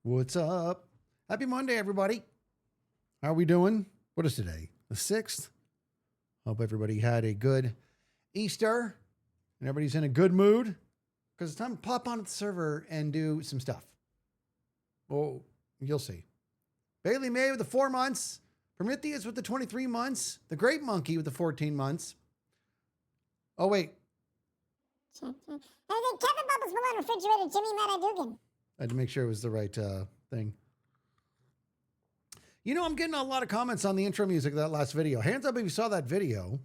What's up? Happy Monday, everybody. How are we doing? What is today? The 6th? Hope everybody had a good Easter and everybody's in a good mood because it's time to pop onto the server and do some stuff. Oh, you'll see. Bailey May with the 4 months. Prometheus with the 23 months. The Great Monkey with the 14 months. Oh, wait. And then Kevin Bubbles Malone, refrigerator, Jimmy Matadugan. I had to make sure it was the right thing. You know, I'm getting a lot of comments on the intro music of that last video. Hands up if you saw that video.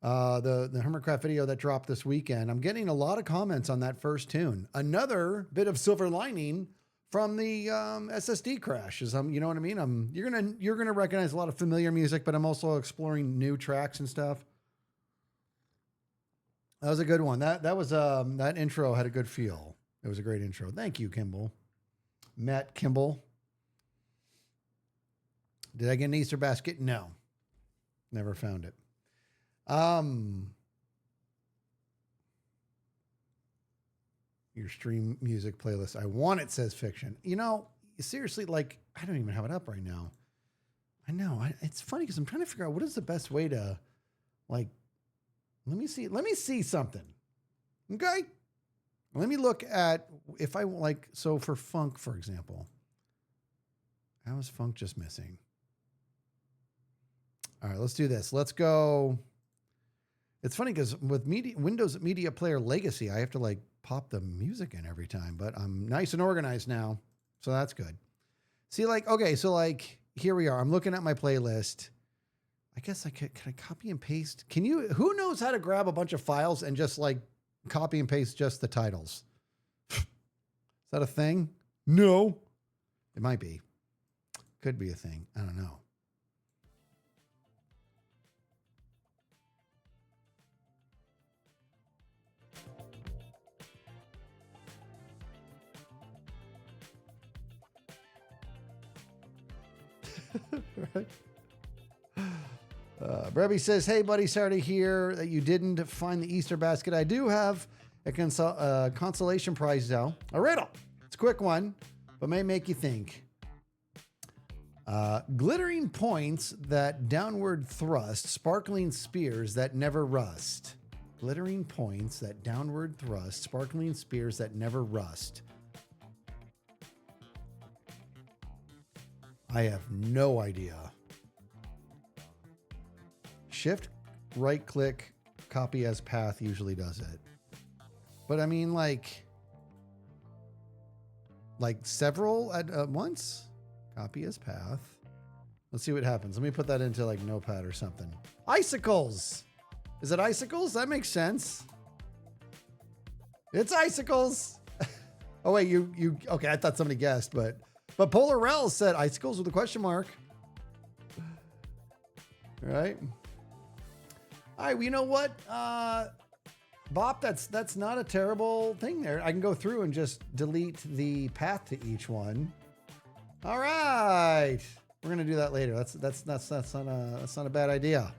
The Hermitcraft video that dropped this weekend. I'm getting a lot of comments on that first tune. Another bit of silver lining from the SSD crash is you know what I mean? You're gonna recognize a lot of familiar music, but I'm also exploring new tracks and stuff. That was a good one. That was that intro had a good feel. It was a great intro. Thank you, Kimball. Matt Kimball. Did I get an Easter basket? No. Never found it. Your stream music playlist. I want it says fiction. You know, seriously, like, I don't even have it up right now. I know. It's funny because I'm trying to figure out what is the best way to, like, let me see something. Okay. Let me look at if I like, so for funk, for example, how is funk just missing? All right, let's do this. Let's go. It's funny because with Windows Media Player Legacy, I have to like pop the music in every time, but I'm nice and organized now. So that's good. See, like, okay, so like, here we are. I'm looking at my playlist. I guess can I copy and paste? Who knows how to grab a bunch of files and just like copy and paste just the titles? Is that a thing? No. It might be. Could be a thing. I don't know. Right. Brebby says, hey, buddy, sorry to hear that you didn't find the Easter basket. I do have a consolation prize, though. A riddle. It's a quick one, but may make you think. Glittering points that downward thrust, sparkling spears that never rust. Glittering points that downward thrust, sparkling spears that never rust. I have no idea. Shift, right click, copy as path usually does it. But I mean, like several at once? Copy as path. Let's see what happens. Let me put that into like Notepad or something. Icicles. Is it icicles? That makes sense. It's icicles. Oh wait, you okay, I thought somebody guessed, but Polar Rel said icicles with a question mark. All right. All right, well, you know what? Bop, that's not a terrible thing there. I can go through and just delete the path to each one. All right. We're gonna do that later. That's not a bad idea.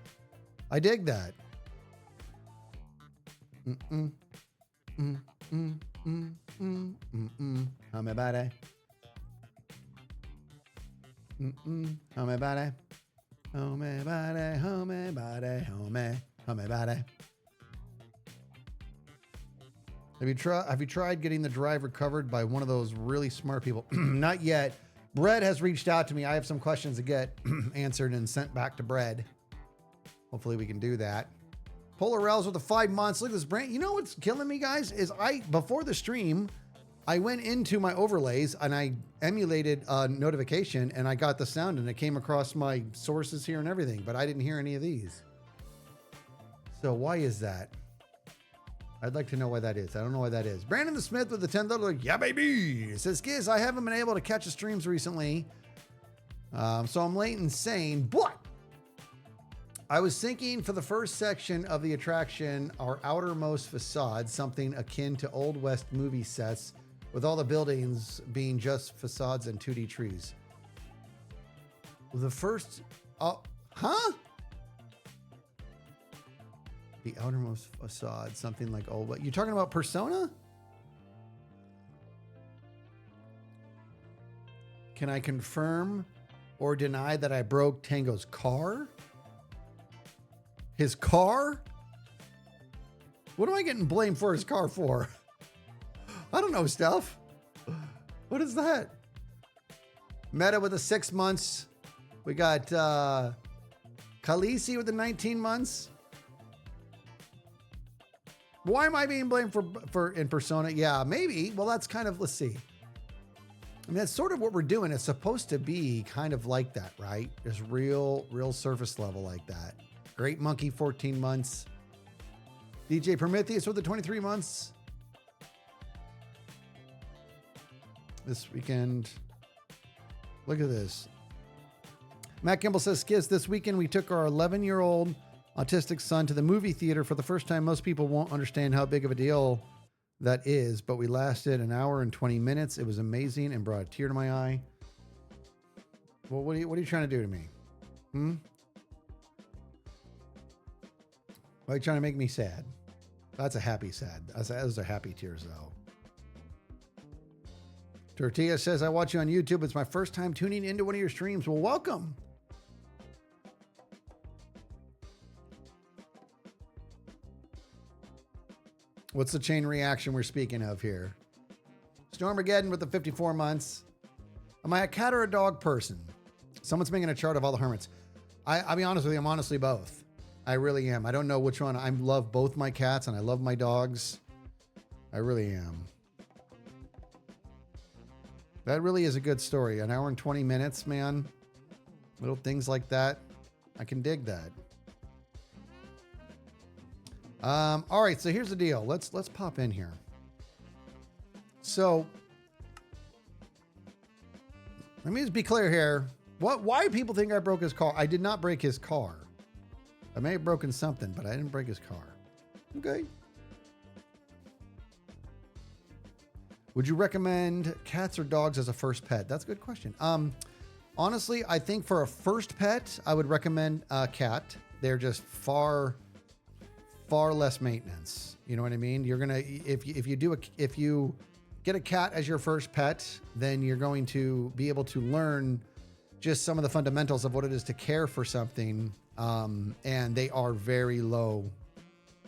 I dig that. How me body? How me body? How me body? How me body? How me body? Have you tried getting the drive recovered by one of those really smart people? Not yet. Brett has reached out to me. I have some questions to get answered and sent back to Brett. Hopefully we can do that. Polar Rels with the 5 months. Look at this brand. You know what's killing me, guys, is before the stream, I went into my overlays and I emulated a notification and I got the sound and it came across my sources here and everything, but I didn't hear any of these. So why is that? I'd like to know why that is. I don't know why that is. Brandon the Smith with the $10. Yeah, baby. It says, Giz, I haven't been able to catch the streams recently. So I'm late and saying, but I was thinking for the first section of the attraction, our outermost facade, something akin to Old West movie sets with all the buildings being just facades and 2D trees. The first, huh? The outermost facade, something like old. What, you talking about Persona? Can I confirm or deny that I broke Tango's car? His car? What am I getting blamed for his car for? I don't know, Steph. What is that? Meta with the 6 months. We got Khaleesi with the 19 months. Why am I being blamed for in Persona? Yeah, maybe. Well, that's kind of, let's see. I mean, that's sort of what we're doing. It's supposed to be kind of like that, right? Just real surface level like that. Great Monkey, 14 months. DJ Prometheus with the 23 months. This weekend. Look at this. Matt Kimball says, Skiz, this weekend we took our 11-year-old autistic son to the movie theater for the first time. Most people won't understand how big of a deal that is, but we lasted an hour and 20 minutes. It was amazing and brought a tear to my eye. Well, what are you trying to do to me? Why are you trying to make me sad? That's a happy sad. Those are happy tears, though. Tortilla says, I watch you on YouTube. It's my first time tuning into one of your streams. Well, welcome. What's the chain reaction we're speaking of here? Stormageddon with the 54 months. Am I a cat or a dog person? Someone's making a chart of all the hermits. I'll be honest with you. I'm honestly both. I really am. I don't know which one. I love both my cats and I love my dogs. I really am. That really is a good story. An hour and 20 minutes, man. Little things like that. I can dig that. All right, so here's the deal. Let's pop in here. So let me just be clear here. Why do people think I broke his car? I did not break his car. I may have broken something, but I didn't break his car. Okay. Would you recommend cats or dogs as a first pet? That's a good question. Honestly, I think for a first pet, I would recommend a cat. They're just far less maintenance. You know what I mean? You're gonna if you get a cat as your first pet, then you're going to be able to learn just some of the fundamentals of what it is to care for something. And they are very low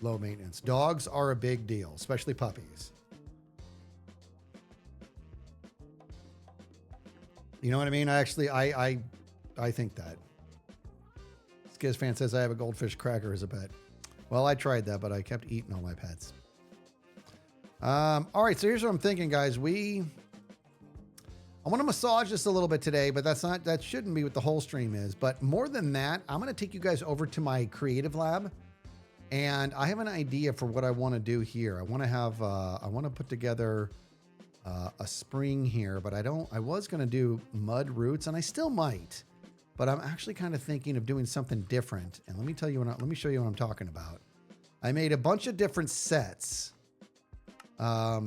maintenance. Dogs are a big deal, especially puppies. You know what I mean? I think that. Skiz fan says I have a goldfish cracker as a pet. Well, I tried that, but I kept eating all my pets. All right, so here's what I'm thinking, guys. I want to massage this a little bit today, but that shouldn't be what the whole stream is. But more than that, I'm going to take you guys over to my creative lab, and I have an idea for what I want to do here. I want to put together a spring here, but I was going to do mud roots, and I still might, but I'm actually kind of thinking of doing something different. And let me show you what I'm talking about. I made a bunch of different sets. A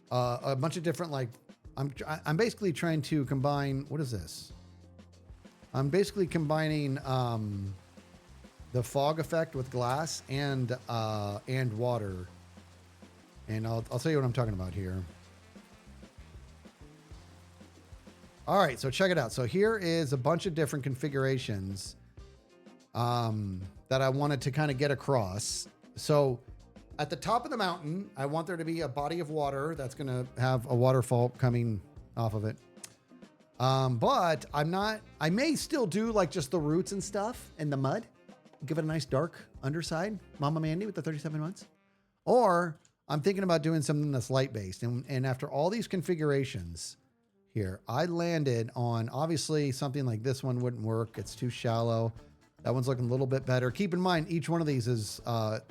bunch of different, like, I'm basically trying to combine, what is this? I'm basically combining the fog effect with glass and water. And I'll tell you what I'm talking about here. All right, so check it out. So here is a bunch of different configurations that I wanted to kind of get across. So at the top of the mountain, I want there to be a body of water that's going to have a waterfall coming off of it. But I may still do like just the roots and stuff and the mud. Give it a nice dark underside. Mama Mandy with the 37 months. Or I'm thinking about doing something that's light-based. And after all these configurations here, I landed on, obviously, something like this one wouldn't work. It's too shallow. That one's looking a little bit better. Keep in mind, each one of these is,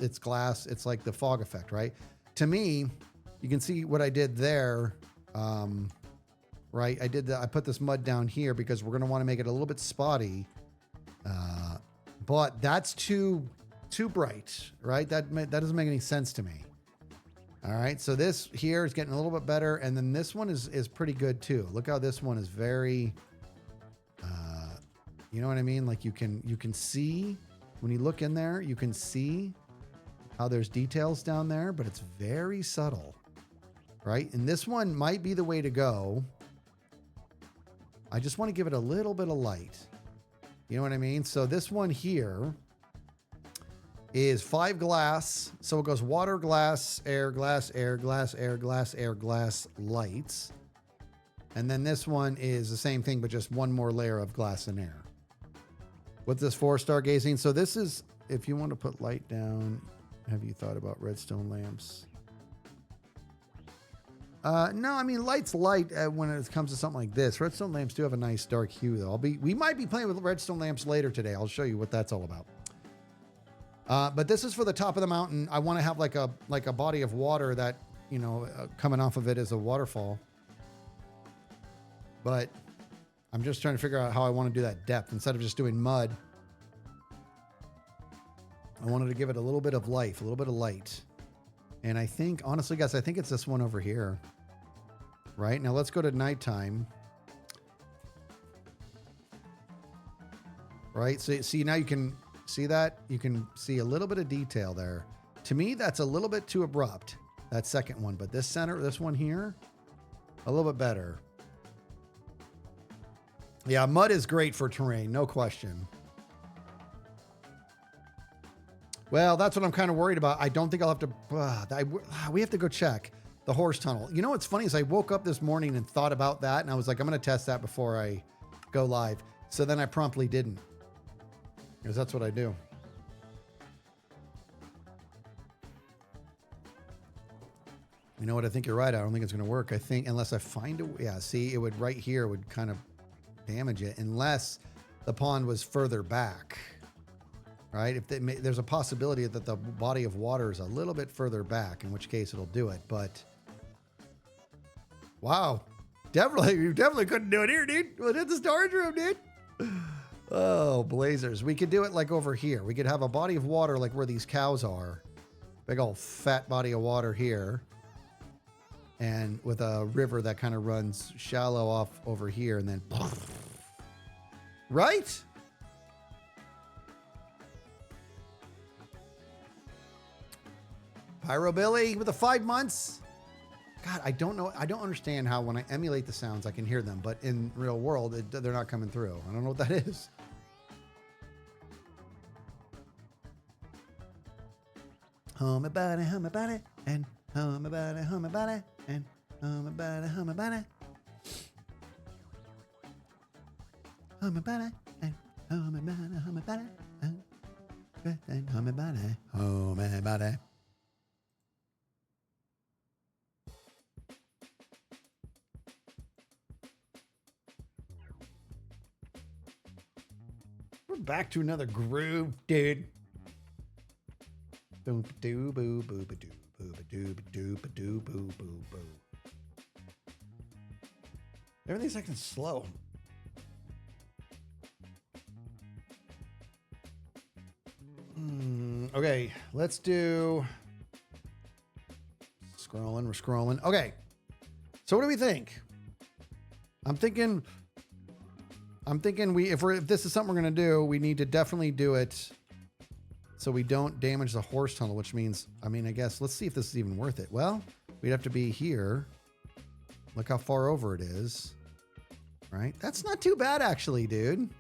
it's glass. It's like the fog effect, right? To me, you can see what I did there, right? I put this mud down here because we're going to want to make it a little bit spotty. But that's too bright, right? That doesn't make any sense to me. All right, so this here is getting a little bit better, and then this one is pretty good too. Look how this one is very, you know what I mean? Like you can see when you look in there, you can see how there's details down there, but it's very subtle, right? And this one might be the way to go. I just want to give it a little bit of light. You know what I mean? So this one here is 5 glass. So it goes water, glass, air, glass, air, glass, air, glass, air, glass, lights. And then this one is the same thing, but just one more layer of glass and air. With this 4 stargazing. So this is, if you want to put light down, have you thought about redstone lamps? No, I mean, light's light when it comes to something like this. Redstone lamps do have a nice dark hue, though. We might be playing with redstone lamps later today. I'll show you what that's all about. But this is for the top of the mountain. I want to have like a body of water that, you know, coming off of it is a waterfall. But I'm just trying to figure out how I want to do that depth instead of just doing mud. I wanted to give it a little bit of life, a little bit of light. And I think, honestly, guys, I think it's this one over here. Right? Now let's go to nighttime. Right? So see, now you can see that? You can see a little bit of detail there. To me, that's a little bit too abrupt, that second one. But this center, this one here, a little bit better. Yeah, mud is great for terrain, no question. Well, that's what I'm kind of worried about. I don't think I'll have to, we have to go check the horse tunnel. You know what's funny is I woke up this morning and thought about that, and I was like, I'm going to test that before I go live. So then I promptly didn't, because that's what I do. You know what? I think you're right. I don't think it's going to work. I think unless I find a, yeah, see, it would right here would kind of damage it unless the pond was further back. Right? If there's a possibility that the body of water is a little bit further back, in which case it'll do it. But wow, you definitely couldn't do it here, dude. Well, it's the storage room, dude. Oh, blazers. We could do it like over here. We could have a body of water like where these cows are. Big old fat body of water here. And with a river that kind of runs shallow off over here and then right? Pyro Billy with the 5 months. God, I don't know. I don't understand how when I emulate the sounds, I can hear them. But in real world, they're not coming through. I don't know what that is. Hum about it, and hum about it, and hum about it, hum about it. Hum about it, and hum about it, hum about it, and hum about it, hum about it. We're back to another groove, dude. Boom doo boo boo ba doo boo ba doo ba doo ba doo boo boo boo. Everything's acting slow. Okay, let's do. Scrolling, we're scrolling. Okay, so what do we think? I'm thinking if this is something we're gonna do, we need to definitely do it so we don't damage the horse tunnel, which means, I mean, I guess let's see if this is even worth it. Well, we'd have to be here. Look how far over it is, right? That's not too bad actually, dude.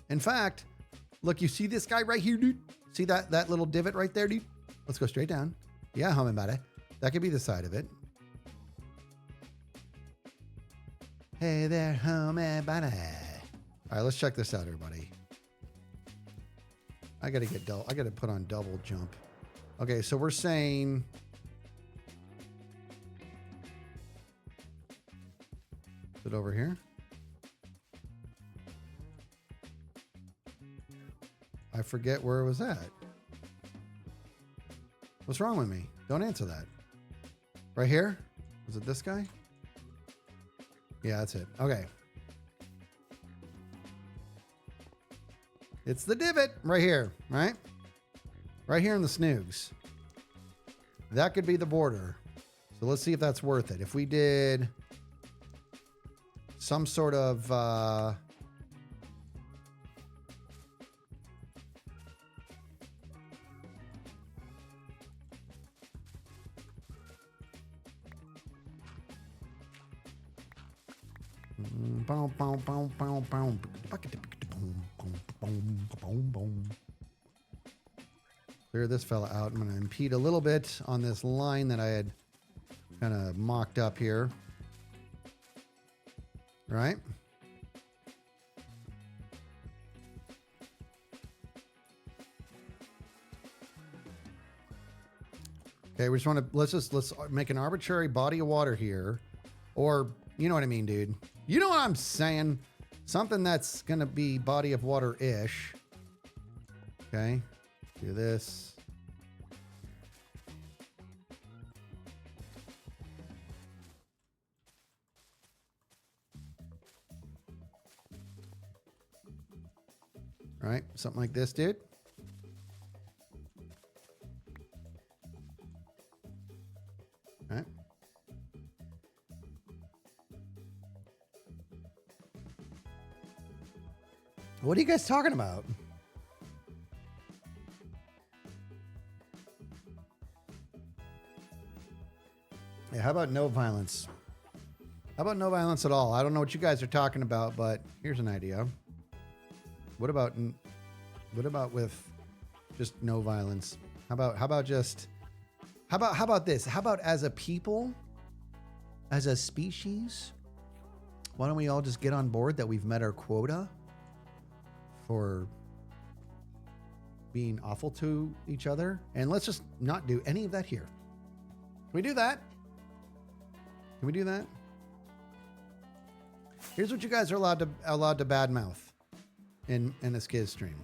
In fact, look, you see this guy right here, dude? See that little divot right there, dude? Let's go straight down. Yeah, humming about it. That could be the side of it. Hey there, humming about it. All right, let's check this out, everybody. I gotta put on double jump. Okay, so we're saying. Is it over here? I forget where it was at. What's wrong with me? Don't answer that. Right here? Was it this guy? Yeah, that's it. Okay. It's the divot right here, right? Right here in the snoogs. That could be the border. So let's see if that's worth it. If we did some sort of Clear this fella out. I'm going to impede a little bit on this line that I had kind of mocked up here. Right? Okay, we just want to, let's make an arbitrary body of water here. Or, you know what I mean, dude. You know what I'm saying? Something that's going to be body of water-ish. Okay, do this. All right, something like this, dude. All right. What are you guys talking about? Yeah, how about no violence? How about no violence at all? I don't know what you guys are talking about, but here's an idea. What about with just no violence? How about this? How about as a people, as a species, why don't we all just get on board that we've met our quota for being awful to each other, and let's just not do any of that here. Can we do that? Can we do that? Here's what you guys are allowed to badmouth in this kid's stream.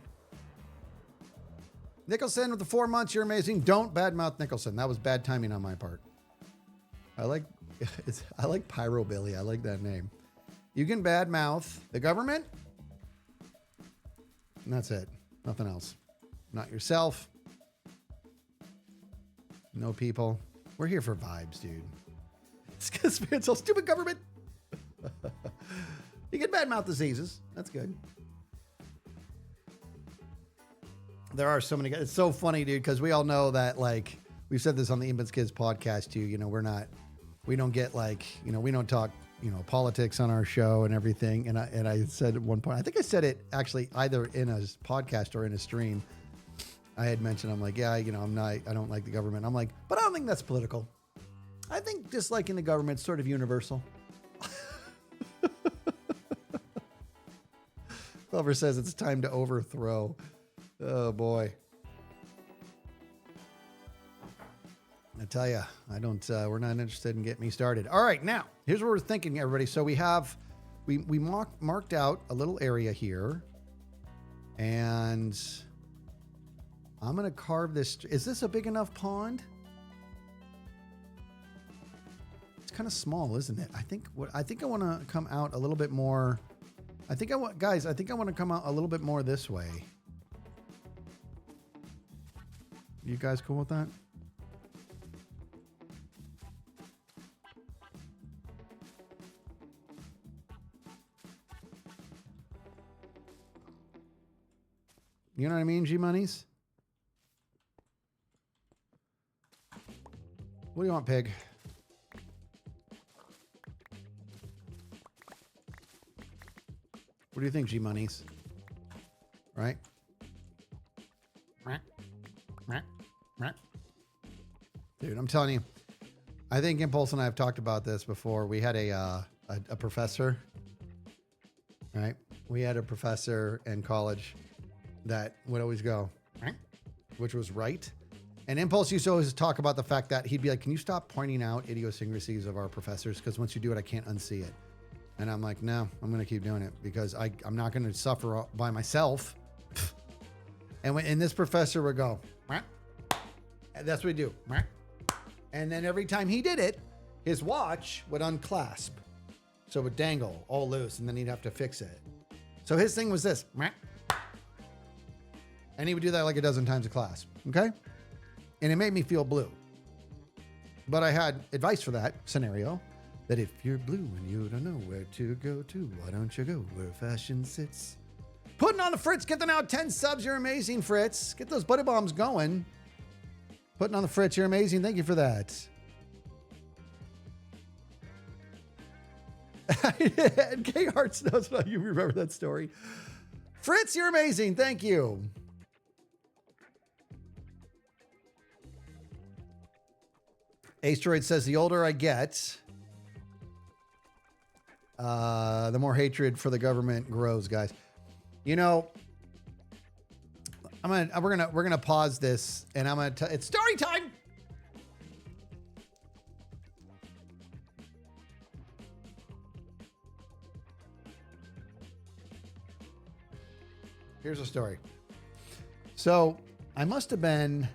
Nicholson with the 4 months, you're amazing. Don't badmouth Nicholson. That was bad timing on my part. I like Pyro Billy. I like that name. You can badmouth the government, and that's it. Nothing else. Not yourself. No people. We're here for vibes, dude. It's because it's so stupid government. You can badmouth diseases. That's good. There are so many guys. It's so funny, dude, because we all know that, like, we've said this on the Infants Kids podcast too. You know, we don't get like, you know, we don't talk, you know, politics on our show and everything. And I said at one point, I think I said it actually either in a podcast or in a stream. I had mentioned, I'm like, yeah, you know, I don't like the government. I'm like, but I don't think that's political. I think disliking the government's sort of universal. Clover says it's time to overthrow. Oh boy. I tell you, we're not interested in getting me started. All right, now here's what we're thinking, everybody. So we marked out a little area here, and I'm going to carve this. Is this a big enough pond? It's kind of small, isn't it? I think I want to come out a little bit more. I think I want to come out a little bit more this way. You guys cool with that? You know what I mean, G-Monies? What do you want, pig? What do you think, G-Monies? Right? Dude, I'm telling you, I think Impulse and I have talked about this before. We had a professor, right? We had a professor in college that would always go, which was right. And Impulse used to always talk about the fact that he'd be like, can you stop pointing out idiosyncrasies of our professors? Because once you do it, I can't unsee it. And I'm like, no, I'm going to keep doing it because I'm not going to suffer by myself. And this professor would go, and that's what we do. And then every time he did it, his watch would unclasp. So it would dangle all loose, and then he'd have to fix it. So his thing was this. And he would do that like a dozen times a class. Okay? And it made me feel blue. But I had advice for that scenario. That if you're blue and you don't know where to go to, why don't you go where fashion sits? Putting on the Fritz. Get them out 10 subs. You're amazing, Fritz. Get those buddy bombs going. Putting on the Fritz. You're amazing. Thank you for that. And K Hearts knows how you remember that story. Fritz, you're amazing. Thank you. Asteroid says the older I get, the more hatred for the government grows, guys. You know, we're gonna pause this, and I'm gonna it's story time. Here's a story. So I must have been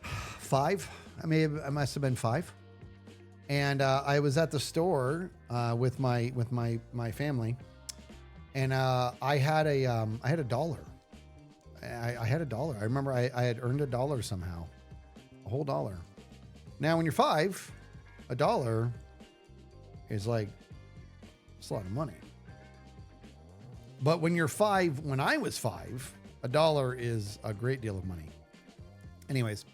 5. I must have been 5. And I was at the store with my family, and I had a dollar. I had a dollar. I remember I had earned $1 somehow, a whole dollar. Now, when you're 5, $1 is like, it's a lot of money. But when you're 5, when I was 5, $1 is a great deal of money. Anyways,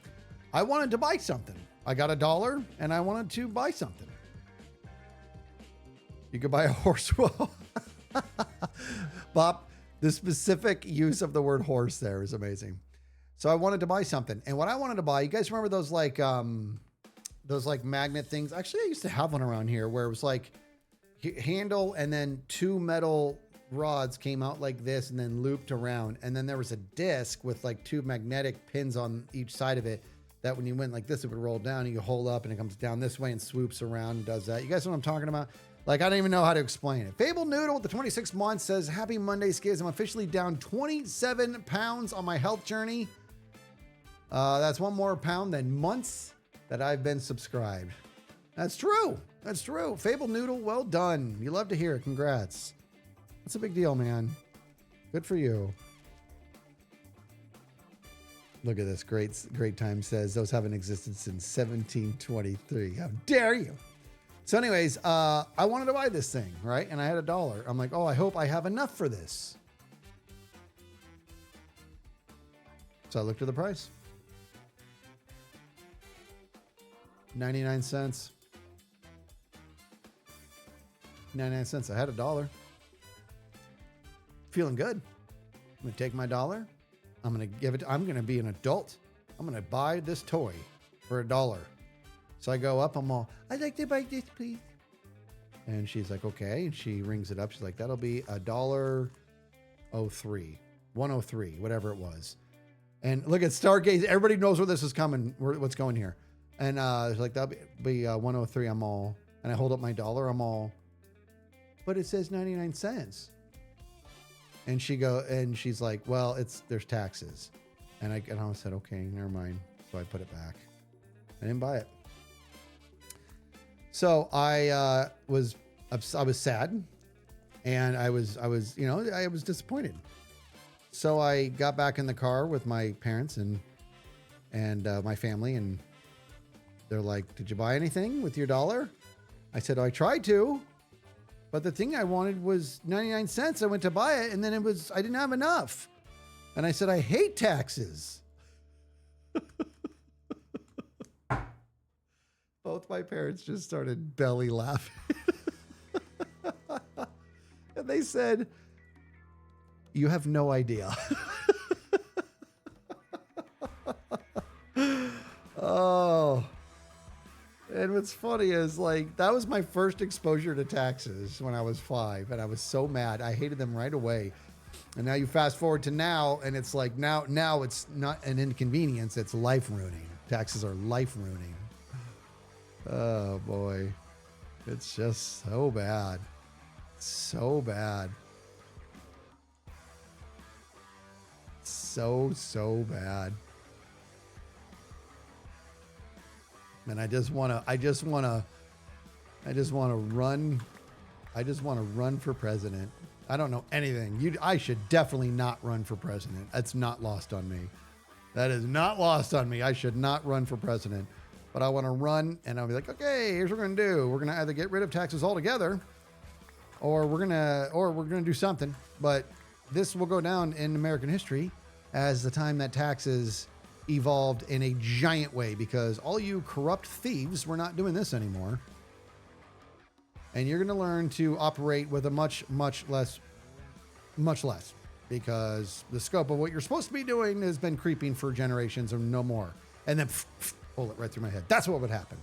I wanted to buy something. I got $1 and I wanted to buy something. You could buy a horse. Well, Bob, the specific use of the word horse there is amazing. So I wanted to buy something. And what I wanted to buy, you guys remember those like magnet things? Actually, I used to have one around here where it was like handle and then 2 metal rods came out like this and then looped around. And then there was a disc with like 2 magnetic pins on each side of it that when you went like this, it would roll down and you hold up and it comes down this way and swoops around and does that. You guys know what I'm talking about? Like, I don't even know how to explain it. Fable Noodle with the 26 months says, happy Monday, Skiz. I'm officially down 27 pounds on my health journey. That's 1 more pound than months that I've been subscribed. That's true. That's true. Fable Noodle, well done. You love to hear it. Congrats. That's a big deal, man. Good for you. Look at this. Great time says those haven't existed since 1723. How dare you? So anyways, I wanted to buy this thing, right? And I had $1. I'm like, oh, I hope I have enough for this. So I looked at the price. 99 cents. 99 cents. I had $1. Feeling good. I'm going to take my $1. I'm going to give it. I'm going to be an adult. I'm going to buy this toy for $1. So I go up. I'm all, I'd like to buy this, please. And she's like, okay. And she rings it up. She's like, that'll be $1.03, 103, whatever it was. And look at Stargaze. Everybody knows where this is coming. What's going here. And it's like, that'll be 103. I'm all, and I hold up my $1. I'm all, but it says 99 cents. And she's like, well, there's taxes. And I said, okay, never mind. So I put it back. I didn't buy it. So I was sad, and I was disappointed. So I got back in the car with my parents and my family, and they're like, did you buy anything with your $1? I said, oh, I tried to. But the thing I wanted was 99 cents. I went to buy it, and then I didn't have enough. And I said, I hate taxes. Both my parents just started belly laughing. And they said, you have no idea. Oh. And what's funny is, like, that was my first exposure to taxes when I was 5, and I was so mad. I hated them right away. And now you fast forward to now, and it's like now it's not an inconvenience, it's life ruining. Taxes are life ruining. Oh boy. It's just so bad. So bad. So bad. And I just want to run for president. I don't know anything. I should definitely not run for president. That's not lost on me. That is not lost on me. I should not run for president. But I want to run, and I'll be like, okay, here's what we're going to do. We're going to either get rid of taxes altogether, or we're going to do something. But this will go down in American history as the time that taxes evolved in a giant way, because all you corrupt thieves, we're not doing this anymore. and you're going to learn to operate with a much less, because the scope of what you're supposed to be doing has been creeping for generations or no more. And then pull it right through my head. That's what would happen.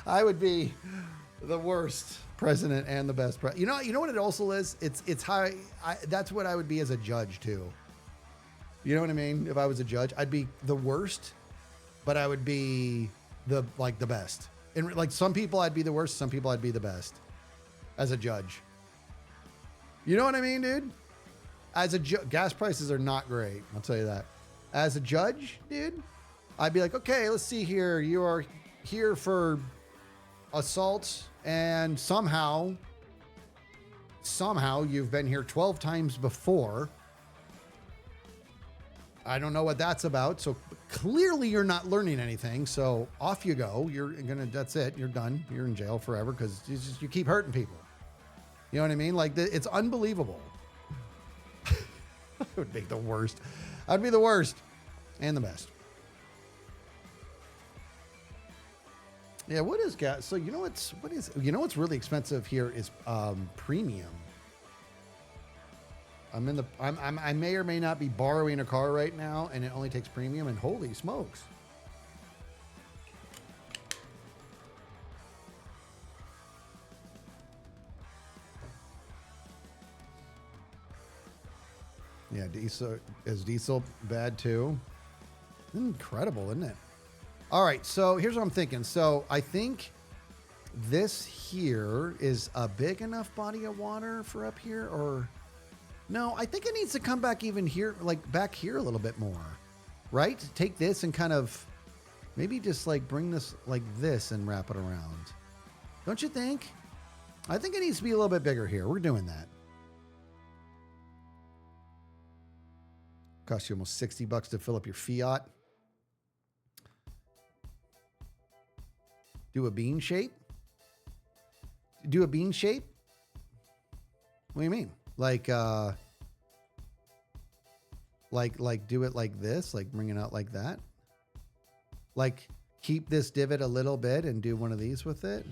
I would be the worst president and the best president. You know what it also is? It's how that's what I would be as a judge too. You know what I mean? If I was a judge, I'd be the worst, but I would be the best. And like some people I'd be the worst, some people I'd be the best as a judge. You know what I mean, dude? As a gas prices are not great. I'll tell you that. As a judge, dude, I'd be like, okay, let's see here. You are here for assault, and somehow you've been here 12 times before. I don't know what that's about. So clearly you're not learning anything. So off you go. That's it. You're done. You're in jail forever because you keep hurting people. You know what I mean? Like it's unbelievable. I would be the worst. I'd be the worst and the best. Yeah, what is gas? So what's really expensive here is premium. I may or may not be borrowing a car right now, and it only takes premium, and holy smokes. Yeah, diesel bad too? Incredible, isn't it? All right, so here's what I'm thinking. So I think this here is a big enough body of water for up here, or no, I think it needs to come back even here, like back here a little bit more, right? Take this and kind of maybe just like bring this like this and wrap it around. Don't you think? I think it needs to be a little bit bigger here. We're doing that. Cost you almost $60 to fill up your Fiat. Do a bean shape? Do a bean shape? What do you mean? Like do it like this, like bring it out like that. Like keep this divot a little bit and do one of these with it.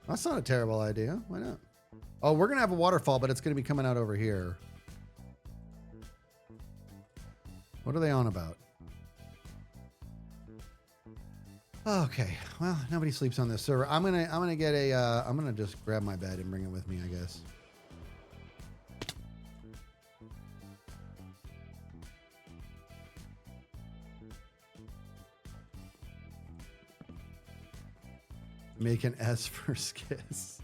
That's not a terrible idea. Why not? Oh, we're going to have a waterfall, but it's going to be coming out over here. What are they on about? Okay, well, nobody sleeps on this server. I'm gonna just grab my bed and bring it with me, I guess. Make an S for skis.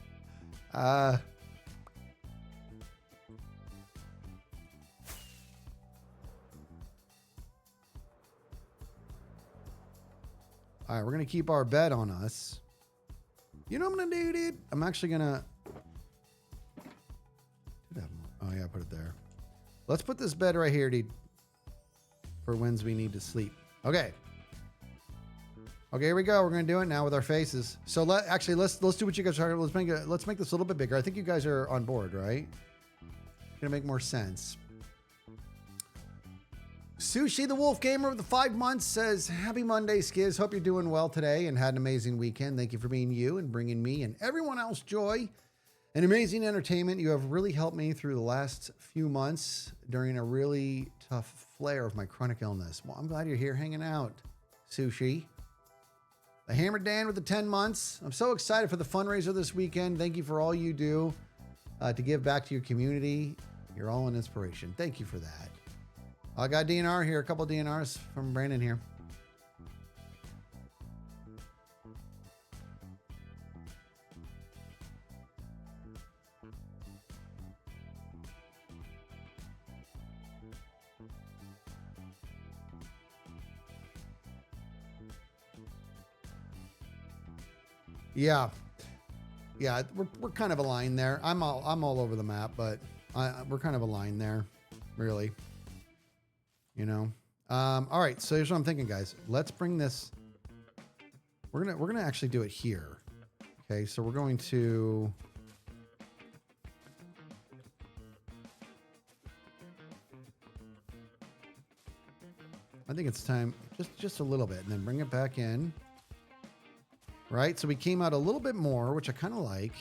All right, we're going to keep our bed on us. You know what I'm going to do, dude? I'm actually going to... Oh, yeah, put it there. Let's put this bed right here, dude, for whens we need to sleep. Okay. Okay, here we go. We're going to do it now with our faces. So let's do what you guys are. Let's make this a little bit bigger. I think you guys are on board, right? Going to make more sense. Sushi the Wolf Gamer of the 5 months says, happy Monday, Skiz. Hope you're doing well today and had an amazing weekend. Thank you for being you and bringing me and everyone else joy and amazing entertainment. You have really helped me through the last few months during a really tough flare of my chronic illness. Well, I'm glad you're here hanging out, Sushi. The Hammer Dan with the 10 months. I'm so excited for the fundraiser this weekend. Thank you for all you do to give back to your community. You're all an inspiration. Thank you for that. I got DNR here, a couple of DNRs from Brandon here. Yeah, we're kind of aligned there. I'm all over the map, but we're kind of aligned there, really. You know. All right, so here's what I'm thinking, guys. Let's bring this. We're gonna actually do it here. Okay, so we're going to. I think it's time just a little bit, and then bring it back in. Right? So we came out a little bit more, which I kind of like.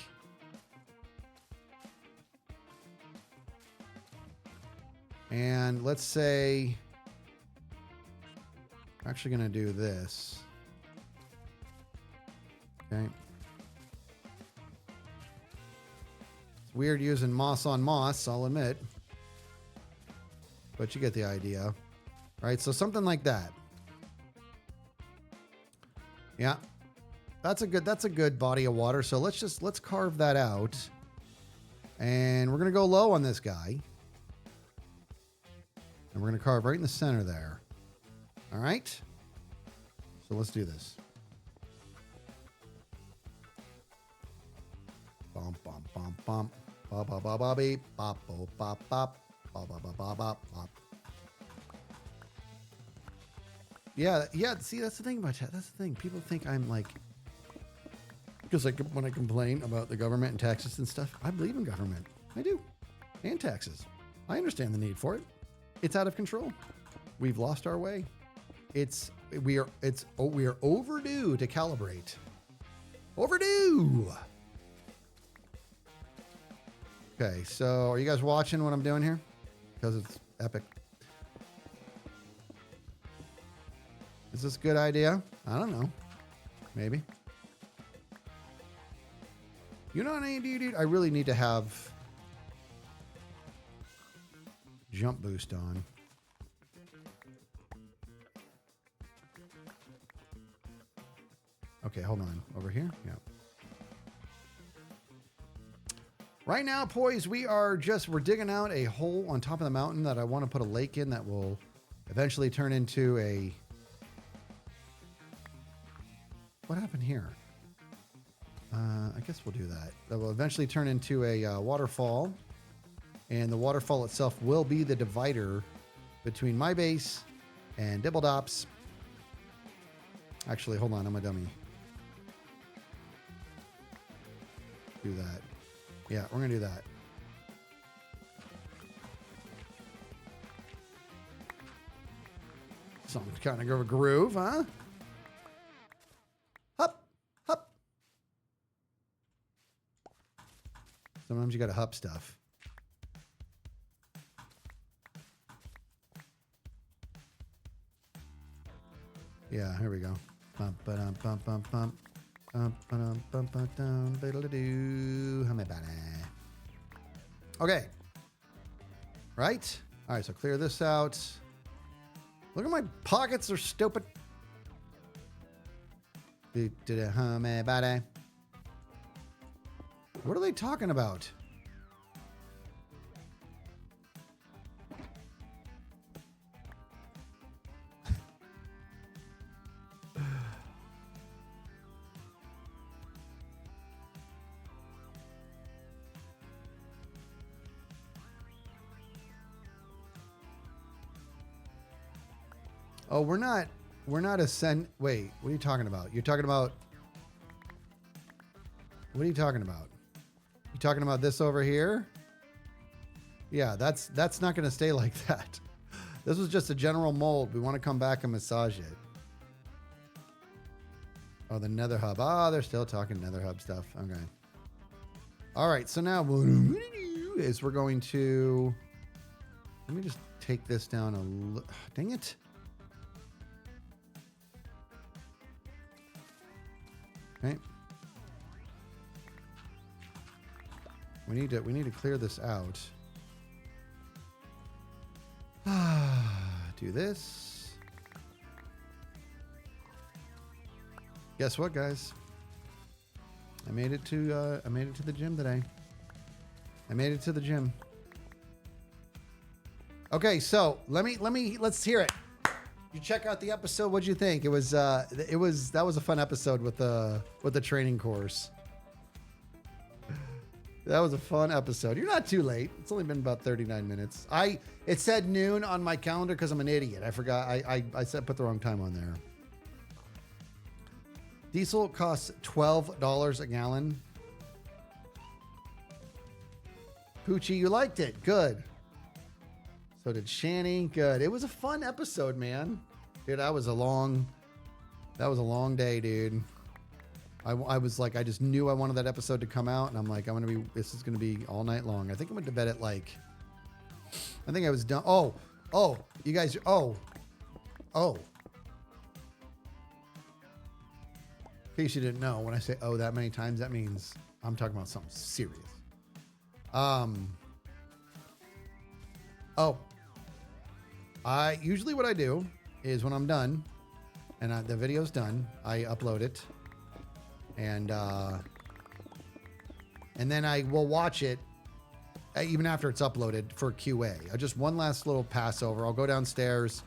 And let's say I'm actually going to do this. Okay. It's weird using moss on moss, I'll admit. But you get the idea. All right, so something like that. Yeah. That's a good body of water. So let's carve that out. And we're going to go low on this guy. And we're going to carve right in the center there. All right. So let's do this. Bum bum bum bum. Ba ba ba ba beep. Bop bop bop bop. Ba ba ba ba bop bop. Yeah. See, that's the thing about that. That's the thing. People think I'm like, because like when I complain about the government and taxes and stuff, I believe in government. I do, and taxes. I understand the need for it. It's out of control. We've lost our way. We are overdue to calibrate. Overdue. Okay, so are you guys watching what I'm doing here? Because it's epic. Is this a good idea? I don't know. Maybe. You know what I need, dude? I really need to have jump boost on. Okay, hold on. Over here? Yeah. Right now, boys, we're digging out a hole on top of the mountain that I want to put a lake in that will eventually turn into a... What happened here? I guess we'll do that. That will eventually turn into a waterfall. And the waterfall itself will be the divider between my base and Dibbledop's. Actually, hold on. I'm a dummy. Do that. Yeah, we're going to do that. Some kind of a groove, huh? Hup, hup. Sometimes you got to hup stuff. Yeah, here we go. Bump, ba-dum, bump, bump, bump. Okay. Right? All right, so clear this out. Look at my pockets, they're stupid. What are they talking about? Oh, we're not wait, what are you talking about? You're talking about, what are you talking about? You talking about this over here? Yeah, that's not going to stay like that. This was just a general mold. We want to come back and massage it. Oh, the nether hub. Ah, they're still talking nether hub stuff. Okay. All right, so now what we're going to do is we're going to, let me just take this down a little. Dang it. Okay. We need to clear this out. Do this. Guess what, guys? I made it to the gym today. I made it to the gym. Okay, so let's hear it. You check out the episode. What'd you think? That was a fun episode with the training course. That was a fun episode. You're not too late. It's only been about 39 minutes. It said noon on my calendar because I'm an idiot. I forgot. I put the wrong time on there. Diesel costs $12 a gallon. Poochie, you liked it. Good. So did Shani. Good. It was a fun episode, man. Dude, that was a long day, dude. I was like, I just knew I wanted that episode to come out, and I'm like, this is gonna be all night long. I think I went to bed at like, I think I was done. Oh, you guys, oh. In case you didn't know, when I say oh that many times, that means I'm talking about something serious. Usually what I do is when I'm done and the video's done, I upload it, and then I will watch it even after it's uploaded for QA. Just one last little pass over. I'll go downstairs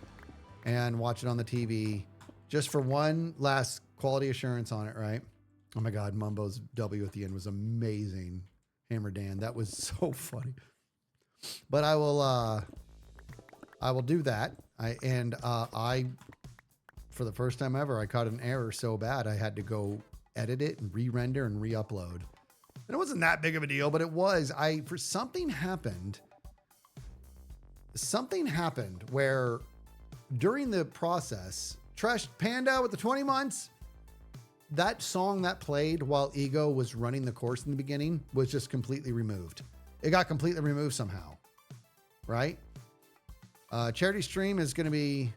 and watch it on the TV just for one last quality assurance on it, right? Oh my God, Mumbo's W at the end was amazing. Hammer Dan, that was so funny. But I will do that. For the first time ever, I caught an error so bad I had to go edit it and re-render and re-upload. And it wasn't that big of a deal, but it was. Something happened where during the process, Trash Panda with the 20 months, that song that played while Ego was running the course in the beginning was just completely removed. It got completely removed somehow, right? Charity stream is going to be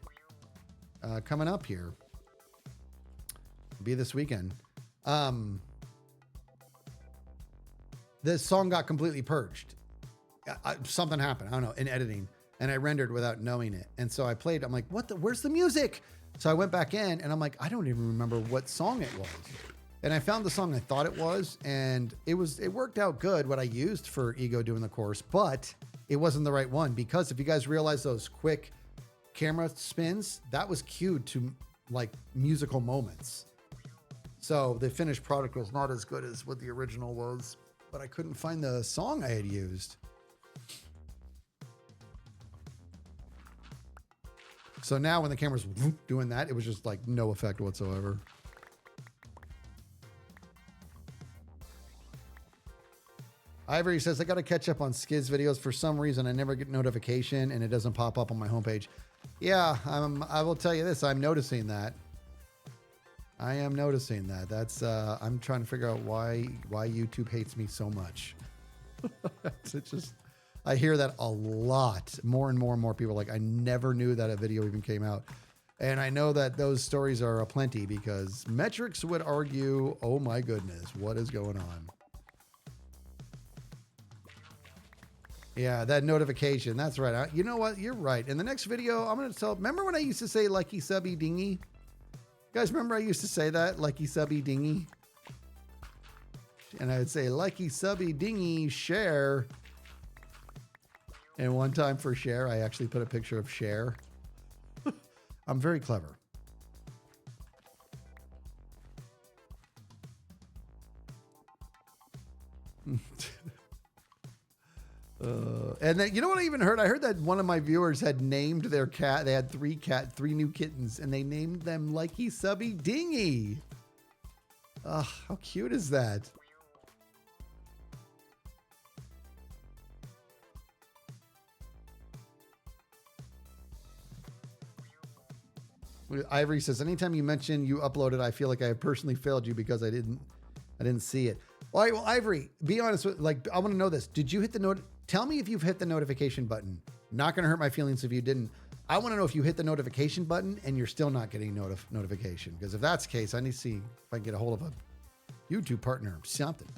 coming up here. Be this weekend. This song got completely purged. Something happened. I don't know, in editing. And I rendered without knowing it. And so I played. I'm like, where's the music? So I went back in and I'm like, I don't even remember what song it was. And I found the song I thought it was. And it worked out good what I used for Ego doing the course. But it wasn't the right one. Because if you guys realize those quick camera spins, that was cued to like musical moments. So the finished product was not as good as what the original was. But I couldn't find the song I had used. So now when the camera's doing that, it was just like no effect whatsoever. Ivory says, I got to catch up on Skiz videos. For some reason, I never get notification and it doesn't pop up on my homepage. Yeah, I will tell you this. I'm noticing that. I am noticing that. That's I'm trying to figure out why YouTube hates me so much. It's just, I hear that a lot. More and more people are like, I never knew that a video even came out. And I know that those stories are aplenty because metrics would argue, oh my goodness, what is going on? Yeah, that notification. That's right. You know what? You're right. In the next video, I'm going to tell, remember when I used to say likey subby dingy? You guys remember I used to say that? Likey subby dingy? And I would say likey subby dingy share. And one time for share, I actually put a picture of Cher. I'm very clever. And then, you know what I even heard? I heard that one of my viewers had named their cat. They had three new kittens, and they named them Likey Subby Dingy. Oh, how cute is that? Ivory says, anytime you mention you uploaded, I feel like I personally failed you because I didn't see it. All right, well, Ivory, be honest with, like, I want to know this. Did you hit the note? Tell me if you've hit the notification button. Not going to hurt my feelings if you didn't. I want to know if you hit the notification button and you're still not getting notification. Because if that's the case, I need to see if I can get a hold of a YouTube partner or something.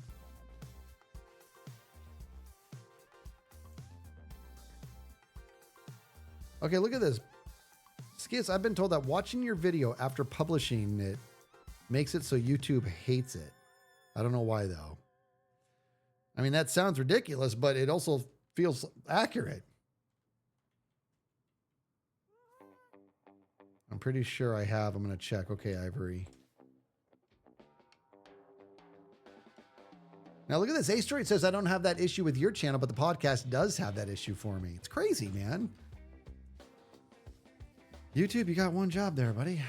Okay, look at this. Skiz, I've been told that watching your video after publishing it makes it so YouTube hates it. I don't know why, though. I mean, that sounds ridiculous, but it also feels accurate. I'm pretty sure I have. I'm going to check. Okay, Ivory. Now, look at this. A-Story says, I don't have that issue with your channel, but the podcast does have that issue for me. It's crazy, man. YouTube, you got one job there, buddy.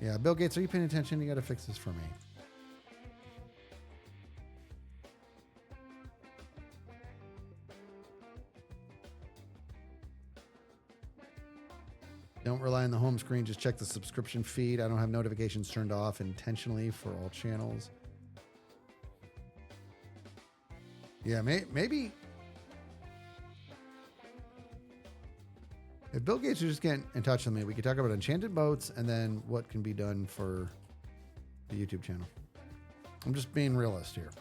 Yeah, Bill Gates, are you paying attention? You got to fix this for me. Don't rely on the home screen. Just check the subscription feed. I don't have notifications turned off intentionally for all channels. Yeah, maybe if Bill Gates would just get in touch with me, we could talk about enchanted boats and then what can be done for the YouTube channel. I'm just being realist here.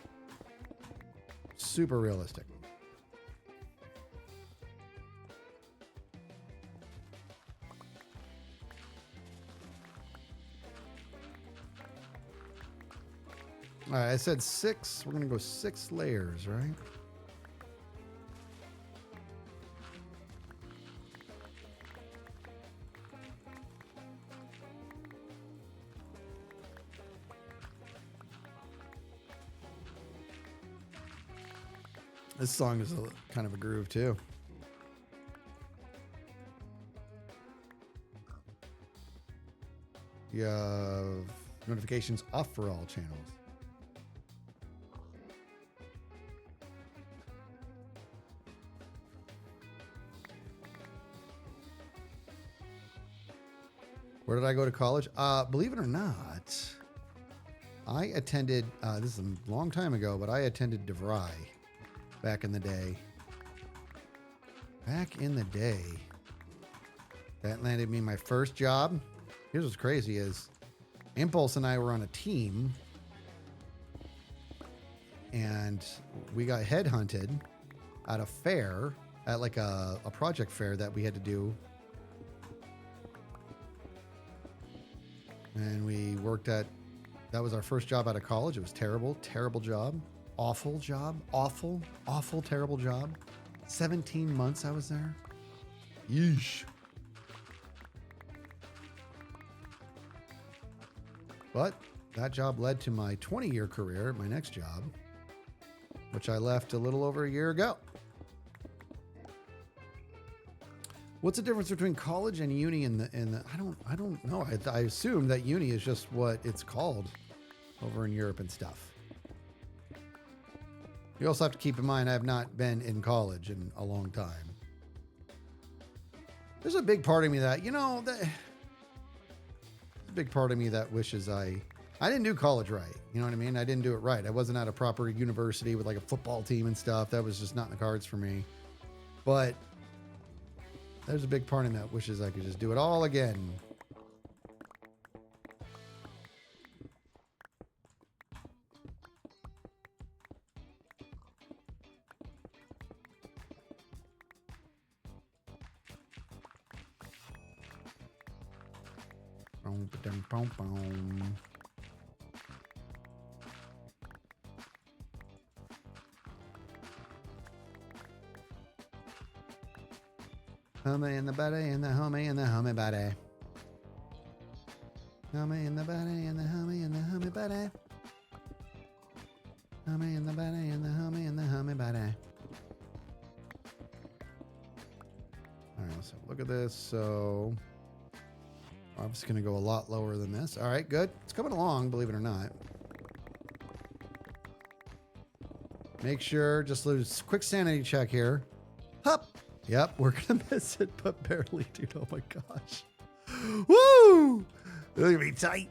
Super realistic. All right, I said 6. We're going to go 6 layers, right? This song is kind of a groove, too. You have notifications off for all channels. Where did I go to college? Believe it or not, I attended, this is a long time ago, but I attended DeVry back in the day. Back in the day. That landed me my first job. Here's what's crazy is Impulse and I were on a team and we got headhunted at a fair, at like a project fair that we had to do. And we worked at, that was our first job out of college. It was terrible, terrible job. Awful job. Awful, awful, terrible job. 17 months I was there. Yeesh. But that job led to my 20-year career, my next job, which I left a little over a year ago. What's the difference between college and uni in the I don't know. I assume that uni is just what it's called over in Europe and stuff. You also have to keep in mind I have not been in college in a long time. There's a big part of me that, a big part of me that wishes I didn't do college right. You know what I mean? I didn't do it right. I wasn't at a proper university with like a football team and stuff. That was just not in the cards for me. But there's a big part of me that wishes I could just do it all again. Boom, boom, boom, boom. Hummy in the body and the hummy and the hummy body. Hummy in the body and the hummy and the hummy body. Hummy in the body and the hummy and the hummy body. All right, let's have a look at this. So I'm just going to go a lot lower than this. All right, good. It's coming along, believe it or not. Make sure, just a quick sanity check here. Hup. Yep, we're going to miss it, but barely, dude. Oh my gosh. Woo! It's going to be tight.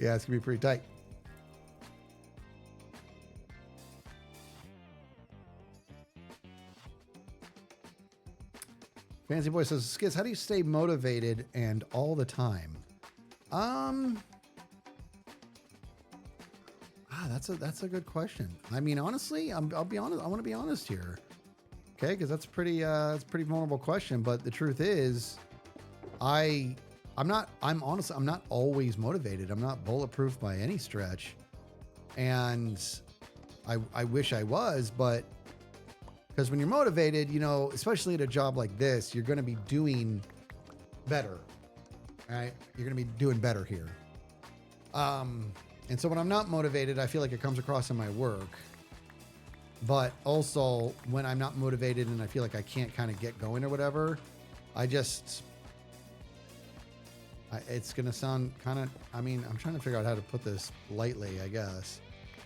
Yeah, it's going to be pretty tight. Fancy Boy says, Skiz, how do you stay motivated and all the time? That's a good question. I mean, honestly, I'll be honest. I want to be honest here, okay? Because that's a pretty vulnerable question. But the truth is, I'm honestly, I'm not always motivated. I'm not bulletproof by any stretch, and I wish I was, but because when you're motivated, especially at a job like this, you're going to be doing better, right? You're going to be doing better here. And so when I'm not motivated, I feel like it comes across in my work. But also when I'm not motivated and I feel like I can't kind of get going or whatever, it's going to sound kind of, I'm trying to figure out how to put this lightly, I guess.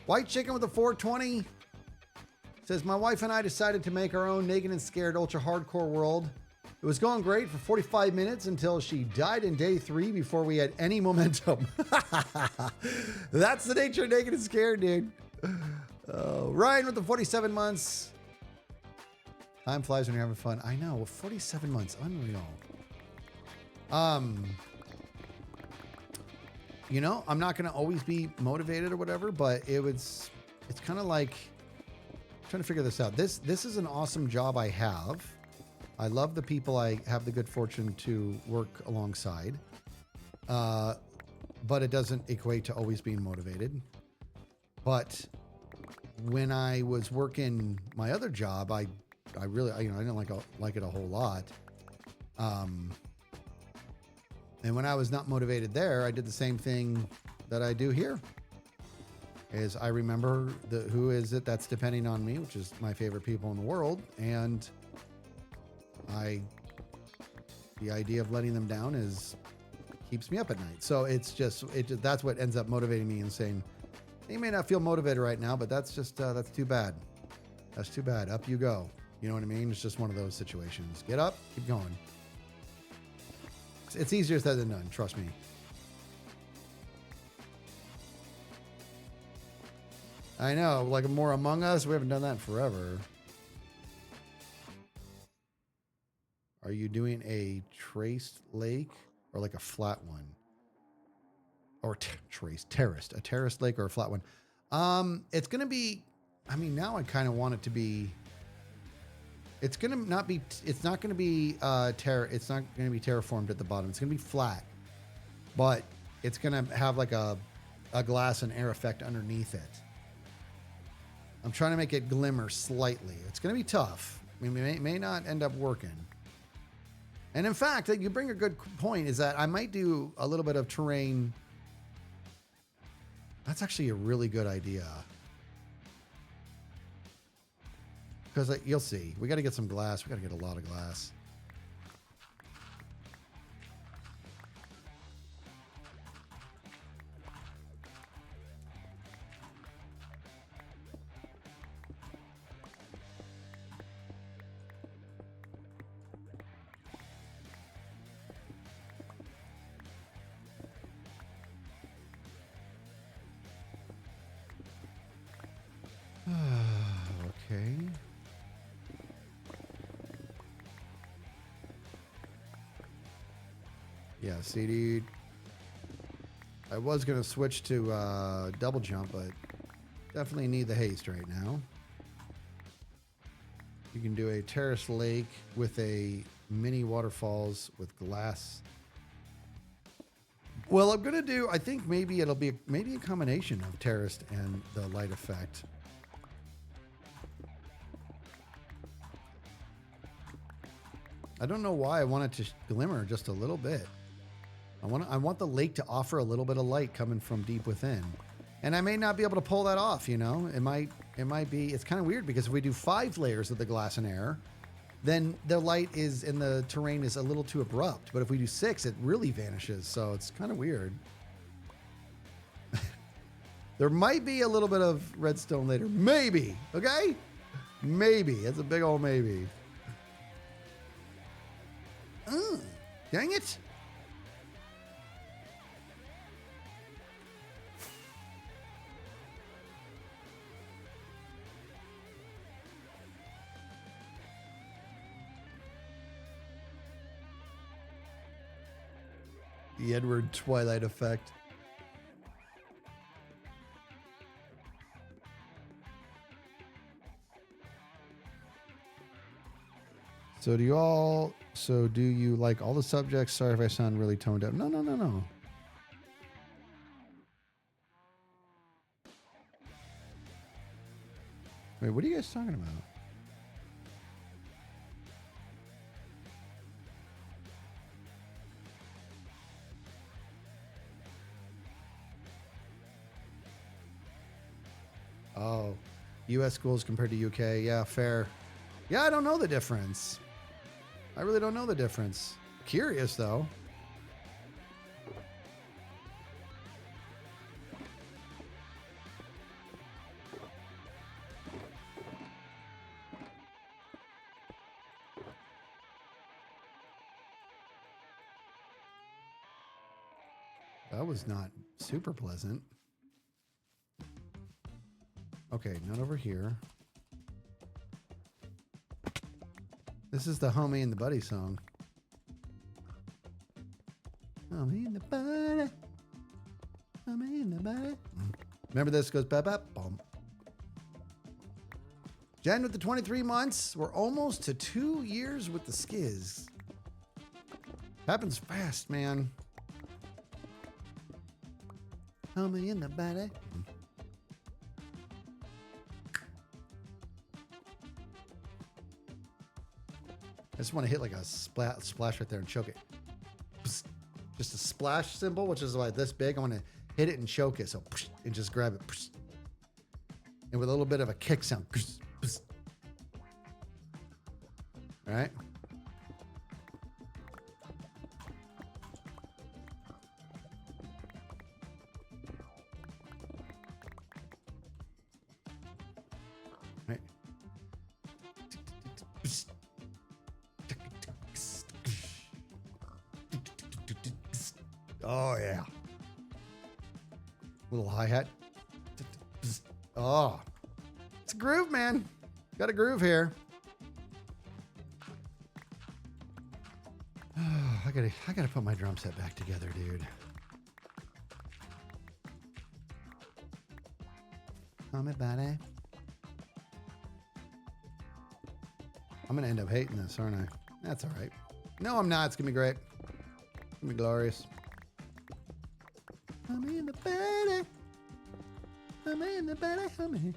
White Chicken with a 420 says, my wife and I decided to make our own Naked and Scared ultra hardcore world. It was going great for 45 minutes until she died in day 3 before we had any momentum. That's the nature of naked and scared, dude. Ryan with the 47 months. Time flies when you're having fun. I know, 47 months, unreal. You know, I'm not going to always be motivated or whatever, but it's kind of like I'm trying to figure this out. This is an awesome job I have. I love the people I have the good fortune to work alongside. But it doesn't equate to always being motivated. But when I was working my other job, I really, I didn't like it a whole lot. And when I was not motivated there, I did the same thing that I do here. Is I remember who is it that's depending on me, which is my favorite people in the world, and the idea of letting them down keeps me up at night. So that's what ends up motivating me and saying, you may not feel motivated right now, but that's too bad. That's too bad. Up you go. You know what I mean? It's just one of those situations. Get up, keep going. It's easier said than done. Trust me. I know, like more Among Us. We haven't done that in forever. Are you doing a traced lake or like a flat one? Or terraced, a terraced lake or a flat one? It's going to be, I mean, now I kind of want it to be, it's not going to be, it's not going to be terraformed at the bottom. It's going to be flat, but it's going to have like a glass and air effect underneath it. I'm trying to make it glimmer slightly. It's going to be tough. I mean, it may not end up working. And in fact, you bring a good point, is that I might do a little bit of terrain. That's actually a really good idea. Because you'll see. We got to get some glass. We got to get a lot of glass. Okay. Yeah, see, dude. I was going to switch to double jump, but definitely need the haste right now. You can do a terrace lake with a mini waterfalls with glass. Well, I'm going to do, I think maybe it'll be maybe a combination of terraced and the light effect. I don't know why I want it to glimmer just a little bit. I want the lake to offer a little bit of light coming from deep within. And I may not be able to pull that off, you know? It might be, it's kind of weird because if we do 5 layers of the glass and air, then the light is in the terrain is a little too abrupt. But if we do 6, it really vanishes. So it's kind of weird. There might be a little bit of redstone later. Maybe. Okay? Maybe. It's a big old maybe. Dang it. The Edward Twilight effect. So do you like all the subjects? Sorry if I sound really toned down. No. Wait, what are you guys talking about? Oh, U.S. schools compared to UK. Yeah, fair. Yeah, I don't know the difference. I really don't know the difference. Curious, though. That was not super pleasant. Okay, not over here. This is the Homie and the Buddy song. Homie and the Buddy. Homie and the Buddy. Remember this goes bap bap bum. Jen with the 23 months. We're almost to 2 years with the skiz. Happens fast, man. Homie in the Buddy. I just want to hit like a splash right there and choke it. Psst. Just a splash symbol, which is like this big. I want to hit it and choke it. So, and just grab it. And with a little bit of a kick sound. All right. Right. Oh, yeah. Little hi-hat. Oh. It's a groove, man. Got a groove here. I gotta put my drum set back together, dude. Come about it. I'm gonna end up hating this, aren't I? That's all right. No, I'm not. It's gonna be great. It's gonna be glorious. I'm in the bed. I'm in the bed. I'm in.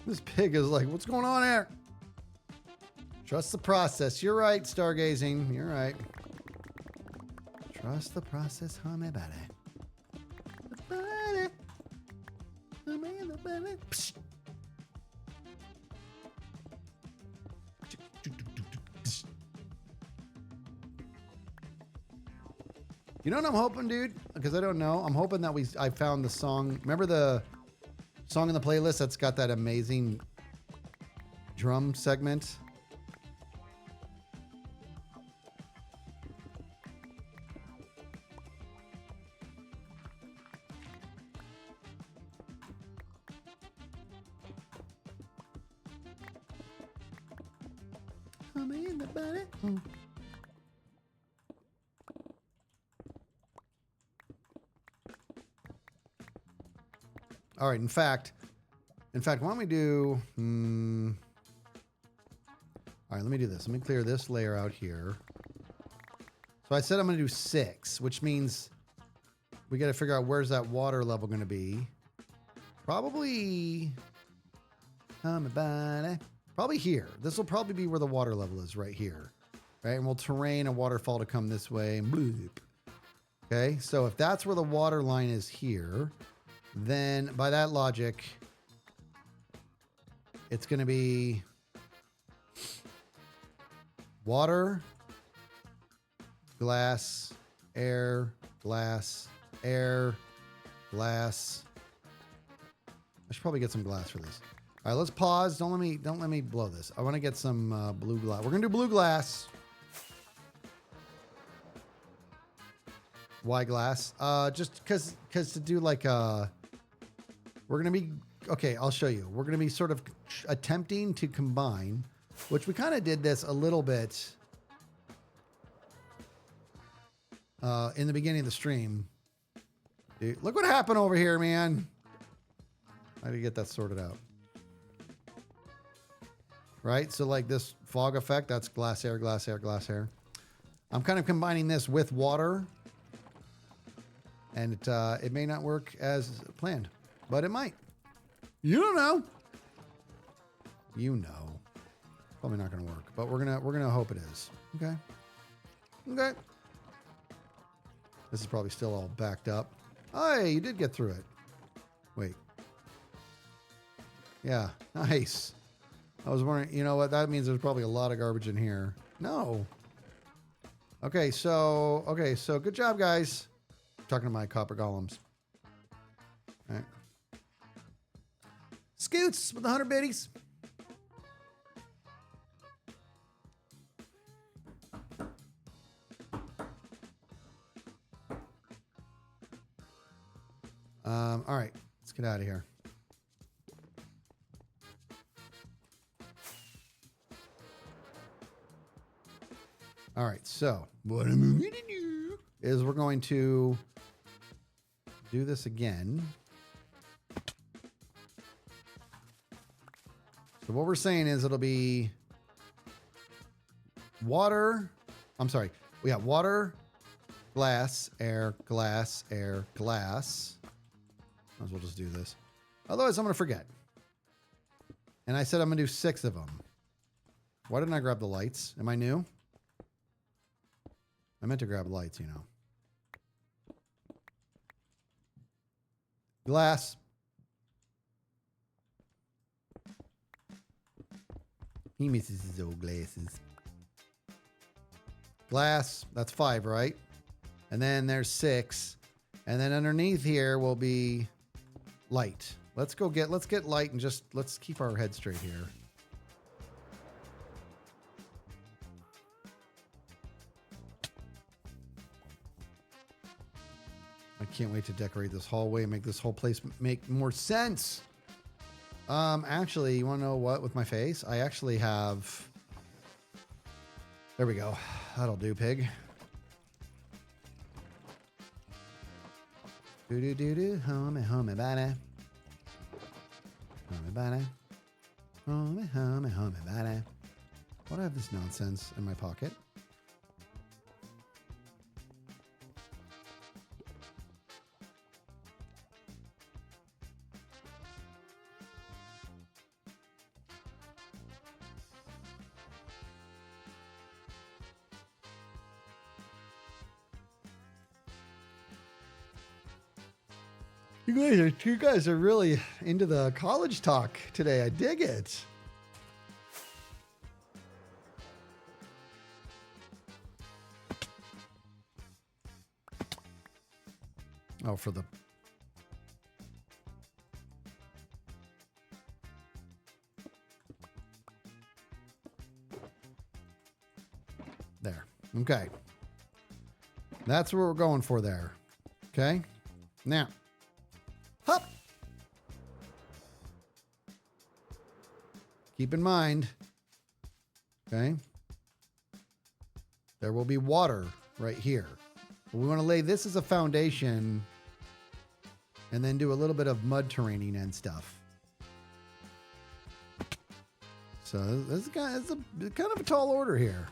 This pig is like, what's going on here? Trust the process. You're right, stargazing. You're right. Trust the process, homie, buddy. You know what I'm hoping, dude? Because I don't know. I'm hoping that I found the song. Remember the song in the playlist that's got that amazing drum segment? I'm in the body. All right. In fact, why don't we do? All right. Let me do this. Let me clear this layer out here. So I said I'm going to do 6, which means we got to figure out where's that water level going to be. Probably. Probably here. This will probably be where the water level is, right here. Right? And we'll terrain a waterfall to come this way. Bloop. Okay, so if that's where the water line is here, then by that logic, it's going to be water, glass, air, glass, air, glass. I should probably get some glass for this. All right, let's pause. Don't let me blow this. I want to get some blue glass. We're gonna do blue glass. Why glass? Just because to do like we're gonna be okay. I'll show you. We're gonna be sort of attempting to combine, which we kind of did this a little bit in the beginning of the stream. Dude, look what happened over here, man. I gotta get that sorted out. Right? So like this fog effect, that's glass air, glass air, glass air. I'm kind of combining this with water. And it may not work as planned, but it might. You don't know. You know. Probably not gonna work, but we're gonna hope it is. Okay. Okay. This is probably still all backed up. Oh, hey, you did get through it. Wait. Yeah, nice. I was wondering, you know what? That means there's probably a lot of garbage in here. No. Okay, so good job, guys. talking to my copper golems. All right. Scoots with 100 biddies. All right, let's get out of here. All right, so what I'm going to do is we're going to do this again. So what we're saying is it'll be water. I'm sorry. We got water, glass, air, glass, air, glass. Might as well just do this. Otherwise, I'm going to forget. And I said I'm going to do 6 of them. Why didn't I grab the lights? Am I new? I meant to grab lights, you know. Glass. He misses his old glasses. Glass, that's 5, right? And then there's 6. And then underneath here will be light. Let's get light and just let's keep our head straight here. I can't wait to decorate this hallway and make this whole place make more sense. Actually, you want to know what with my face? I actually have... There we go. That'll do, pig. Do-do-do-do. Homie, homie, body. Homie, body. Homie, homie, homie, body. Why do I have this nonsense in my pocket? You guys are really into the college talk today. I dig it. Oh, for the... There. Okay. That's what we're going for there. Okay. Now. Hup. Keep in mind, okay, there will be water right here. We want to lay this as a foundation and then do a little bit of mud terraining and stuff. So this guy is a kind of a tall order here.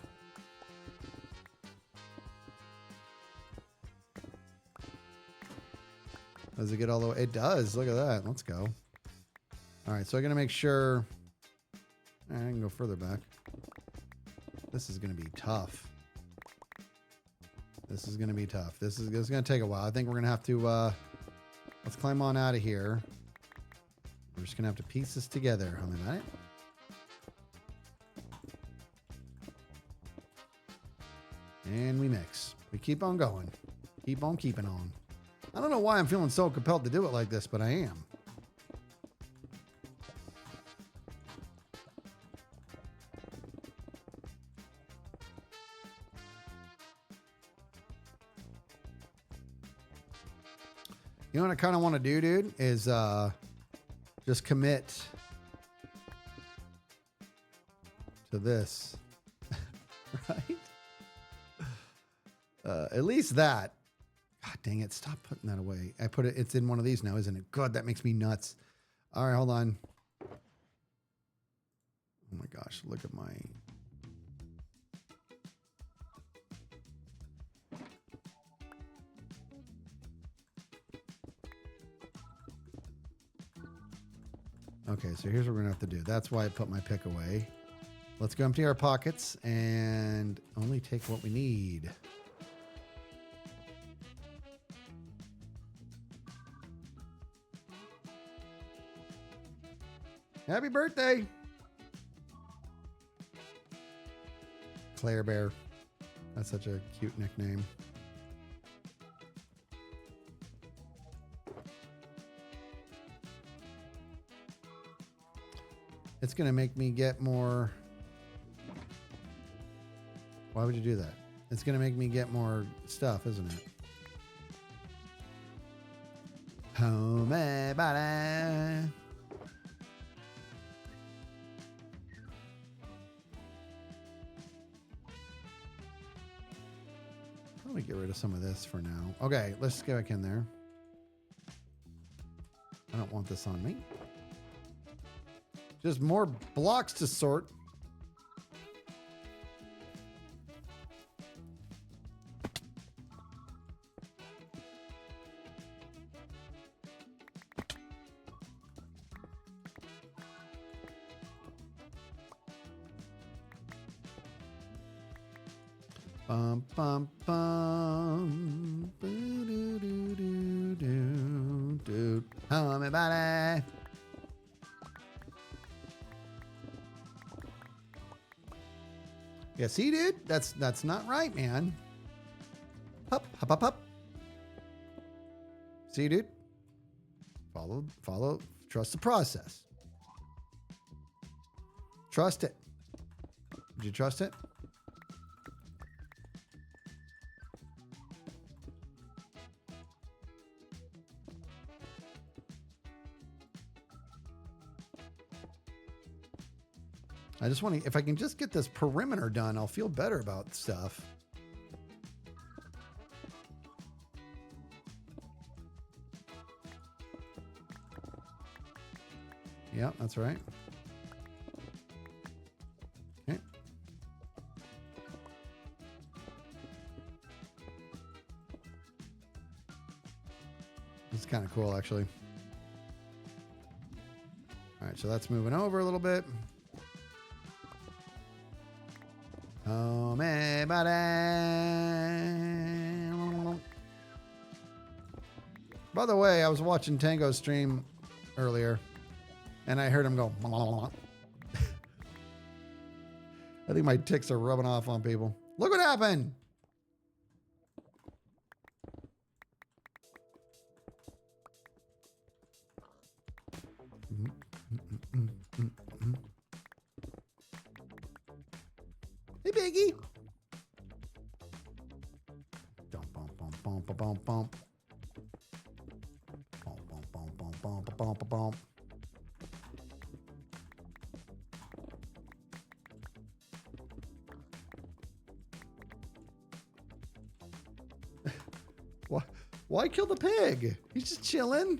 Does it get all the way? It does. Look at that. Let's go. All right. So I'm going to make sure I can go further back. This is going to be tough. This is going to be tough. This is going to take a while. I think we're going to have to, let's climb on out of here. We're just going to have to piece this together. Hold on a minute. And we mix. We keep on going. Keep on keeping on. I don't know why I'm feeling so compelled to do it like this, but I am. You know what I kind of want to do, dude, is just commit to this, right? At least that. God dang it. Stop putting that away. I put it, it's in one of these now, isn't it? God, that makes me nuts. All right, hold on. Oh my gosh, look at my... Okay, so here's what we're gonna have to do. That's why I put my pick away. Let's go empty our pockets and only take what we need. Happy birthday, Claire Bear. That's such a cute nickname. It's going to make me get more. Why would you do that? It's going to make me get more stuff, isn't it? Homebody. Probably get rid of some of this for now. Okay, let's get back in there. I don't want this on me. Just more blocks to sort. Bum, bum, bum. Boo-doo-doo-doo-doo. Homebody. Yeah, see, dude? That's not right, man. Hup, hup, hup, hup. See, dude? Follow. Trust the process. Trust it. Did you trust it? I just want to, if I can just get this perimeter done, I'll feel better about stuff. Yeah, that's right. Okay. This is kind of cool, actually. All right, so that's moving over a little bit. Oh, man, buddy. By the way, I was watching Tango's stream earlier, and I heard him go. I think my ticks are rubbing off on people. Look what happened. Hey, Biggie. Bum, bum, bum, bum, bum, bum, bum. Bum, bum, bum, bum, bum, bum, bum, bum. Why kill the pig? He's just chilling.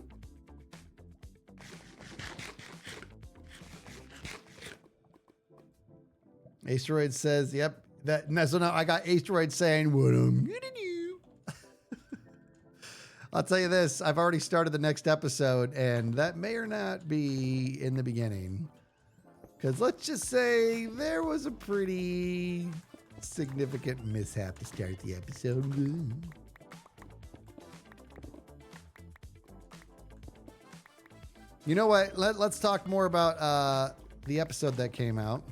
Asteroid says, yep. So now I got Asteroid saying, what am you to do? I'll tell you this. I've already started the next episode, and that may or not be in the beginning. Because let's just say there was a pretty significant mishap to start the episode. You know what? Let's talk more about the episode that came out.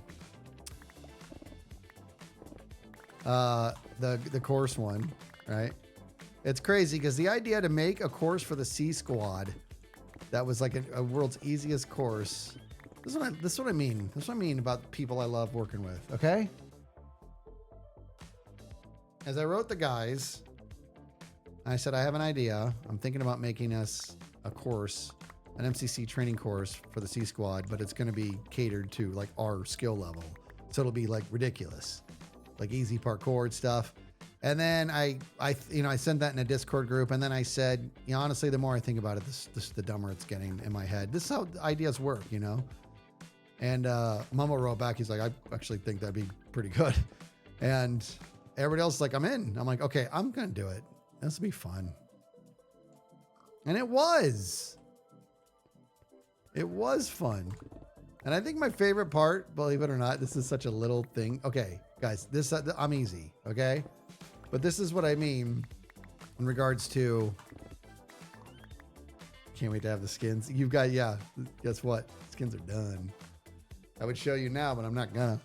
The course one, right? It's crazy because the idea to make a course for the C Squad that was like a world's easiest course. This is what I mean. This is what I mean about people I love working with. Okay. As I wrote the guys, I said, I have an idea. I'm thinking about making us a course, an MCC training course for the C Squad, but it's going to be catered to like our skill level. So it'll be like ridiculous, like easy parkour and stuff. And then I sent that in a Discord group. And then I said, honestly, the more I think about it, the dumber it's getting in my head. This is how ideas work, And Momo wrote back. He's like, I actually think that'd be pretty good. And everybody else is like, I'm in. I'm like, okay, I'm going to do it. This will be fun. And it was. It was fun. And I think my favorite part, believe it or not, this is such a little thing. Okay, guys, I'm easy, okay? But this is what I mean in regards to, can't wait to have the skins. You've got, yeah, guess what? Skins are done. I would show you now, but I'm not gonna.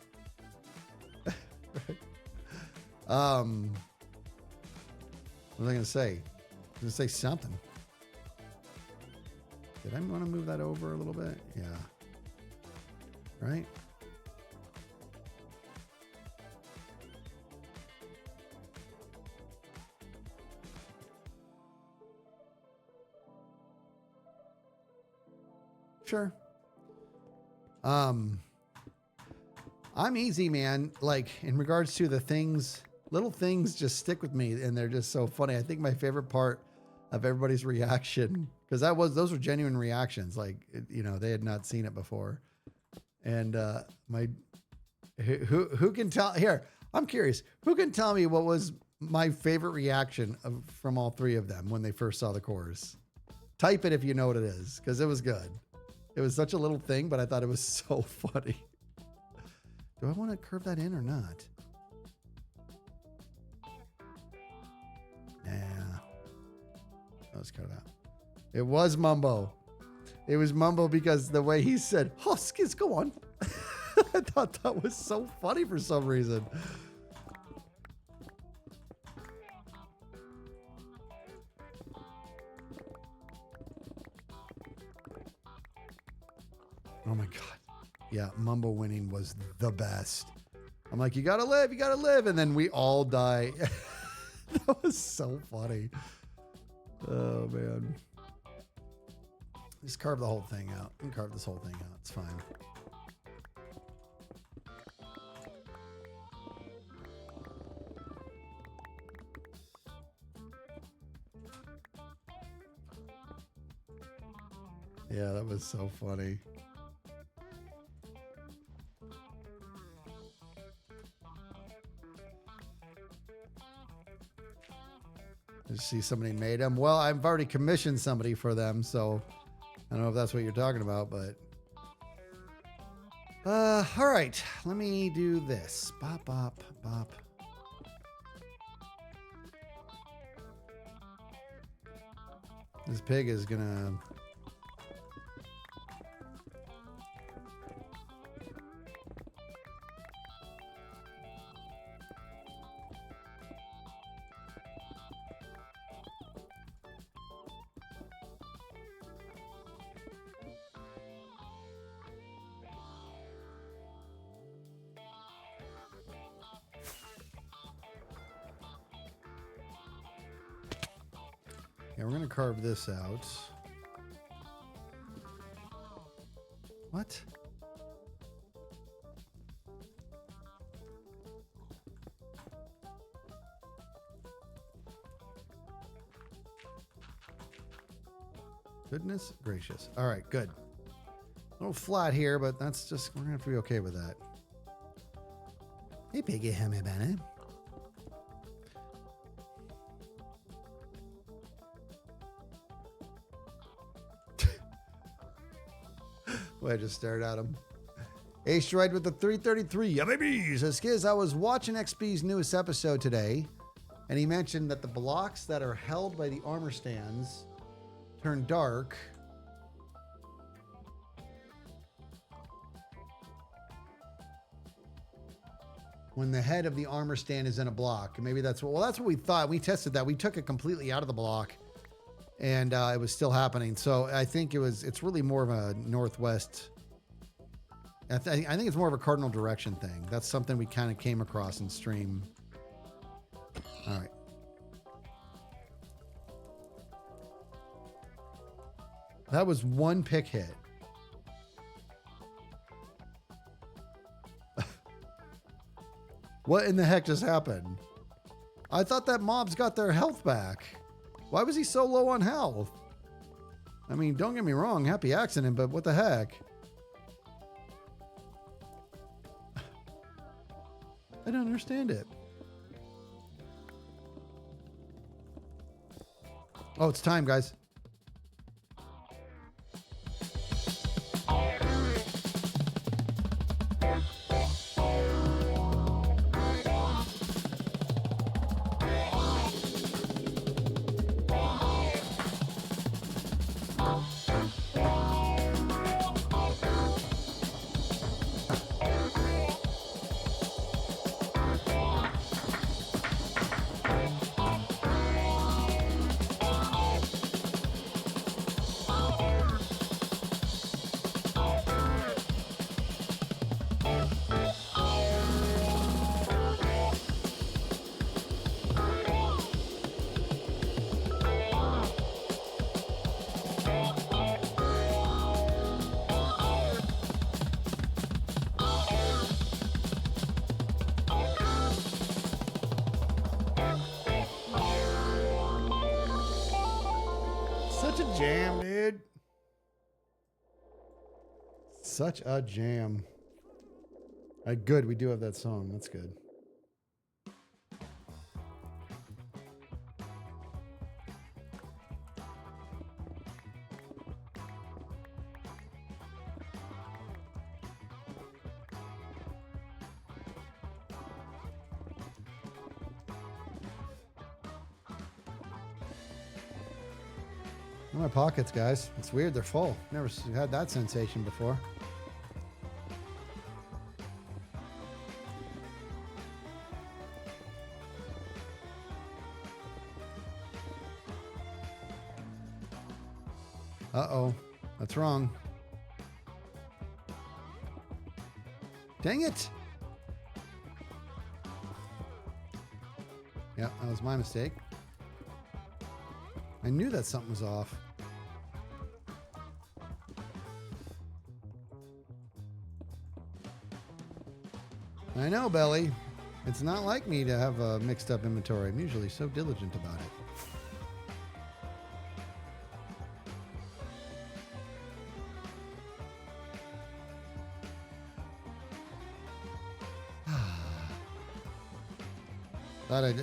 What was I gonna say? I was gonna say something. Did I want to move that over a little bit? Yeah. right? Sure. I'm easy, man. Like in regards to the things, little things just stick with me and they're just so funny. I think my favorite part of everybody's reaction, because those were genuine reactions. Like, you know, they had not seen it before. And who can tell here? I'm curious. Who can tell me what was my favorite reaction from all three of them when they first saw the course? Type it if you know what it is, because it was good. It was such a little thing, but I thought it was so funny. Do I want to curve that in or not? Nah. Let's cut it out. It was Mumbo. It was Mumbo because the way he said, Huskies, go on. I thought that was so funny for some reason. Oh my God. Yeah, Mumbo winning was the best. I'm like, you gotta live, you gotta live. And then we all die. That was so funny. Oh man. Just carve the whole thing out. You can carve this whole thing out. It's fine. Yeah, that was so funny. I see somebody made them. Well, I've already commissioned somebody for them, so I don't know if that's what you're talking about, but all right, let me do this. Bop, bop, bop. This pig is gonna we're going to carve this out. What? Goodness gracious. All right, good. A little flat here, but that's just, we're going to have to be okay with that. Hey, piggy, hammy, banana. I just stared at him. Asteroid with the 333. Yeah, baby. Says, Skiz, I was watching XP's newest episode today, and he mentioned that the blocks that are held by the armor stands turn dark when the head of the armor stand is in a block. Maybe that's what, well, that's what we thought. We tested that. We took it completely out of the block. And it was still happening. So I think it's really more of a northwest. I think it's more of a cardinal direction thing. That's something we kind of came across in stream. All right. That was one pick hit. What in the heck just happened? I thought that mob's got their health back. Why was he so low on health? I mean, don't get me wrong, happy accident, but what the heck? I don't understand it. Oh, it's time, guys. jam, dude. Such a jam. Good, we do have that song. That's good. My pockets, guys. It's weird. They're full. Never had that sensation before. Uh-oh. That's wrong. Dang it. Yeah, that was my mistake. I knew that something was off. I know, Belly. It's not like me to have a mixed up inventory. I'm usually so diligent about it.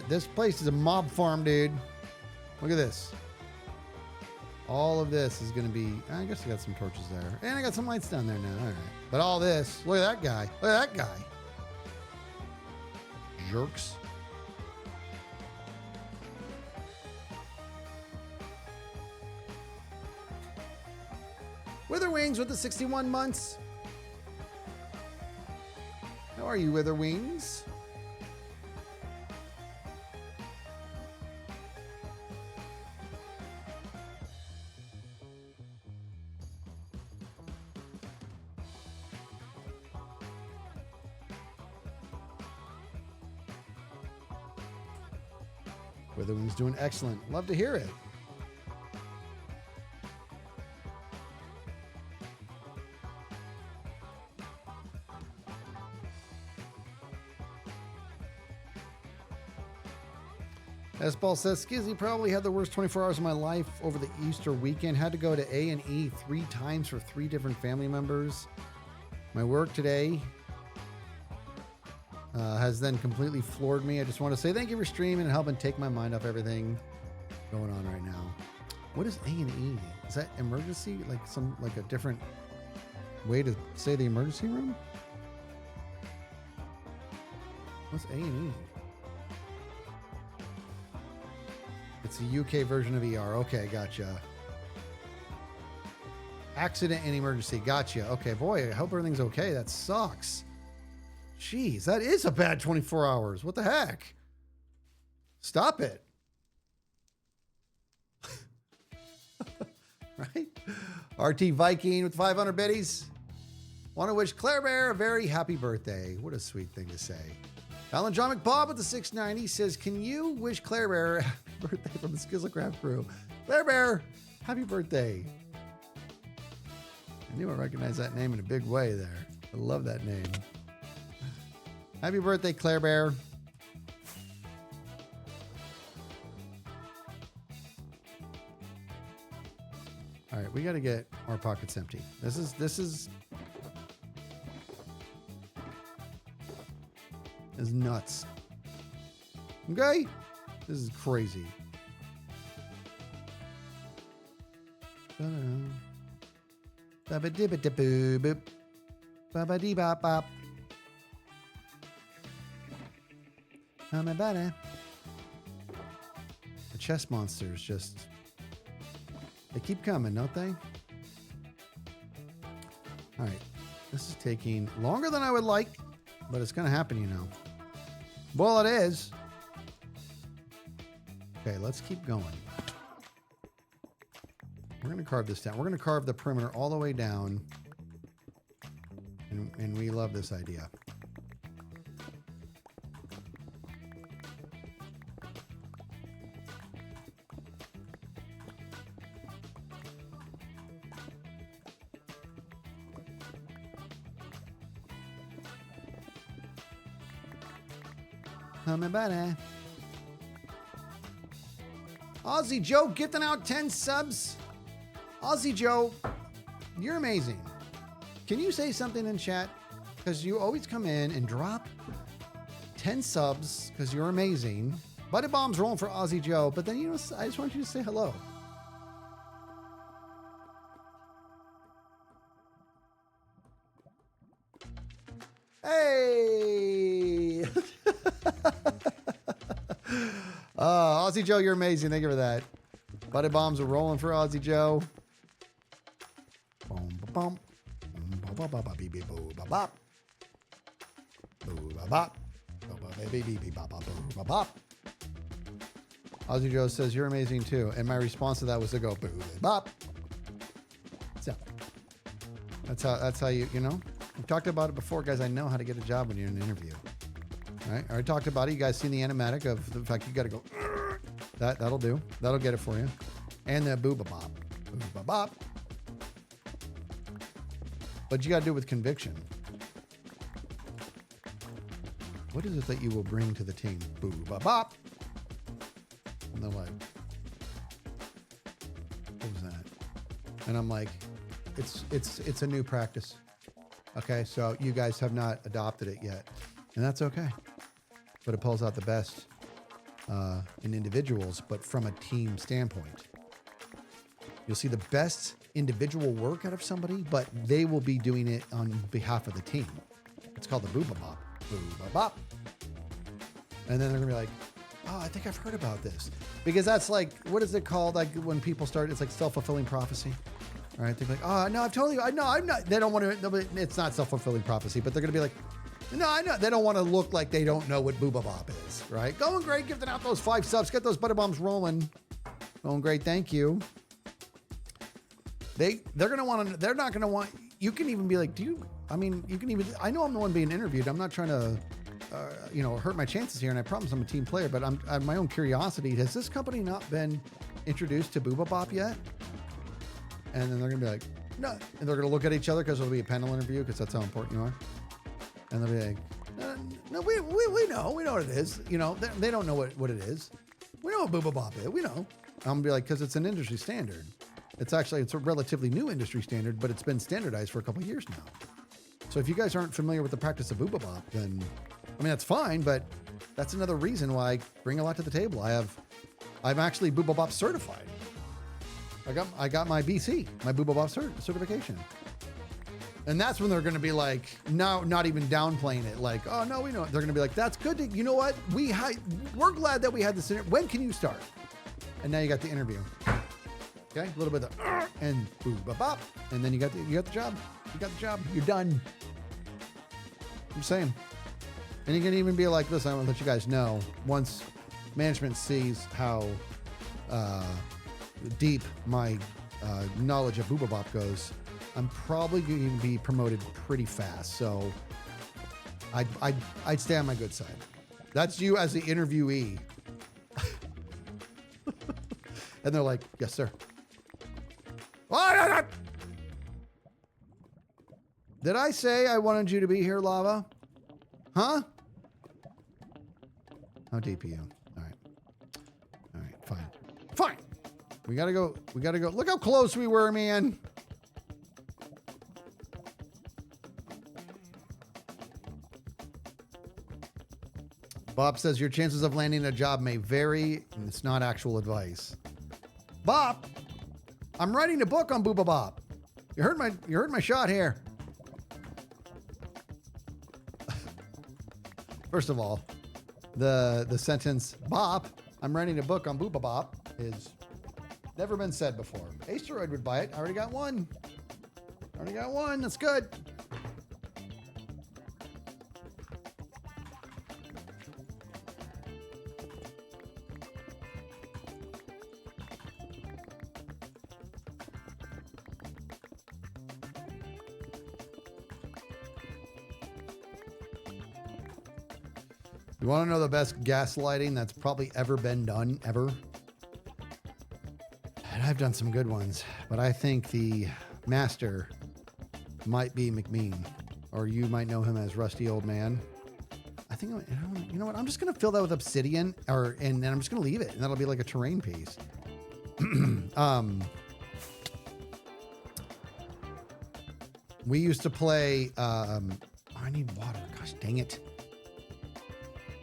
This place is a mob farm, dude. Look at this. All of this is going to be... I guess I got some torches there. And I got some lights down there now. All right. But all this... Look at that guy. Look at that guy. Jerks. Witherwings with the 61 months. How are you, Witherwings? Witherwing's doing excellent. Love to hear it. S-Ball says, Skizzy probably had the worst 24 hours of my life over the Easter weekend. Had to go to A&E 3 times for 3 different family members. My work today has then completely floored me. I just want to say thank you for streaming and helping take my mind off everything going on right now. What is A&E? Is that emergency? Like a different way to say the emergency room? What's A&E? It's the UK version of ER. Okay, gotcha. Accident and emergency. Gotcha. Okay, boy, I hope everything's okay. That sucks. Jeez, that is a bad 24 hours. What the heck? Stop it. Right? RT Viking with 500 biddies. Want to wish Claire Bear a very happy birthday. What a sweet thing to say. Alan Bob with the 690 says, can you wish Claire Bear a happy birthday from the Skizzlecraft crew? Claire Bear, happy birthday. I knew I recognized that name in a big way there. I love that name. Happy birthday, Claire Bear. All right, we got to get our pockets empty. This is nuts. Okay? This is crazy. Ba-ba-dibba-da-boo-boop. Ba-ba-dee-bop-bop. The chest monsters just... They keep coming, don't they? All right. This is taking longer than I would like, but it's going to happen, you know. Well, it is. Okay, let's keep going. We're going to carve this down. We're going to carve the perimeter all the way down. And we love this idea. Aussie Joe gifting out 10 subs. Aussie Joe, you're amazing. Can you say something in chat? Because you always come in and drop 10 subs because you're amazing. Buddy Bomb's rolling for Aussie Joe, but then, you know, I just want you to say hello. Hey! Aussie Joe, you're amazing. Thank you for that. Buddy Bombs are rolling for Aussie Joe. Boom, ba-bum. Ba-ba-ba-ba-bee-bee-boo-ba-bop. Boo-ba-bop. Ba-ba-ba-bee-bee-bee-ba-ba-boo-ba-bop. Aussie Joe says, you're amazing too. And my response to that was to go, boo-ba-bop. So, that's how you know? We've talked about it before, guys. I know how to get a job when you're in an interview. All right? I already talked about it. You guys seen the animatic of the fact you got to go, that'll do. That'll get it for you. And the boo-ba-bop. Boo-ba-bop. But you got to do it with conviction. What is it that you will bring to the team? Boo-ba-bop. And they're like, what was that? And I'm like, it's a new practice. Okay, so you guys have not adopted it yet. And that's okay. But it pulls out the best in individuals, but from a team standpoint. You'll see the best individual work out of somebody, but they will be doing it on behalf of the team. It's called the boo-ba-bop. Boo-ba-bop. And then they're going to be like, oh, I think I've heard about this. Because that's like, what is it called? Like when people start, it's like self-fulfilling prophecy. All right, they're like, oh, no, I'm not. They don't want to, it's not self-fulfilling prophecy, but they're going to be like, no, I know. They don't want to look like they don't know what Booba-Bop is, right? Going great, gifting out those 5 subs. Get those butter bombs rolling. Going great, thank you. They're going to want to, they're not going to want, you can even be like, I know I'm the one being interviewed. I'm not trying to, hurt my chances here, and I promise I'm a team player, but I'm my own curiosity. Has this company not been introduced to Booba-Bop yet? And then they're going to be like, no. And they're going to look at each other because it'll be a panel interview because that's how important you are. And they'll be like, no, we know. We know what it is. You know, they don't know what it is. We know what Booba-Bop is. We know. I'm going to be like, because it's an industry standard. It's a relatively new industry standard, but it's been standardized for a couple of years now. So if you guys aren't familiar with the practice of Booba-Bop, then, that's fine, but that's another reason why I bring a lot to the table. I'm actually Booba-Bop certified. I got my BC, my Booba-Bop certification. And that's when they're going to be like, no, not even downplaying it. Like, oh, no, we know it. They're going to be like, that's good. You know what? We're glad that we had this interview. When can you start? And now you got the interview. Okay, a little bit of and Booba-Bop. And then you got the job. You got the job. You're done. I'm saying. And you can even be like, listen, I want to let you guys know, once management sees how deep my knowledge of Booba-Bop goes, I'm probably going to be promoted pretty fast. So I'd stay on my good side. That's you as the interviewee. And they're like, yes, sir. Did I say I wanted you to be here, Lava? Huh? How deep are you? All right, fine. We gotta go. Look how close we were, man. Bob says your chances of landing a job may vary, and it's not actual advice. Bob, I'm writing a book on Booba-Bop. You heard my shot here. First of all, the sentence "Bop, I'm writing a book on Booba-Bop" is never been said before. Asteroid would buy it. I already got one. That's good. You want to know the best gaslighting that's probably ever been done, ever? And I've done some good ones, but I think the master might be McMean, or you might know him as Rusty Old Man. I think, you know what? I'm just going to fill that with obsidian, and then I'm just going to leave it, and that'll be like a terrain piece. We used to play, I need water. Gosh, dang it.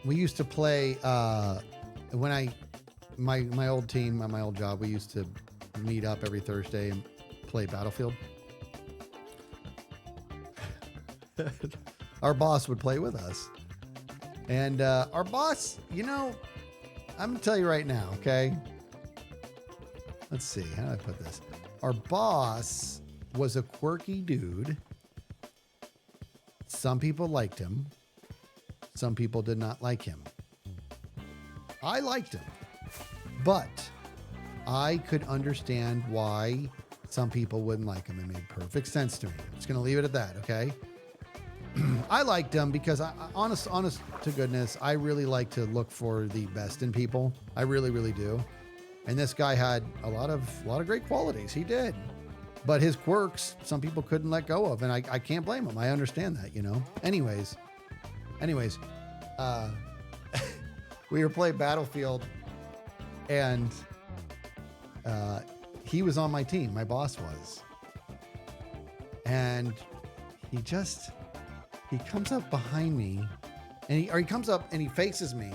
We used to play, when my old team, at my old job, we used to meet up every Thursday and play Battlefield. Our boss would play with us. And our boss, you know, I'm going to tell you right now, okay? Let's see. How do I put this? Our boss was a quirky dude. Some people liked him. Some people did not like him. I liked him. But I could understand why some people wouldn't like him. It made perfect sense to me. I'm just going to leave it at that, okay? I liked him because honest to goodness, I really like to look for the best in people. I really, really do. And this guy had a lot of great qualities. He did. But his quirks, some people couldn't let go of. And I can't blame him. I understand that, you know? Anyways, we were playing Battlefield and he was on my team. My boss was. And he comes up behind me and he comes up and he faces me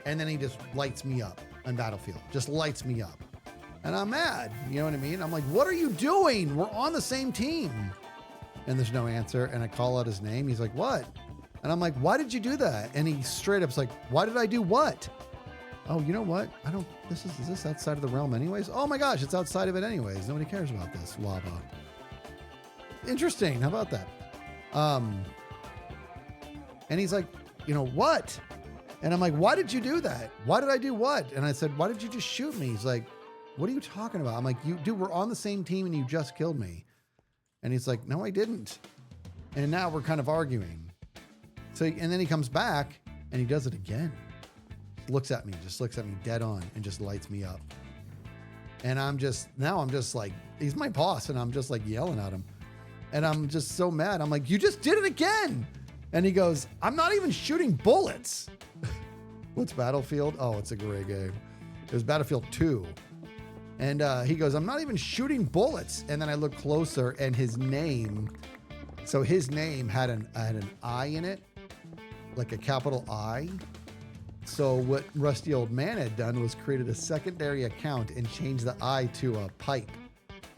and then he just lights me up on Battlefield. Just lights me up. And I'm mad. You know what I mean? I'm like, what are you doing? We're on the same team. And there's no answer. And I call out his name. He's like, what? And I'm like, why did you do that? And he straight up's like, why did I do what? Oh, you know what? Is this outside of the realm anyways? Oh my gosh, it's outside of it anyways. Nobody cares about this. Lava. Interesting. How about that? And he's like, you know what? And I'm like, why did you do that? Why did I do what? And I said, why did you just shoot me? He's like, what are you talking about? I'm like, dude, we're on the same team and you just killed me. And he's like, no, I didn't. And now we're kind of arguing. So, and then he comes back and he does it again. Looks at me dead on and just lights me up. And I'm just like, he's my boss and I'm just like yelling at him. And I'm just so mad. I'm like, you just did it again. And he goes, I'm not even shooting bullets. What's Battlefield? Oh, it's a great game. It was Battlefield 2. And he goes, I'm not even shooting bullets. And then I look closer and his name had an I in it, like a capital I. So what Rusty Old Man had done was created a secondary account and changed the I to a pipe.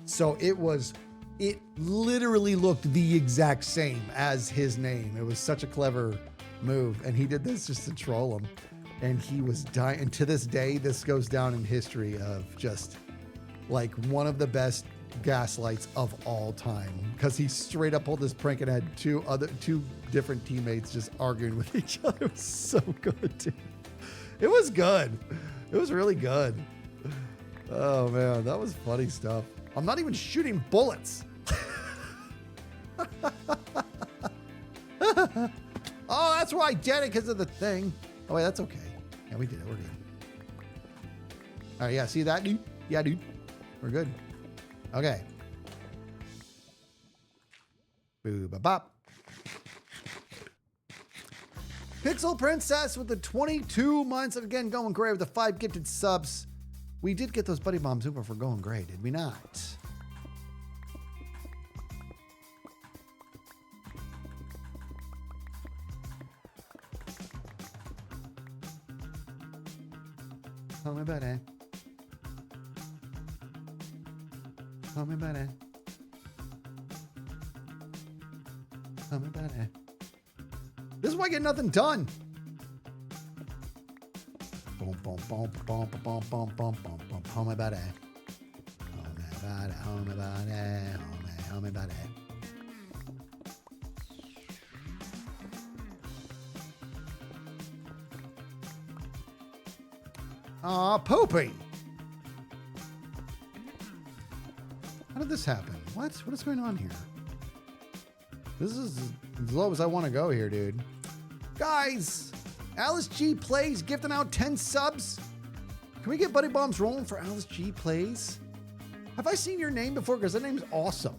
So it literally looked the exact same as his name. It was such a clever move. And he did this just to troll him. And he was dying. And to this day, this goes down in history of just like one of the best gaslights of all time. Because he straight up pulled this prank and had two different teammates just arguing with each other. It was so good, dude. It was good. It was really good. Oh man, that was funny stuff. I'm not even shooting bullets. Oh, that's why I did it, because of the thing. Oh wait, that's okay. Yeah, we did it. We're good. All right, yeah, see that, dude? Yeah, dude. We're good. Okay. Boo ba bop. Pixel Princess with the 22 months. Again, going great with the 5 gifted subs. We did get those buddy bombs over for going great, did we not? Tell me about it. Tell me about it. Tell me about it. This is why I get nothing done. Boom, boom, boom, boom, boom, boom, boom, boom, boom. Tell me about it. Tell me about it. Tell me about it. Tell me about it. Aw, poopy. How did this happen? What is going on here? This is as low as I want to go here, dude. Guys, Alice G Plays gifting out 10 subs. Can we get buddy bombs rolling for Alice G Plays? Have I seen your name before? Because that name's awesome.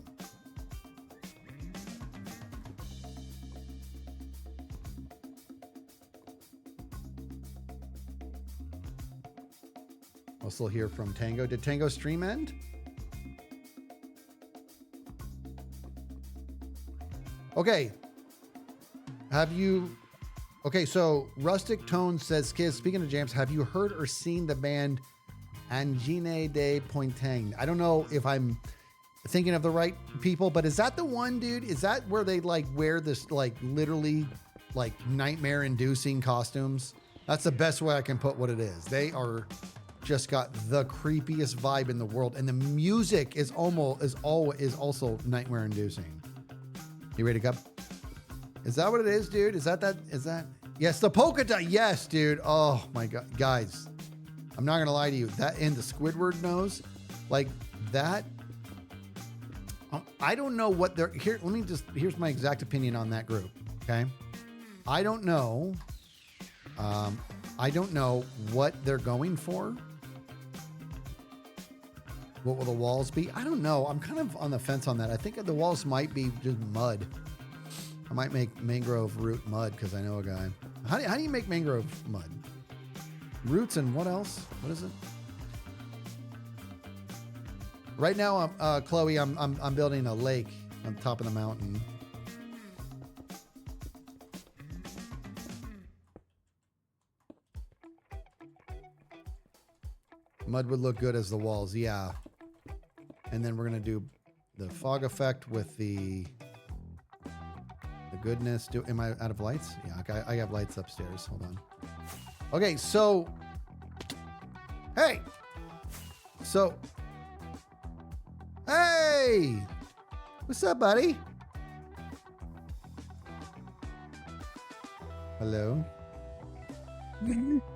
I'll still hear from Tango. Did Tango stream end? Okay. Have you... Okay, so Rustic Tone says, Kiz, speaking of jams, have you heard or seen the band Angine de Pointaine? I don't know if I'm thinking of the right people, but is that the one, dude? Is that where they like wear this like literally like nightmare inducing costumes? That's the best way I can put what it is. They are just got the creepiest vibe in the world. And the music is also nightmare inducing. You ready to go? Is that what it is, dude? Is that? Yes, the polka dot. Yes, dude. Oh my God, guys, I'm not gonna lie to you. That and the Squidward nose, like that. I don't know what they're here. Here's my exact opinion on that group. Okay, I don't know. I don't know what they're going for. What will the walls be? I don't know. I'm kind of on the fence on that. I think the walls might be just mud. I might make mangrove root mud because I know a guy. How do you make mangrove mud? Roots and what else? What is it? Right now, Chloe, I'm building a lake on top of the mountain. Mud would look good as the walls, yeah. And then we're gonna do the fog effect with the goodness. Am I out of lights? Yeah, okay, I have lights upstairs. Hold on. Okay, so hey, hey, what's up, buddy? Hello.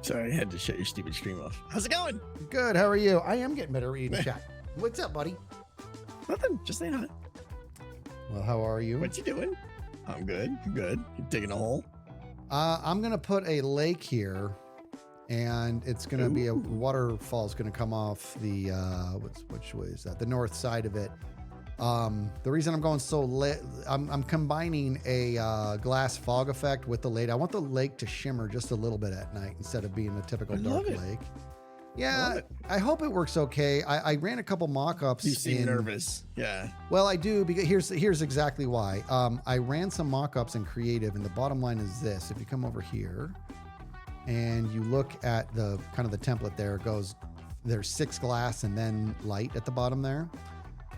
Sorry, I had to shut your stupid stream off. How's it going? Good. How are you? I am getting better at reading chat. What's up, buddy? Nothing. Just saying hi. Well, how are you? What you doing? I'm good. I'm good. You digging a hole? I'm gonna put a lake here, and it's gonna be a waterfall's gonna come off the which way is that? The north side of it. The reason I'm going so late, I'm combining a glass fog effect with the lake. I want the lake to shimmer just a little bit at night instead of being a typical dark lake. Yeah, I hope it works okay. I ran a couple mock-ups. You seem nervous. Yeah. Well, I do, because here's exactly why. I ran some mock-ups in creative, and the bottom line is this. If you come over here and you look at the kind of the template there, it goes, there's 6 glass and then light at the bottom there.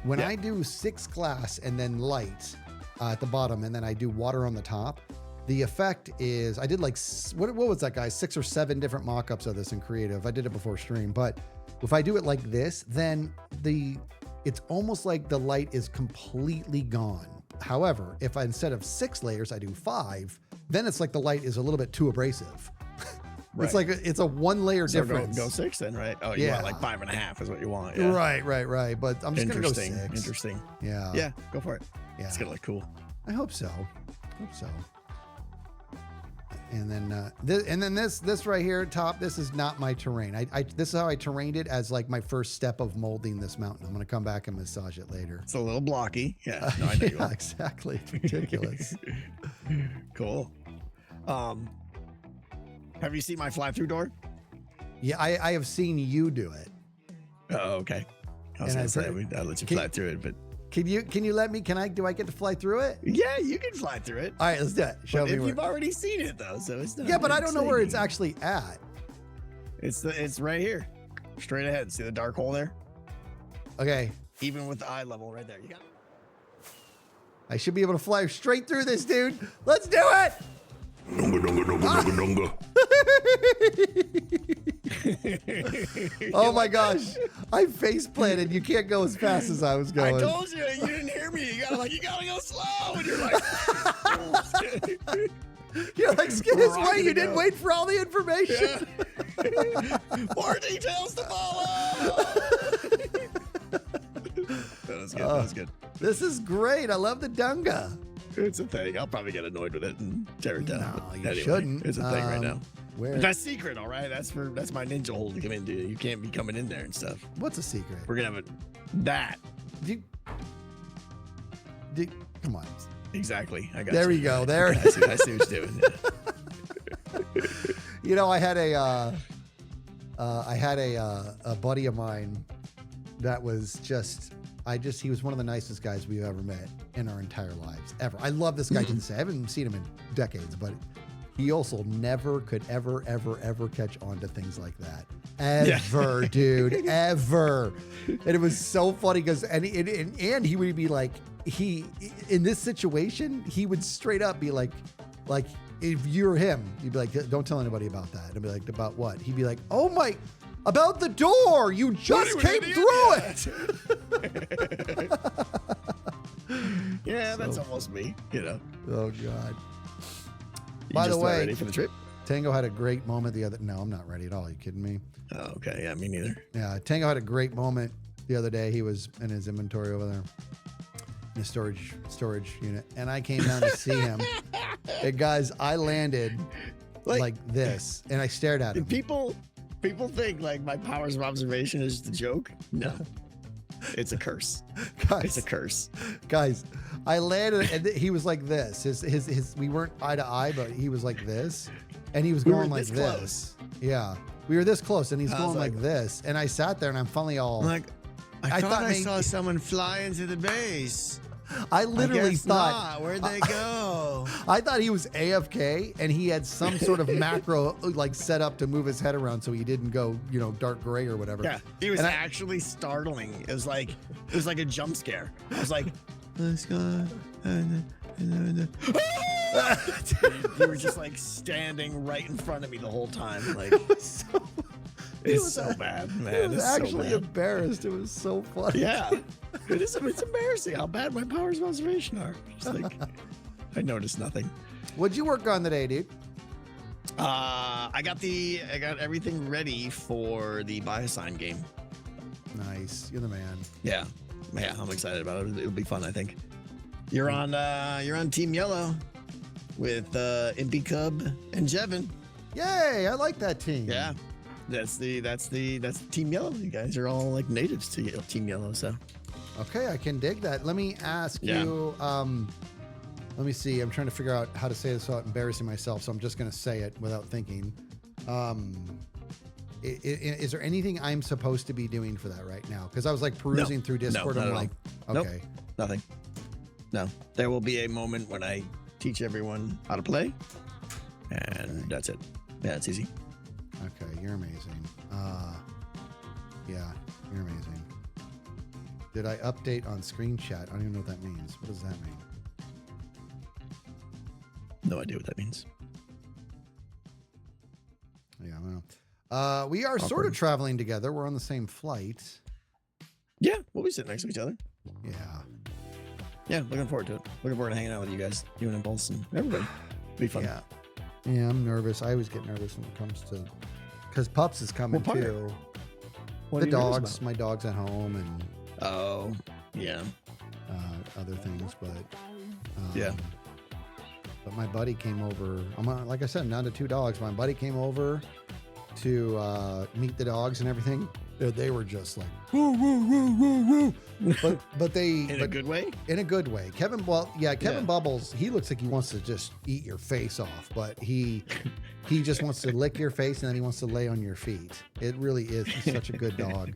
When I do 6 glass and then light at the bottom, and then I do water on the top, the effect is, I did like, what was that, guys? 6 or 7 different mock-ups of this in creative. I did it before stream, but if I do it like this, then it's almost like the light is completely gone. However, if instead of 6 layers, I do 5, then it's like the light is a little bit too abrasive. Right. It's like it's a 1 layer difference. Go 6 then, right? Oh, you want like 5.5 is what you want. Yeah. Right. But I'm just gonna go 6. Interesting. Yeah. Yeah, go for it. Yeah. It's gonna look cool. I hope so. And then this right here at top, this is not my terrain. This is how I terrained it as like my first step of molding this mountain. I'm gonna come back and massage it later. It's a little blocky. Yeah, no, I know you are. Exactly. It's ridiculous. Cool. Have you seen my fly-through door? Yeah, I have seen you do it. Oh, okay. I was gonna say I'll let you fly through it, but can you let me? Do I get to fly through it? Yeah, you can fly through it. All right, let's do it. Show me. You've already seen it though, so it's not. Yeah, but I don't know where it's actually at. It's right here, straight ahead. See the dark hole there? Okay. Even with the eye level right there, you got it. I should be able to fly straight through this, dude. Let's do it. Oh my gosh, I face planted. You can't go as fast as I was going. I told you, you didn't hear me. You gotta go slow. And you're like, you're like, skin his way. You didn't wait for all the information. Yeah. More details to follow. That was good. That was good. This is great. I love the dunga. It's a thing. I'll probably get annoyed with it and tear it down. No, you shouldn't. It's a thing right now. Where? That's secret, all right? That's my ninja hole to come into. You can't be coming in there and stuff. What's a secret? We're gonna have that. Come on. Exactly. I got there you. You go. There. Okay, I see what you're doing. Yeah. You know, I had a buddy of mine that was just he was one of the nicest guys we've ever met in our entire lives, ever. I love this guy to this day. I haven't seen him in decades, but he also never could ever catch on to things like that. Ever, dude, ever. And it was so funny because, and he would be like, in this situation, he would straight up be like, if you're him, you'd be like, don't tell anybody about that. And I'd be like, about what? He'd be like, oh my, about the door. You just came through it. Yeah, that's almost me, you know. Oh, God. You By the just not way, ready for the trip? Tango had a great moment no, I'm not ready at all. Are you kidding me? Oh, okay. Yeah, me neither. Yeah, Tango had a great moment the other day. He was in his inventory over there, in his storage unit, and I came down to see him. And guys, I landed like this, and I stared at him. People think like my powers of observation is just a joke. No, it's a curse. Guys, It's a curse. Guys, I landed, and he was like this. His we weren't eye to eye, but he was like this, and he was going like this. Close. Yeah, we were this close, and he's going like like this, and I sat there, and I'm finally all Like, I thought I maybe- saw someone fly into the base. I literally guess thought not. Where'd they go? I thought he was AFK and he had some sort of macro like set up to move his head around so he didn't go, dark gray or whatever. Yeah, he was And actually startling. It was like a jump scare. I was like, let's go. You were just like standing right in front of me the whole time. Like, it's so bad, man. I was It's so actually bad. embarrassed. It was so funny. Yeah, it's embarrassing how bad my powers of observation are. Just like, I noticed nothing. What'd you work on today, dude? I got everything ready for the buy a sign game. Nice. You're the man. Yeah, I'm excited about it. It'll be fun, I think. You're on Team Yellow with Impy Cub and Jevin. Yay! I like that team. Yeah, that's Team Yellow. You guys are all like natives to Team Yellow, so. Okay, I can dig that. Let me ask you. Let me see. I'm trying to figure out how to say this without embarrassing myself, so I'm just going to say it without thinking. Is there anything I'm supposed to be doing for that right now? Because I was like perusing through Discord. not I'm at like, all. okay. Nope, nothing. No, there will be a moment when I teach everyone how to play, and that's it. Yeah, it's easy. Okay, you're amazing. Yeah, you're amazing. Did I update on screen chat? I don't even know what that means. What does that mean? No idea what that means. Yeah, I don't know. We are sort of traveling together. We're on the same flight. Yeah, we'll be sitting next to each other. Yeah. Yeah, looking forward to it. Looking forward to hanging out with you guys, you and Impulse and everybody. Be fun. Yeah. Yeah, I'm nervous. I always get nervous when it comes to, because Pups is coming What part? too. What The are you nervous dogs, my dog's at home, and Oh, yeah. other things, but Yeah. But my buddy came over. Like I said, I'm down to 2 dogs. My buddy came over to meet the dogs and everything. They were just like woo woo woo woo woo. But they In a good way? in a good way. Kevin Bubbles, he looks like he wants to just eat your face off, but he just wants to lick your face and then he wants to lay on your feet. It really is. He's such a good dog.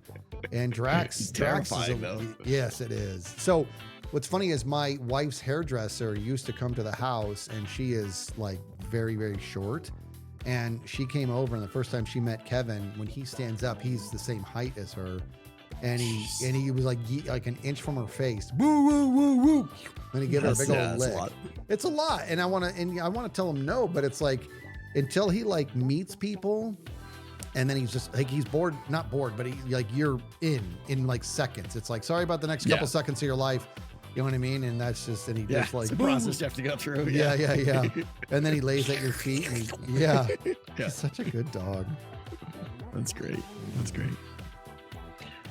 And Drax is terrifying, though. Yes, it is. So what's funny is my wife's hairdresser used to come to the house, and she is like very, very short. And she came over, and the first time she met Kevin, when he stands up, he's the same height as her. And he was like an inch from her face. Woo, woo, woo, woo. And he gave her a big old lick. It's a lot. And I want to tell him no, but it's like until he like meets people, and then he's just like, he's bored, not bored, but he like, you're in like seconds. It's like, sorry about the next couple seconds of your life. You know what I mean? And that's just, and he just like, it's a process you have to go through. Yeah. And then he lays at your feet. And he's such a good dog. That's great. That's great.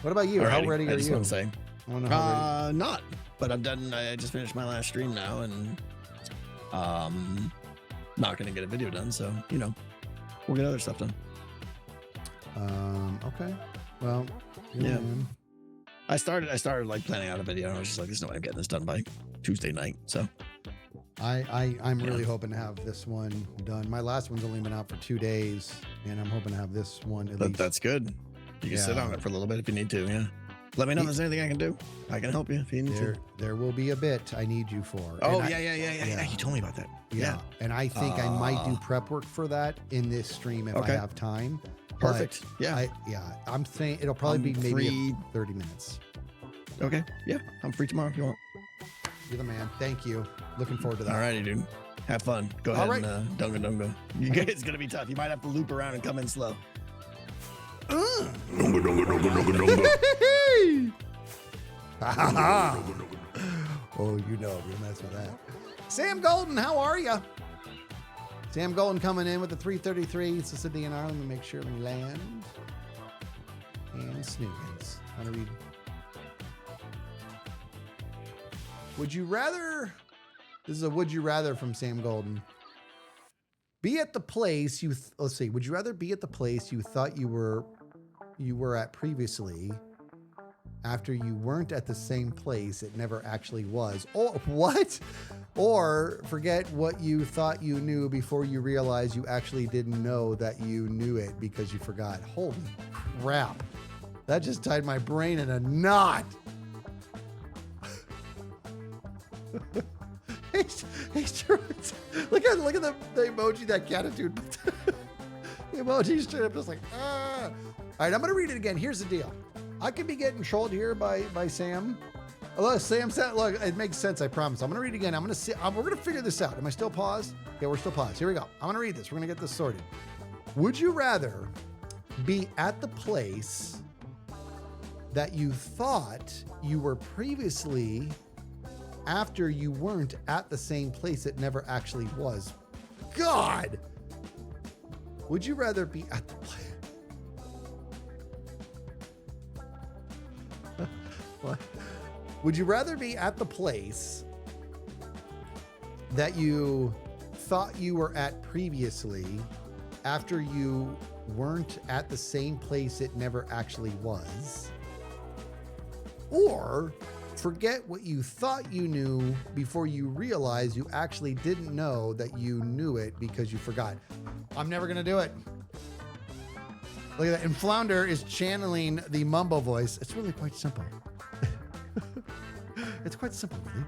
What about you? How Alrighty, ready are I just you? want to say, I want to know how ready. not, but I'm done. I just finished my last stream now, and not gonna get a video done. So we'll get other stuff done. Okay. Well, Yeah. I started like planning out a video, and I was just like, there's no way I'm getting this done by Tuesday night. So I'm really hoping to have this one done. My last one's only been out for 2 days, and I'm hoping to have this one at least. that's good. You can sit on it for a little bit if you need to. Yeah. Let me know if there's anything I can do. I can help you if you need to. There will be a bit I need you for. Oh, And yeah. You told me about that. Yeah. And I think I might do prep work for that in this stream if I have time. Perfect. But I'm saying it'll probably be maybe 30 minutes. Okay. Yeah. I'm free tomorrow if you want. You're the man. Thank you. Looking forward to that. All righty, dude. Have fun. Go ahead and dunga. It's going to be tough. You might have to loop around and come in slow. Oh, you know, we'll mess with that. Sam Golden, how are you? Sam Golden coming in with the 333. It's a DNR. Let me make sure we land. And Snoogans. I'm going to read. Would you rather? This is a would you rather from Sam Golden. Be at the place you. Let's see. Would you rather be at the place you thought you were at previously, after you weren't at the same place it never actually was? Or what? Or forget what you thought you knew before you realized you actually didn't know that you knew it because you forgot. Holy crap! That just tied my brain in a knot. Look at the emoji, that catitude. The emoji straight up just like, ah. All right, I'm going to read it again. Here's the deal. I could be getting trolled here by Sam. Look, Sam said, look, it makes sense, I promise. I'm going to read it again. We're going to figure this out. Am I still paused? Yeah, we're still paused. Here we go. I'm going to read this. We're going to get this sorted. Would you rather be at the place that you thought you were previously after you weren't at the same place it never actually was? God! Would you rather be at the place? What? Would you rather be at the place that you thought you were at previously after you weren't at the same place it never actually was? Or forget what you thought you knew before you realized you actually didn't know that you knew it because you forgot? I'm never going to do it. Look at that. And Flounder is channeling the Mumbo voice. It's really quite simple. It's quite simple, really.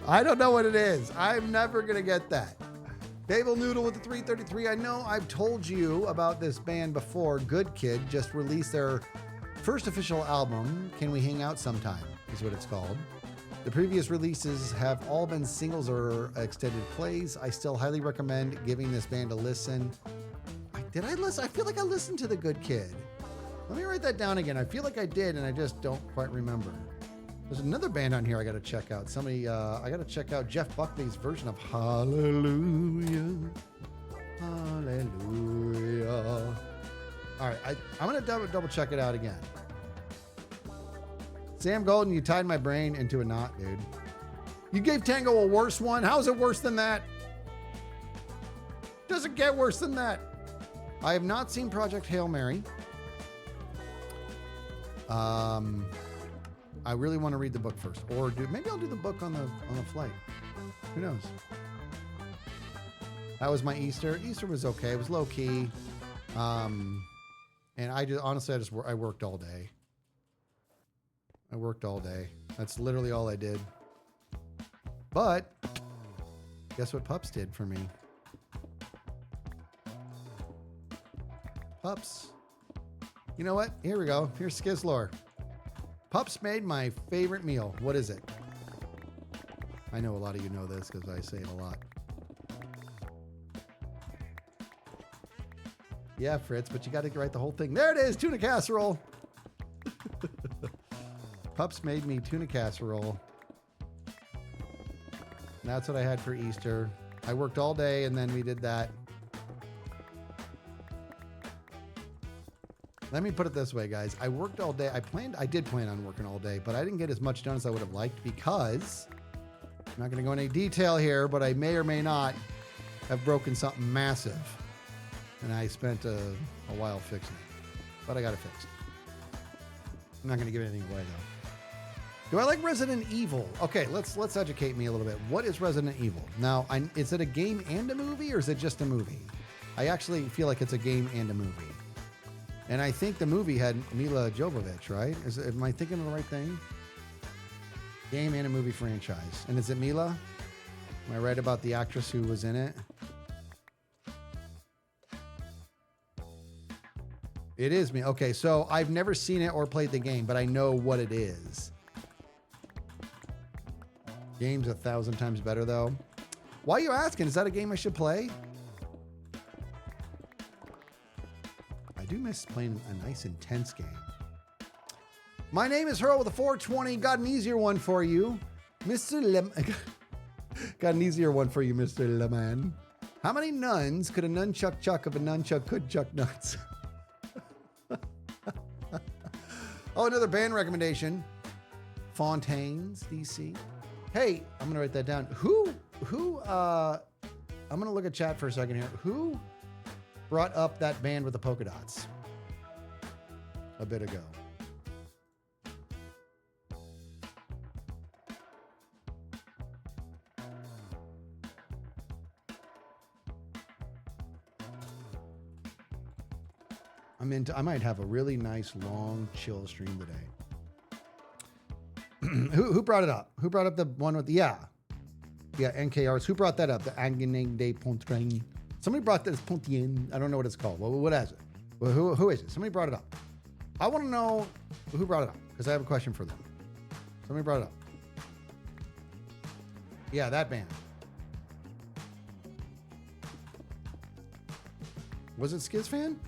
I don't know what it is. I'm never going to get that. Babel Noodle with the 333. I know I've told you about this band before. Good Kid just released their first official album, Can We Hang Out Sometime, is what it's called. The previous releases have all been singles or extended plays. I still highly recommend giving this band a listen. Did I listen? I feel like I listened to The Good Kid. Let me write that down again. I feel like I did, and I just don't quite remember. There's another band on here I got to check out. I got to check out Jeff Buckley's version of Hallelujah. Hallelujah. All right, I'm going to double check it out again. Sam Golden, you tied my brain into a knot, dude. You gave Tango a worse one? How is it worse than that? Doesn't get worse than that. I have not seen Project Hail Mary. I really want to read the book first, or maybe I'll do the book on the flight. Who knows? That was my Easter. Easter was okay. It was low key. And I worked all day. I worked all day. That's literally all I did. But guess what Pups did for me? Pups. You know what? Here we go. Here's Skizlore. Pups made my favorite meal. What is it? I know a lot of you know this because I say it a lot. Yeah, Fritz, but you got to write the whole thing. There it is, tuna casserole. Pups made me tuna casserole. And that's what I had for Easter. I worked all day and then we did that. Let me put it this way, guys. I worked all day. I did plan on working all day, but I didn't get as much done as I would have liked because I'm not going to go into any detail here, but I may or may not have broken something massive. And I spent a while fixing it, but I got it fixed. I'm not going to give anything away though. Do I like Resident Evil? Okay, let's educate me a little bit. What is Resident Evil? Now, is it a game and a movie, or is it just a movie? I actually feel like it's a game and a movie. And I think the movie had Mila Jovovich, right? Am I thinking of the right thing? Game and a movie franchise. And is it Mila? Am I right about the actress who was in it? It is me. Okay, so I've never seen it or played the game, but I know what it is. Game's 1,000 times better, though. Why are you asking? Is that a game I should play? I do miss playing a nice, intense game. My name is Hurl with a 420. Got an easier one for you, Mr. Got an easier one for you, Mr. Leman. How many nuns could a nunchuck chuck if a nunchuck could chuck nuts? Oh, another band recommendation. Fontaines, DC. Hey, I'm going to write that down. I'm going to look at chat for a second here. Who brought up that band with the polka dots a bit ago? I might have a really nice, long, chill stream today. Who brought it up? Who brought up the one with the, yeah, NKRs. Who brought that up? The Agning de Pontrain. Somebody brought this Pontien. I don't know what it's called. Well, what is it? Well, who is it? Somebody brought it up. I want to know who brought it up because I have a question for them. Somebody brought it up. Yeah, that band. Was it Skiz Fan?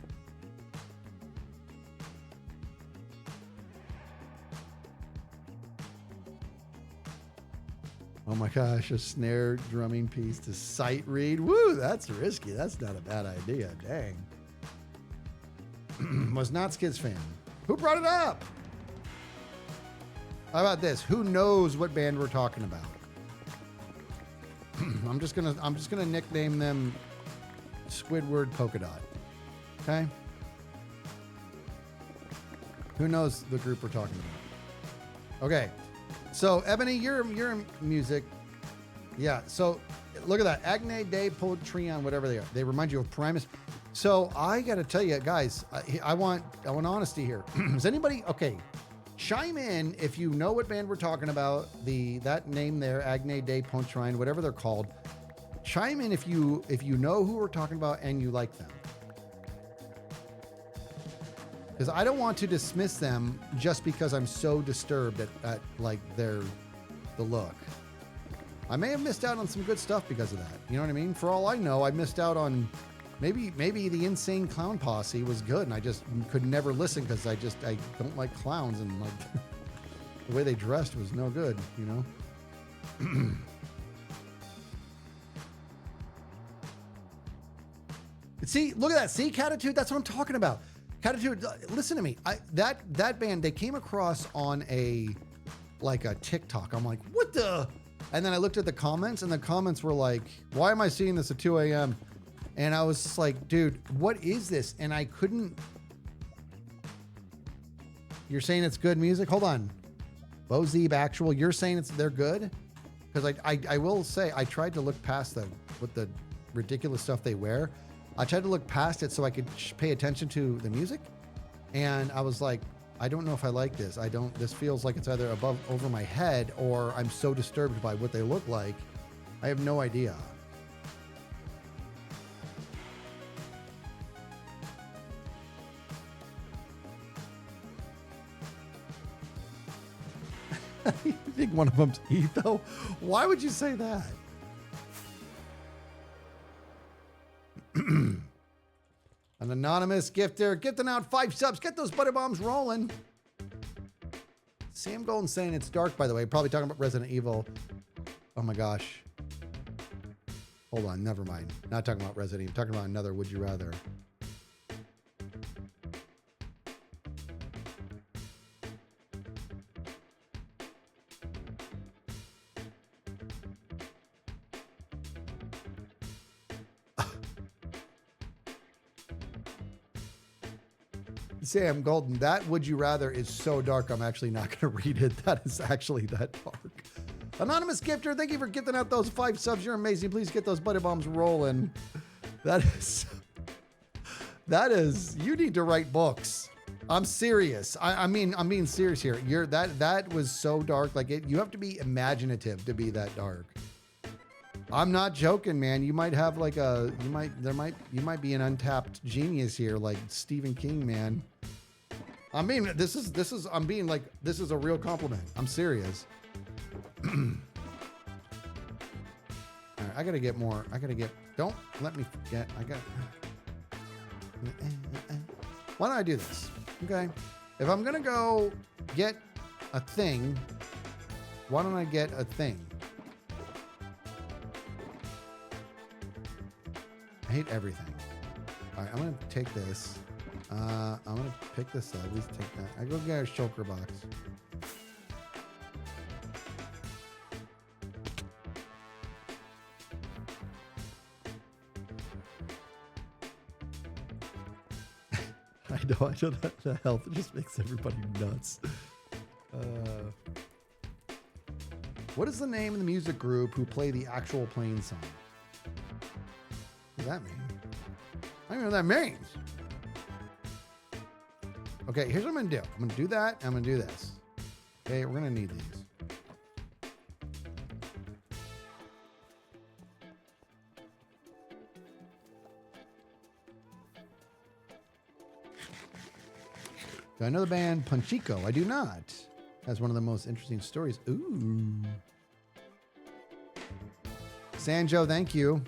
Oh my gosh, a snare drumming piece to sight read. Woo, that's risky. That's not a bad idea. Dang. Was not Skids Fan. Who brought it up? How about this? Who knows what band we're talking about? I'm just gonna nickname them Squidward Polka Dot. Okay? Who knows the group we're talking about? Okay. So, Ebony, you're in music. Yeah, so look at that. Agne de Potrion, whatever they are. They remind you of Primus. So, I got to tell you, guys, I want honesty here. Is anybody, okay, chime in if you know what band we're talking about, that name there, Agne de Potrion, whatever they're called. Chime in if you know who we're talking about and you like them. Because I don't want to dismiss them just because I'm so disturbed at like the look. I may have missed out on some good stuff because of that. You know what I mean? For all I know, I missed out on maybe the Insane Clown Posse was good, and I just could never listen because I don't like clowns, and like the way they dressed was no good. You know. See, look at that. See, Catitude. That's what I'm talking about. Catitude, listen to me. That band, they came across on a TikTok. I'm like, what the? And then I looked at the comments, and the comments were like, why am I seeing this at 2 a.m.? And I was just like, dude, what is this? And I couldn't. You're saying it's good music? Hold on. Bozeeb Actual, you're saying they're good? Because I will say, I tried to look past with the ridiculous stuff they wear. I tried to look past it so I could pay attention to the music. And I was like, I don't know if I like this. This feels like it's either over my head, or I'm so disturbed by what they look like. I have no idea. You think one of them's Etho? Why would you say that? An anonymous gifter gifting out 5 subs. Get those butter bombs rolling. Sam Golden saying it's dark, by the way. Probably talking about Resident Evil. Oh my gosh. Hold on, never mind. Not talking about Resident Evil. Talking about another Would You Rather. Sam Golden, that Would You Rather is so dark, I'm actually not going to read it. That is actually that dark. Anonymous gifter, thank you for gifting out those 5 subs. You're amazing. Please get those butter bombs rolling. That That is, you need to write books. I'm serious. I'm being serious here. That was so dark. Like you have to be imaginative to be that dark. I'm not joking, man. You might have like you might be an untapped genius here, like Stephen King, man. I mean, this is a real compliment. I'm serious. All right, I gotta get more. Don't let me forget. Why don't I do this? Okay. If I'm gonna go get a thing, why don't I get a thing? I hate everything. All right, I'm gonna take this. I'm gonna pick this up. At least take that. I go get a shulker box. I know that the health just makes everybody nuts. What is the name of the music group who play the actual plane song? What does that mean? I don't even know what that means. Okay, here's what I'm gonna do. I'm gonna do that, and I'm gonna do this. Okay, we're gonna need these. Do I know the band Punchico? I do not. Has one of the most interesting stories. Ooh. Sanjo, thank you.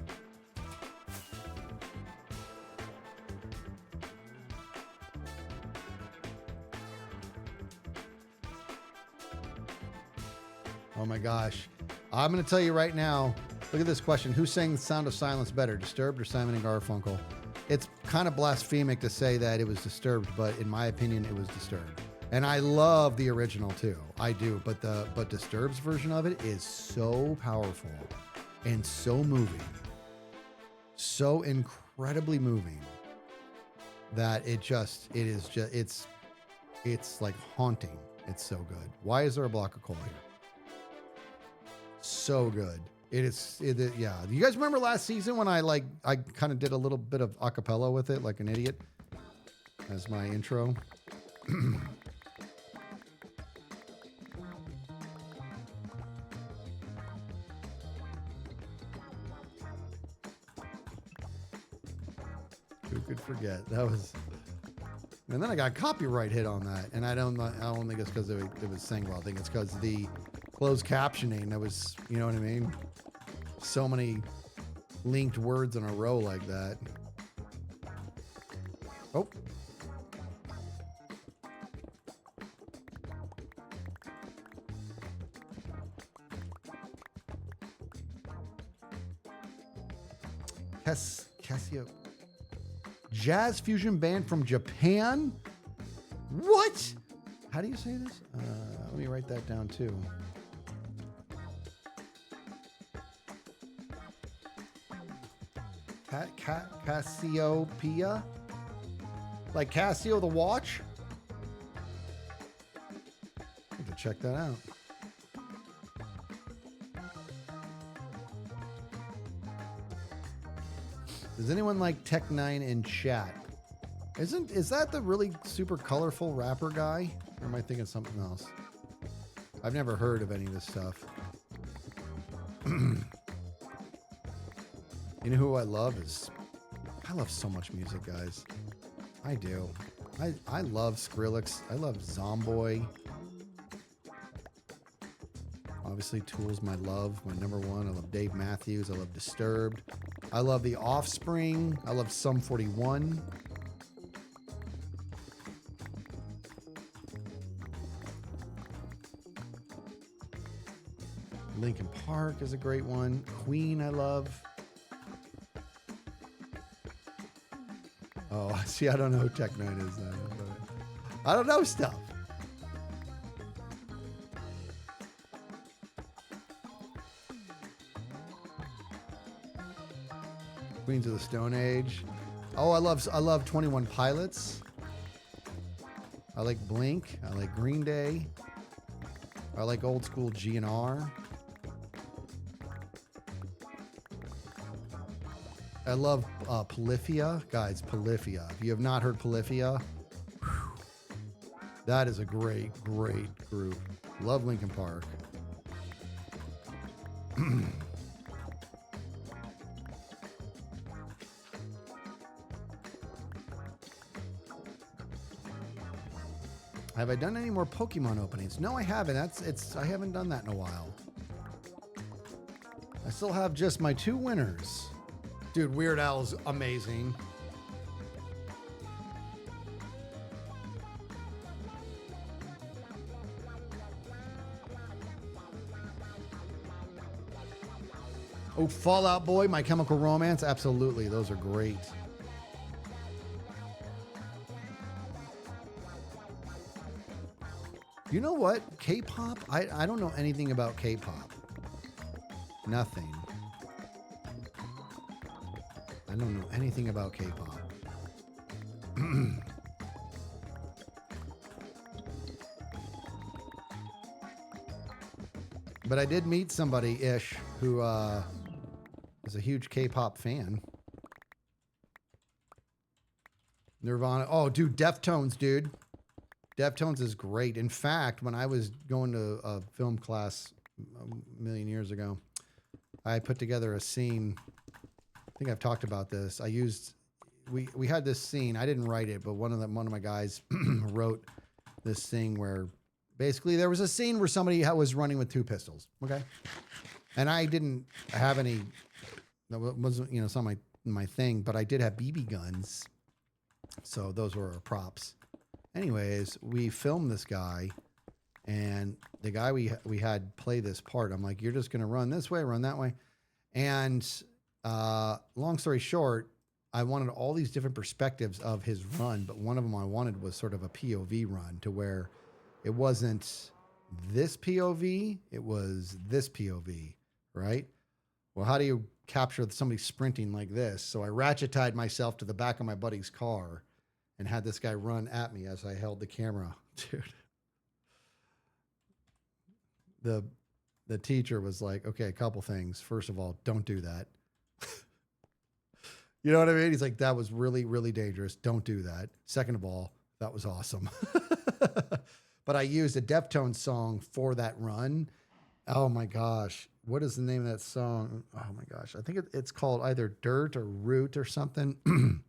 Oh my gosh. I'm going to tell you right now. Look at this question. Who sang The Sound of Silence better, Disturbed or Simon and Garfunkel? It's kind of blasphemic to say that it was Disturbed, but in my opinion, it was Disturbed. And I love the original too. I do, but Disturbed's version of it is so powerful and so moving, so incredibly moving that it's like haunting. It's so good. Why is there a block of coal here? So good. Yeah. You guys remember last season when I kind of did a little bit of acapella with it like an idiot as my intro? Who could forget? That was, and then I got copyright hit on that, and I don't think it's because it was sang well. I think it's because the closed captioning. That was, you know what I mean? So many linked words in a row like that. Oh. Casio. Jazz fusion band from Japan? What? How do you say this? Let me write that down too. Cassiopeia? Like Casio the watch? I have to check that out. Does anyone like Tech9 in chat? Is that the really super colorful rapper guy? Or am I thinking something else? I've never heard of any of this stuff. You know who I love I love so much music, guys. I do. I love Skrillex. I love Zomboy. Obviously, Tool's my love, my number one. I love Dave Matthews. I love Disturbed. I love The Offspring. I love Sum 41. Linkin Park is a great one. Queen, I love. Oh, see, I don't know who Tech9 is. I don't know stuff. Queens of the Stone Age. Oh, I love 21 Pilots. I like Blink. I like Green Day. I like old school GNR. I love Polyphia. Guys, Polyphia. If you have not heard Polyphia, that is a great, great group. Love Linkin Park. Have I done any more Pokemon openings? No, I haven't. I haven't done that in a while. I still have just my 2 winners. Dude, Weird Al's amazing. Oh, Fall Out Boy, My Chemical Romance. Absolutely. Those are great. You know what? K-pop? I don't know anything about K-pop. Nothing. I don't know anything about K-pop. But I did meet somebody-ish who is a huge K-pop fan. Nirvana. Oh, dude, Deftones, dude. Deftones is great. In fact, when I was going to a film class a million years ago, I put together a scene. I think I've talked about this. We had this scene. I didn't write it, but one of my guys wrote this thing where basically there was a scene where somebody was running with 2 pistols. Okay, and I didn't have any. That wasn't it's not my thing, but I did have BB guns, so those were our props. Anyways, we filmed this guy, and the guy we had play this part, I'm like, you're just going to run this way, run that way. And long story short, I wanted all these different perspectives of his run, but one of them I wanted was sort of a POV run to where it wasn't this POV, it was this POV, right? Well, how do you capture somebody sprinting like this? So I ratchet tied myself to the back of my buddy's car and had this guy run at me as I held the camera. Dude. The teacher was like, okay, a couple things. First of all, don't do that. You know what I mean? He's like, that was really, really dangerous. Don't do that. Second of all, that was awesome. But I used a Deftones song for that run. Oh my gosh. What is the name of that song? Oh my gosh. I think it's called either Dirt or Root or something.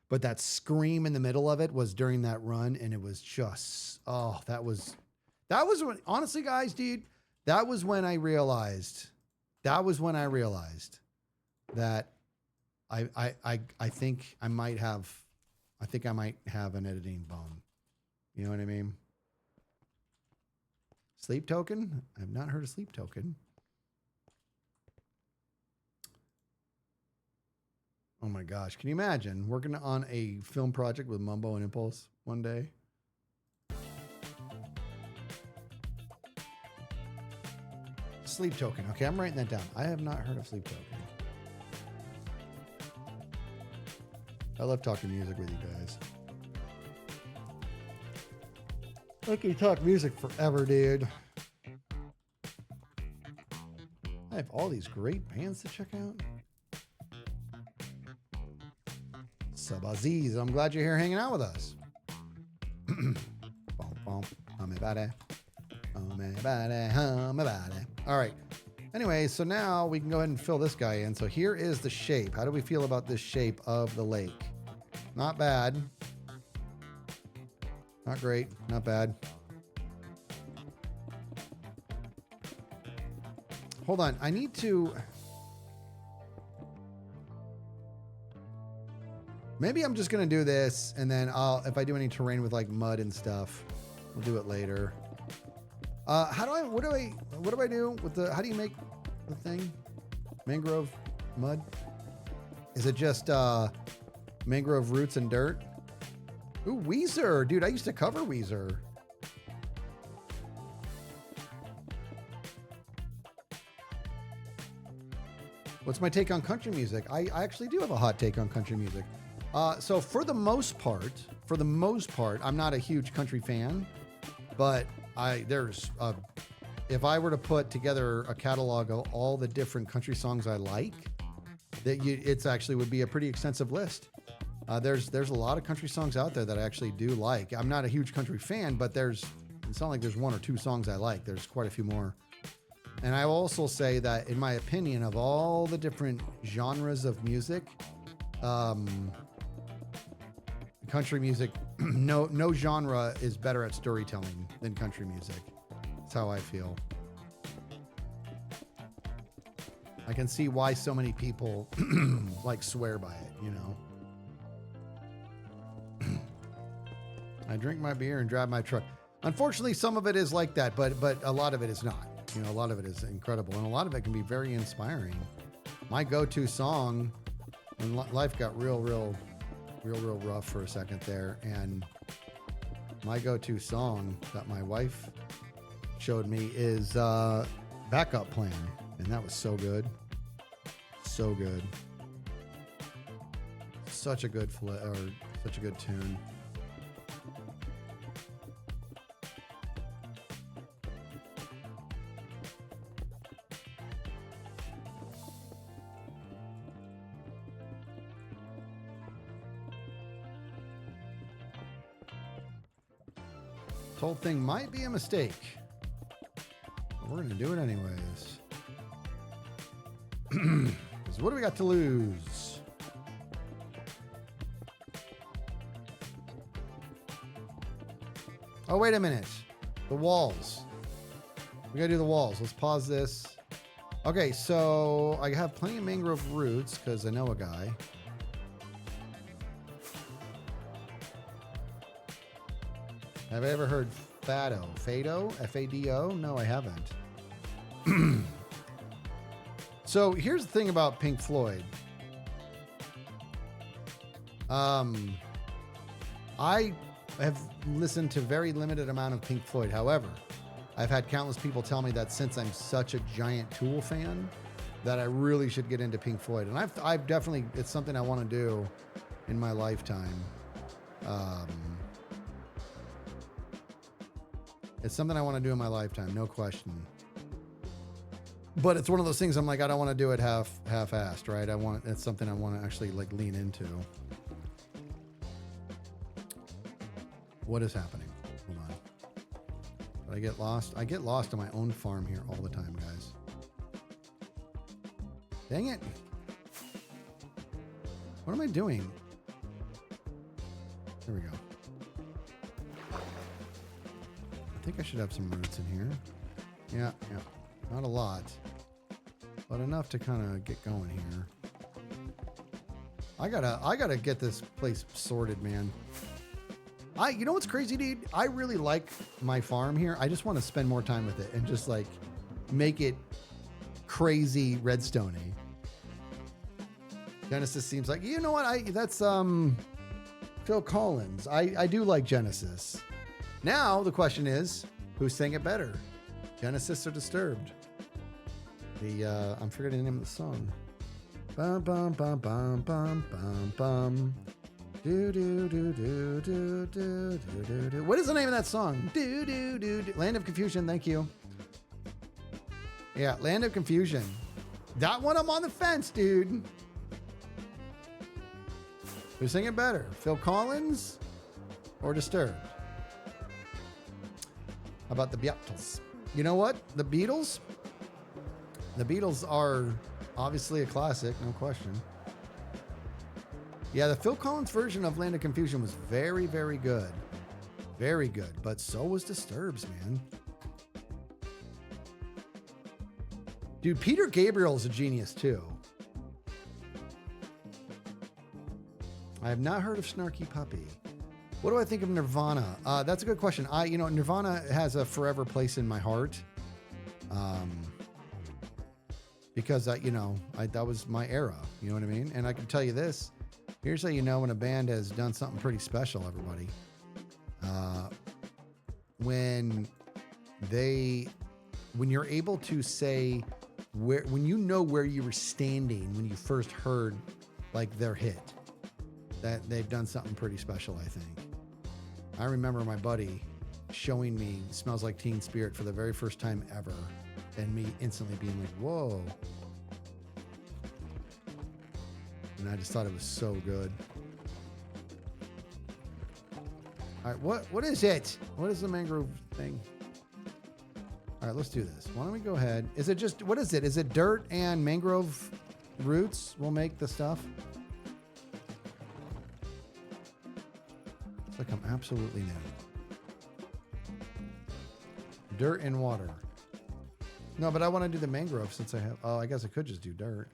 But that scream in the middle of it was during that run, and it was just, that was when, honestly, guys, dude, that was when I realized that I think I might have an editing bone. You know what I mean? Sleep Token? I have not heard of Sleep Token. Oh my gosh. Can you imagine working on a film project with Mumbo and Impulse one day? Sleep Token. Okay, I'm writing that down. I have not heard of Sleep Token. I love talking music with you guys. I can talk music forever, dude. I have all these great bands to check out. Subaziz, I'm glad you're here hanging out with us. All right. Anyway, so now we can go ahead and fill this guy in. So here is the shape. How do we feel about this shape of the lake? Not bad. Not great. Not bad. Hold on. I need to... Maybe I'm just going to do this, and then if I do any terrain with like mud and stuff, we'll do it later. What do I do with how do you make the thing? Mangrove mud? Is it just mangrove roots and dirt? Ooh, Weezer. Dude, I used to cover Weezer. What's my take on country music? I actually do have a hot take on country music. So for the most part, I'm not a huge country fan, but if I were to put together a catalog of all the different country songs I like, it's actually would be a pretty extensive list. There's a lot of country songs out there that I actually do like. I'm not a huge country fan, but it's not like there's one or two songs I like. There's quite a few more. And I will also say that, in my opinion, of all the different genres of music, country music, no genre is better at storytelling than country music. That's how I feel. I can see why so many people like swear by it, you know. I drink my beer and drive my truck. Unfortunately, some of it is like that, but a lot of it is not. You know, a lot of it is incredible, and a lot of it can be very inspiring. My go-to song when life got real rough for a second there, and my go-to song that my wife showed me is Backup Plan, and that was so good. So good. Such a good such a good tune. This whole thing might be a mistake, but we're going to do it anyways. So what do we got to lose? Oh, wait a minute. The walls. We got to do the walls. Let's pause this. Okay, so I have plenty of mangrove roots because I know a guy. Have I ever heard Fado? Fado? F-A-D-O? No, I haven't. So here's the thing about Pink Floyd. I have listened to very limited amount of Pink Floyd. However, I've had countless people tell me that since I'm such a giant Tool fan, that I really should get into Pink Floyd. And I've definitely, it's something I want to do in my lifetime. It's something I want to do in my lifetime, no question. But it's one of those things I'm like, I don't want to do it half-assed, right? It's something I want to actually like lean into. What is happening? Hold on. Did I get lost? I get lost on my own farm here all the time, guys. Dang it. What am I doing? There we go. I think I should have some roots in here. Yeah. Not a lot, but enough to kind of get going here. I gotta get this place sorted, man. You know what's crazy, dude? I really like my farm here. I just want to spend more time with it and just like make it crazy redstone-y. Genesis seems like, you know what? That's Phil Collins. I do like Genesis. Now the question is, who sang it better? Genesis or Disturbed? I'm forgetting the name of the song. Bum bum bum bum bum bum bum. Do do do do do do do do. What is the name of that song? Do do do do. Land of Confusion. Thank you. Yeah, Land of Confusion. That one I'm on the fence, dude. Who's singing better, Phil Collins or Disturbed? How about the Beatles? You know what? The Beatles? The Beatles are obviously a classic, no question. Yeah, the Phil Collins version of Land of Confusion was very, very good. Very good. But so was Disturbed's, man. Dude, Peter Gabriel's a genius, too. I have not heard of Snarky Puppy. What do I think of Nirvana? That's a good question. Nirvana has a forever place in my heart. Because that was my era, you know what I mean? And I can tell you this, here's how you know when a band has done something pretty special, everybody. When you're able to say when you know where you were standing when you first heard like their hit, that they've done something pretty special, I think. I remember my buddy showing me Smells Like Teen Spirit for the very first time ever, and me instantly being like, whoa. And I just thought it was so good. All right, what is it? What is the mangrove thing? All right, let's do this. Why don't we go ahead? Is it just, what is it? Is it dirt and mangrove roots will make the stuff? It's like I'm absolutely new. Dirt and water. No, but I want to do the mangrove since I have, oh, I guess I could just do dirt.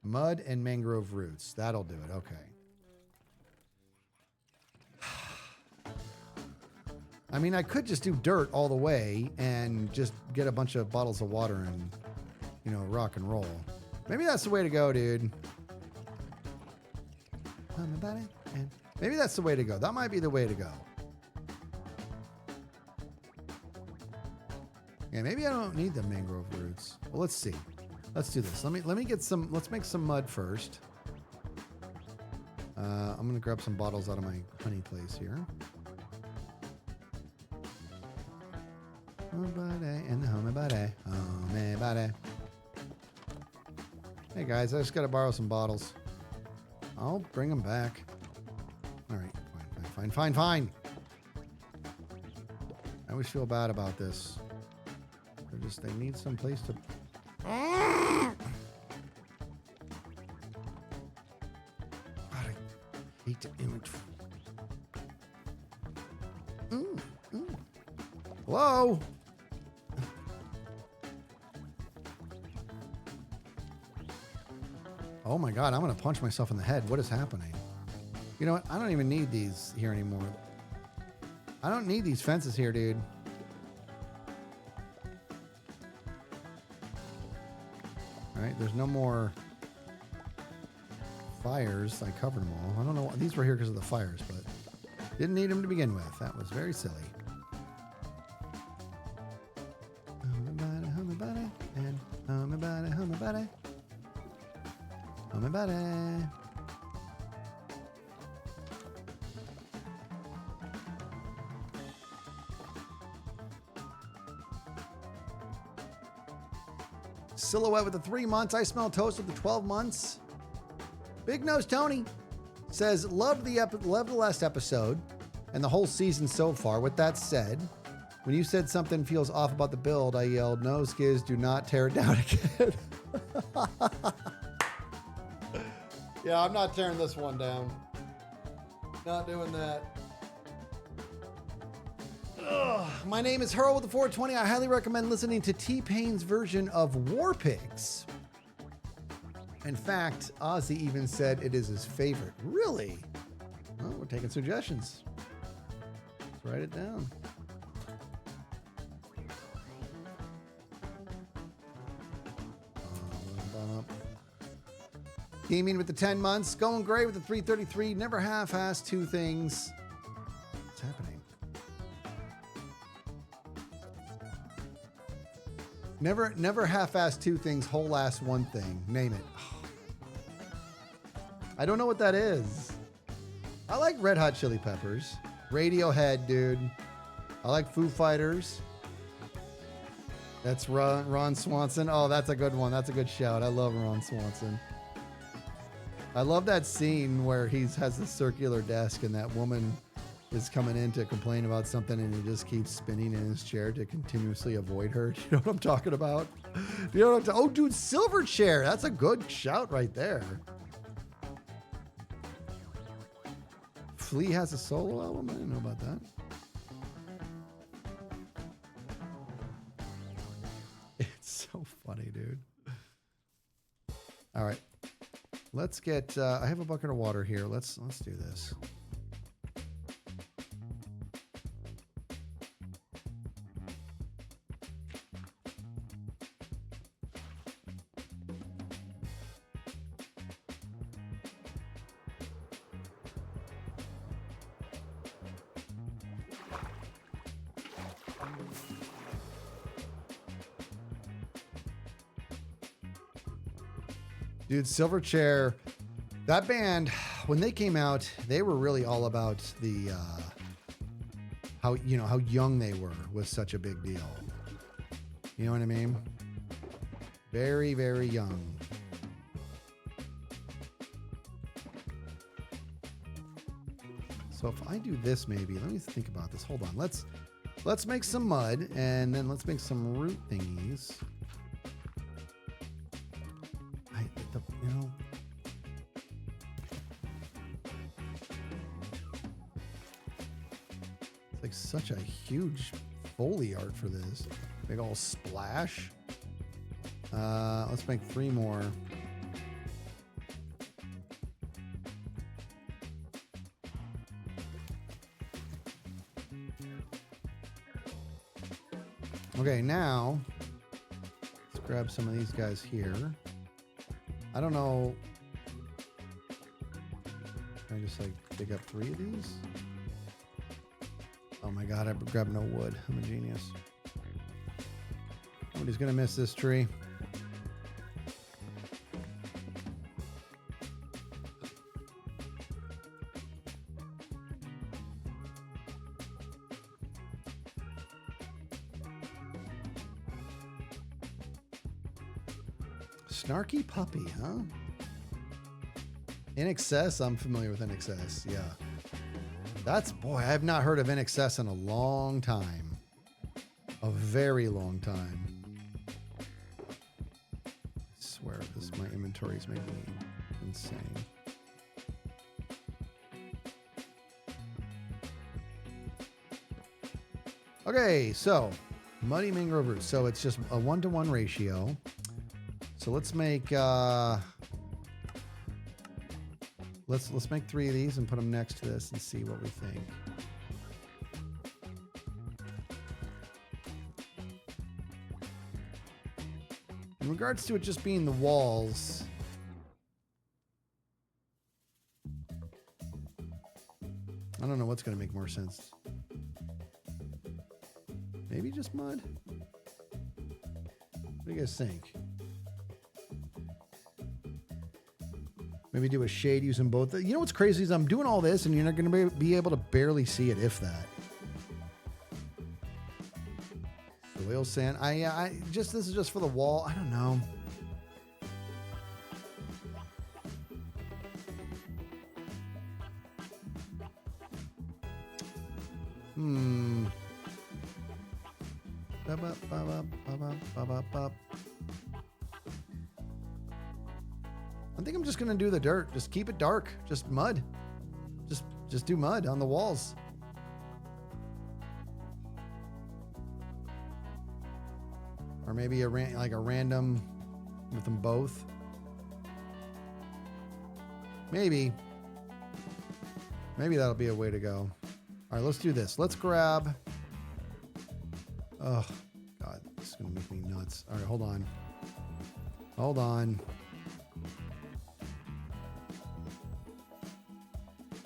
Mud and mangrove roots. That'll do it. Okay. I mean, I could just do dirt all the way and just get a bunch of bottles of water and, you know, rock and roll. Maybe that's the way to go, dude. Maybe that's the way to go. That might be the way to go. Yeah, maybe I don't need the mangrove roots. Well, let's see. Let's do this. Let me get some. Let's make some mud first. I'm gonna grab some bottles out of my honey place here. Homebody and the homebody. Hey guys, I just gotta borrow some bottles. I'll bring them back. All right, fine. I always feel bad about this. They need some place to. God, I hate the image. Hello? Oh my God, I'm going to punch myself in the head. What is happening? You know what? I don't even need these here anymore. I don't need these fences here, dude. All right, there's no more fires. I covered them all. I don't know. These were here because of the fires, but didn't need them to begin with. That was very silly. Homebody. Silhouette with the 3 months. I smell toast with the 12 months. Big Nose Tony says, loved the last episode and the whole season so far. With that said, when you said something feels off about the build, I yelled, no, Skiz, do not tear it down again. Yeah, I'm not tearing this one down. Not doing that. Ugh. My name is Hurl with the 420. I highly recommend listening to T-Pain's version of War Pigs. In fact, Ozzy even said it is his favorite. Really? Well, we're taking suggestions. Let's write it down. Gaming with the 10 months. Going great with the 333. Never half-ass two things. What's happening? Never half-ass two things, whole-ass one thing. Name it. I don't know what that is. I like Red Hot Chili Peppers. Radiohead, dude. I like Foo Fighters. That's Ron Swanson. Oh, that's a good one. That's a good shout. I love Ron Swanson. I love that scene where he has the circular desk and that woman is coming in to complain about something and he just keeps spinning in his chair to continuously avoid her. Do you know what I'm talking about? Do you know what oh, dude, Silverchair. That's a good shout right there. Flea has a solo album? I didn't know about that. It's so funny, dude. All right. Let's get, I have a bucket of water here. Let's do this. Dude, Silverchair, that band, when they came out, they were really all about the how young they were was such a big deal. You know what I mean? Very, very young. So if I do this, maybe, let me think about this. Hold on. Let's make some mud, and then let's make some root thingies. You know, it's like such a huge Foley art for this. Big old splash. Let's make 3 more. Okay, now let's grab some of these guys here. I don't know. Can I just like dig up 3 of these? Oh my god, I grabbed no wood. I'm a genius. Nobody's gonna miss this tree. Snarky puppy, huh? In Excess, I'm familiar with In Excess, yeah. Boy, I have not heard of In Excess in a long time. A very long time. I swear, my inventory is making me insane. Okay, so muddy mangrove roots. So it's just a 1-to-1 ratio. So let's make let's make 3 of these and put them next to this and see what we think. In regards to it just being the walls, I don't know what's going to make more sense. Maybe just mud? What do you guys think? Maybe do a shade using both. You know what's crazy is I'm doing all this and you're not going to be able to barely see it, if that. Soil sand. This is just for the wall. I don't know. I think I'm just gonna do the dirt. Just keep it dark. Just mud. Just do mud on the walls. Or maybe a random with them both. Maybe that'll be a way to go. All right, let's do this. Let's grab. Oh God, this is gonna make me nuts. All right, hold on. Hold on.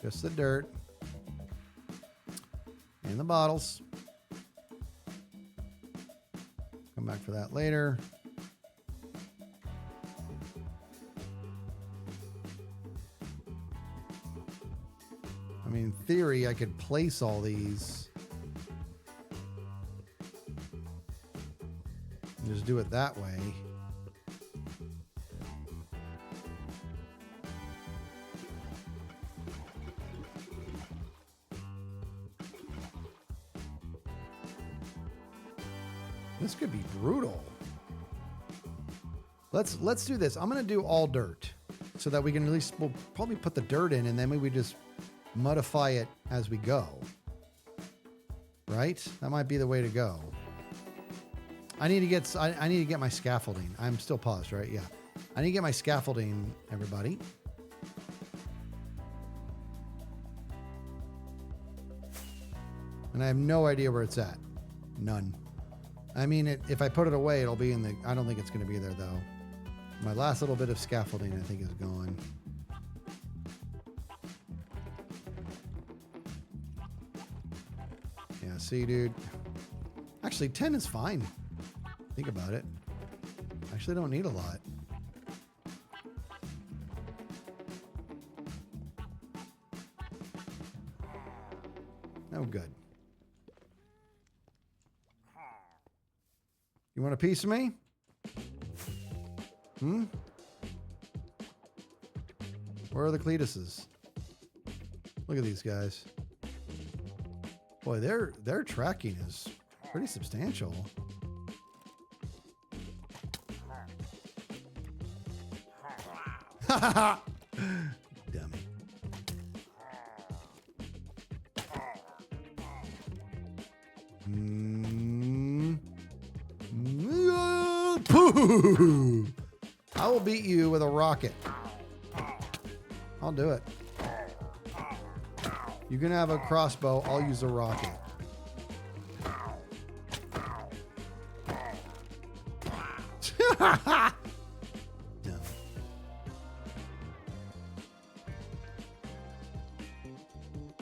Just the dirt and the bottles. Come back for that later. I mean, in theory, I could place all these and just do it that way. This could be brutal. Let's do this. I'm gonna do all dirt so that we can at least, we'll probably put the dirt in and then maybe we just modify it as we go. Right? That might be the way to go. I need to get my scaffolding. I'm still paused, right? Yeah. I need to get my scaffolding, everybody. And I have no idea where it's at. None. I mean, if I put it away, it'll be in the... I don't think it's going to be there, though. My last little bit of scaffolding, I think, is gone. Yeah, see, dude. Actually, 10 is fine. Think about it. Actually, don't need a lot. Oh, good. You want a piece of me? Where are the Cletuses? Look at these guys. Boy, their tracking is pretty substantial. Dummy. Pooh! I will beat you with a rocket. I'll do it. You can have a crossbow. I'll use a rocket. Dumb.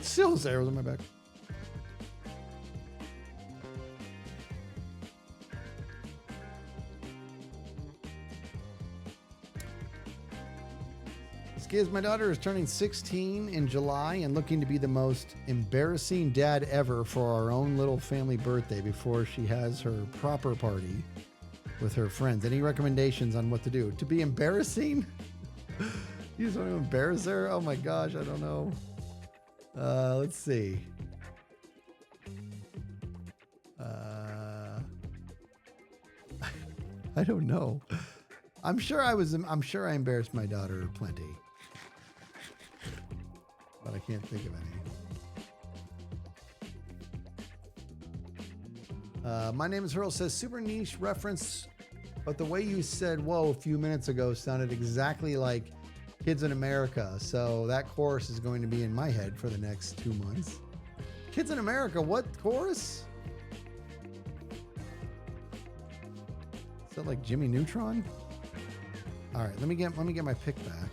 Still arrows on my back. Skiz, my daughter is turning 16 in July and looking to be the most embarrassing dad ever for our own little family birthday before she has her proper party with her friends. Any recommendations on what to do? To be embarrassing? You just want to embarrass her? Oh my gosh, I don't know. Let's see. I don't know. I'm sure I embarrassed my daughter plenty. But I can't think of any. My name is Hurl says super niche reference, but the way you said whoa a few minutes ago sounded exactly like Kids in America. So that chorus is going to be in my head for the next 2 months. Kids in America, what chorus? Is that like Jimmy Neutron? All right, let me get my pick back.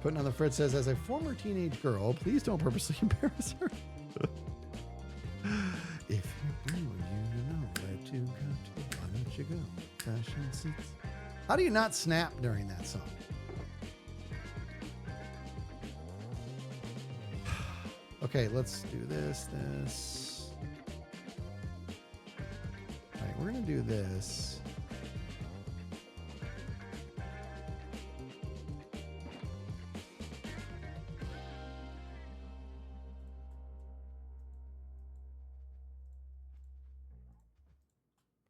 Putting on the fridge says, as a former teenage girl, please don't purposely embarrass her. If you know, you know where to go to. Why don't you go? Fashion sense. How do you not snap during that song? Okay, let's do this. All right, we're going to do this.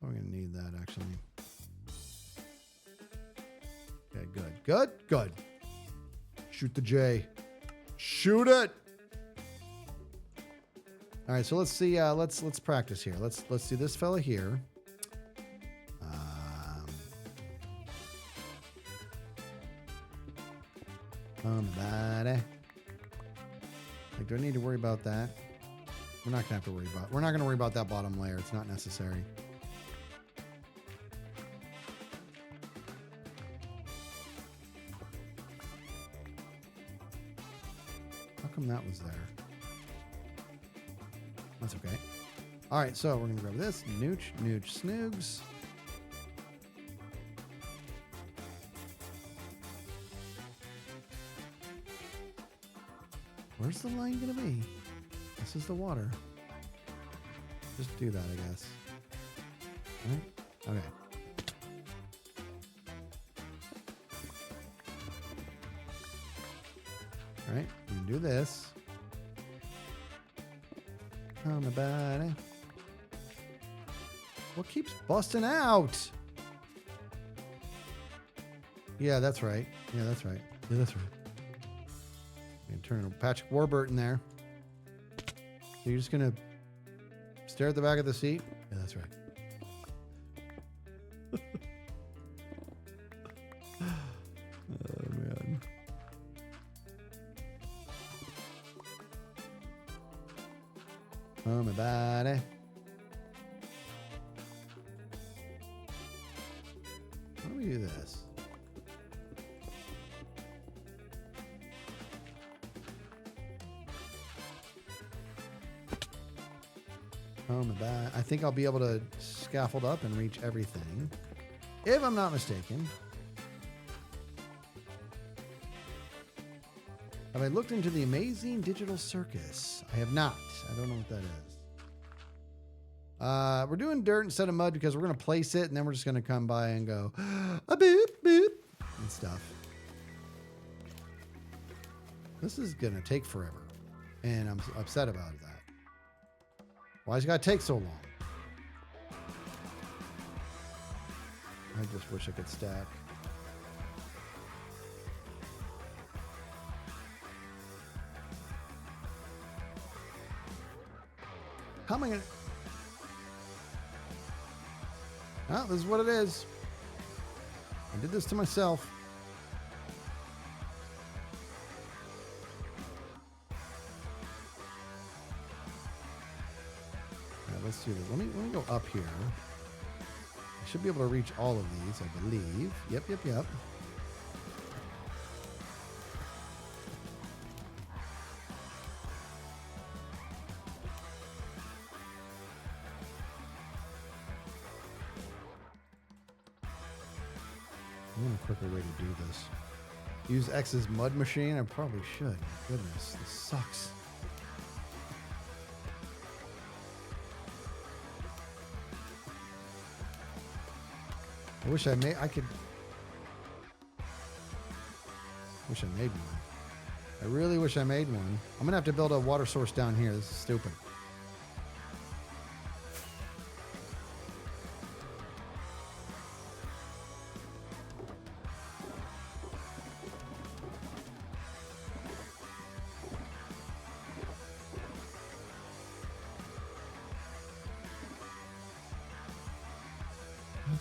We're going to need that, actually. Okay, good. Shoot the J. Shoot it. All right, so let's see. Let's practice here. Let's do this fella here. Body. Like, do I need to worry about that? We're not gonna have to worry about. We're not gonna worry about that bottom layer. It's not necessary. How come that was there? That's okay. All right, so we're gonna grab this. Nooch, snoogs. Where's the line gonna be? This is the water. Just do that, I guess. All right? Okay. All right, we can do this. On the body. What keeps busting out? Yeah, that's right. Yeah, that's right. Turn a Patrick Warburton there. So you're just gonna stare at the back of the seat? Yeah, that's right. Oh man. Oh my body. How do we do this? Oh my bad. I think I'll be able to scaffold up and reach everything, if I'm not mistaken. Have I looked into the amazing digital circus? I have not. I don't know what that is. We're doing dirt instead of mud because we're going to place it and then we're just going to come by and go, a boop, boop, and stuff. This is going to take forever. And I'm upset about that. Why's it got to take so long? I just wish I could stack. How am I going to... Oh, this is what it is. I did this to myself. All right, let's do this. Let me go up here. I should be able to reach all of these, I believe. Yep. I want a quicker way to do this. Use X's mud machine? I probably should. Goodness, this sucks. I wish I made one. I really wish I made one. I'm gonna have to build a water source down here. This is stupid.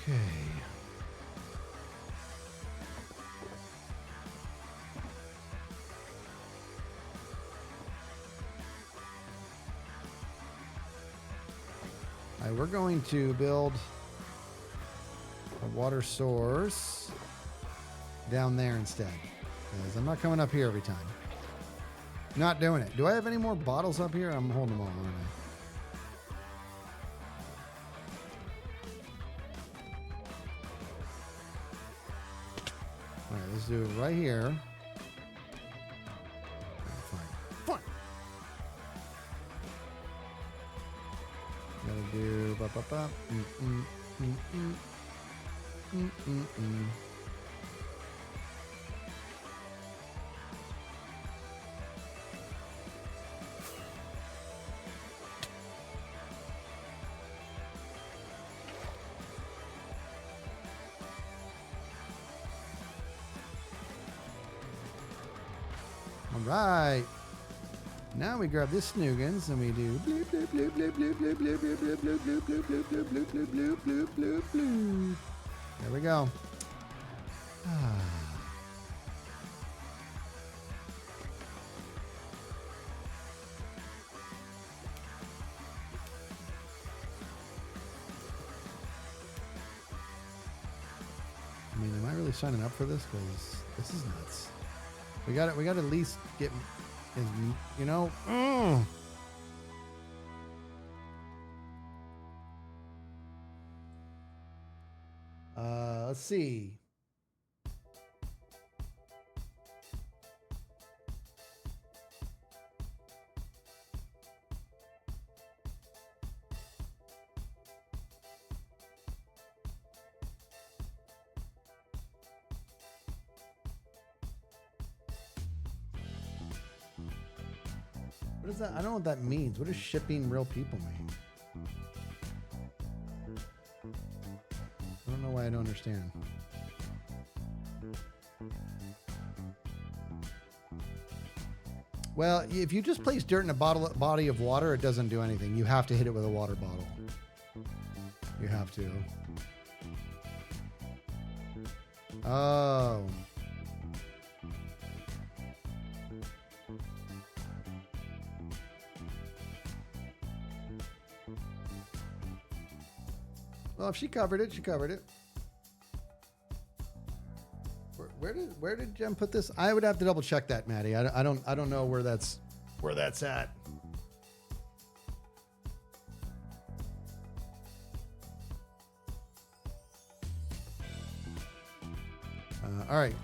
Okay. All right, we're going to build a water source down there instead. Because I'm not coming up here every time. Not doing it. Do I have any more bottles up here? I'm holding them all, aren't I? All right, let's do it right here. Fine. Gotta do ba-ba-ba. All right. Now we grab this snoogans and we do bloop bloop bloop bloop bloop bloop bloop bloop bloop bloop bloop bloop bloop bloop bloop bloop bloop bloop. There we go. I mean, am I really signing up for this? Because this is nuts. We got to at least get, you know. Let's see. What is that? I don't know what that means. What does shipping real people mean? I don't know why I don't understand. Well, if you just place dirt in a body of water, it doesn't do anything. You have to hit it with a water bottle. You have to. Oh. Well, if she covered it, she covered it. Where did Jem put this? I would have to double check that, Maddie. I don't know where that's at. All right.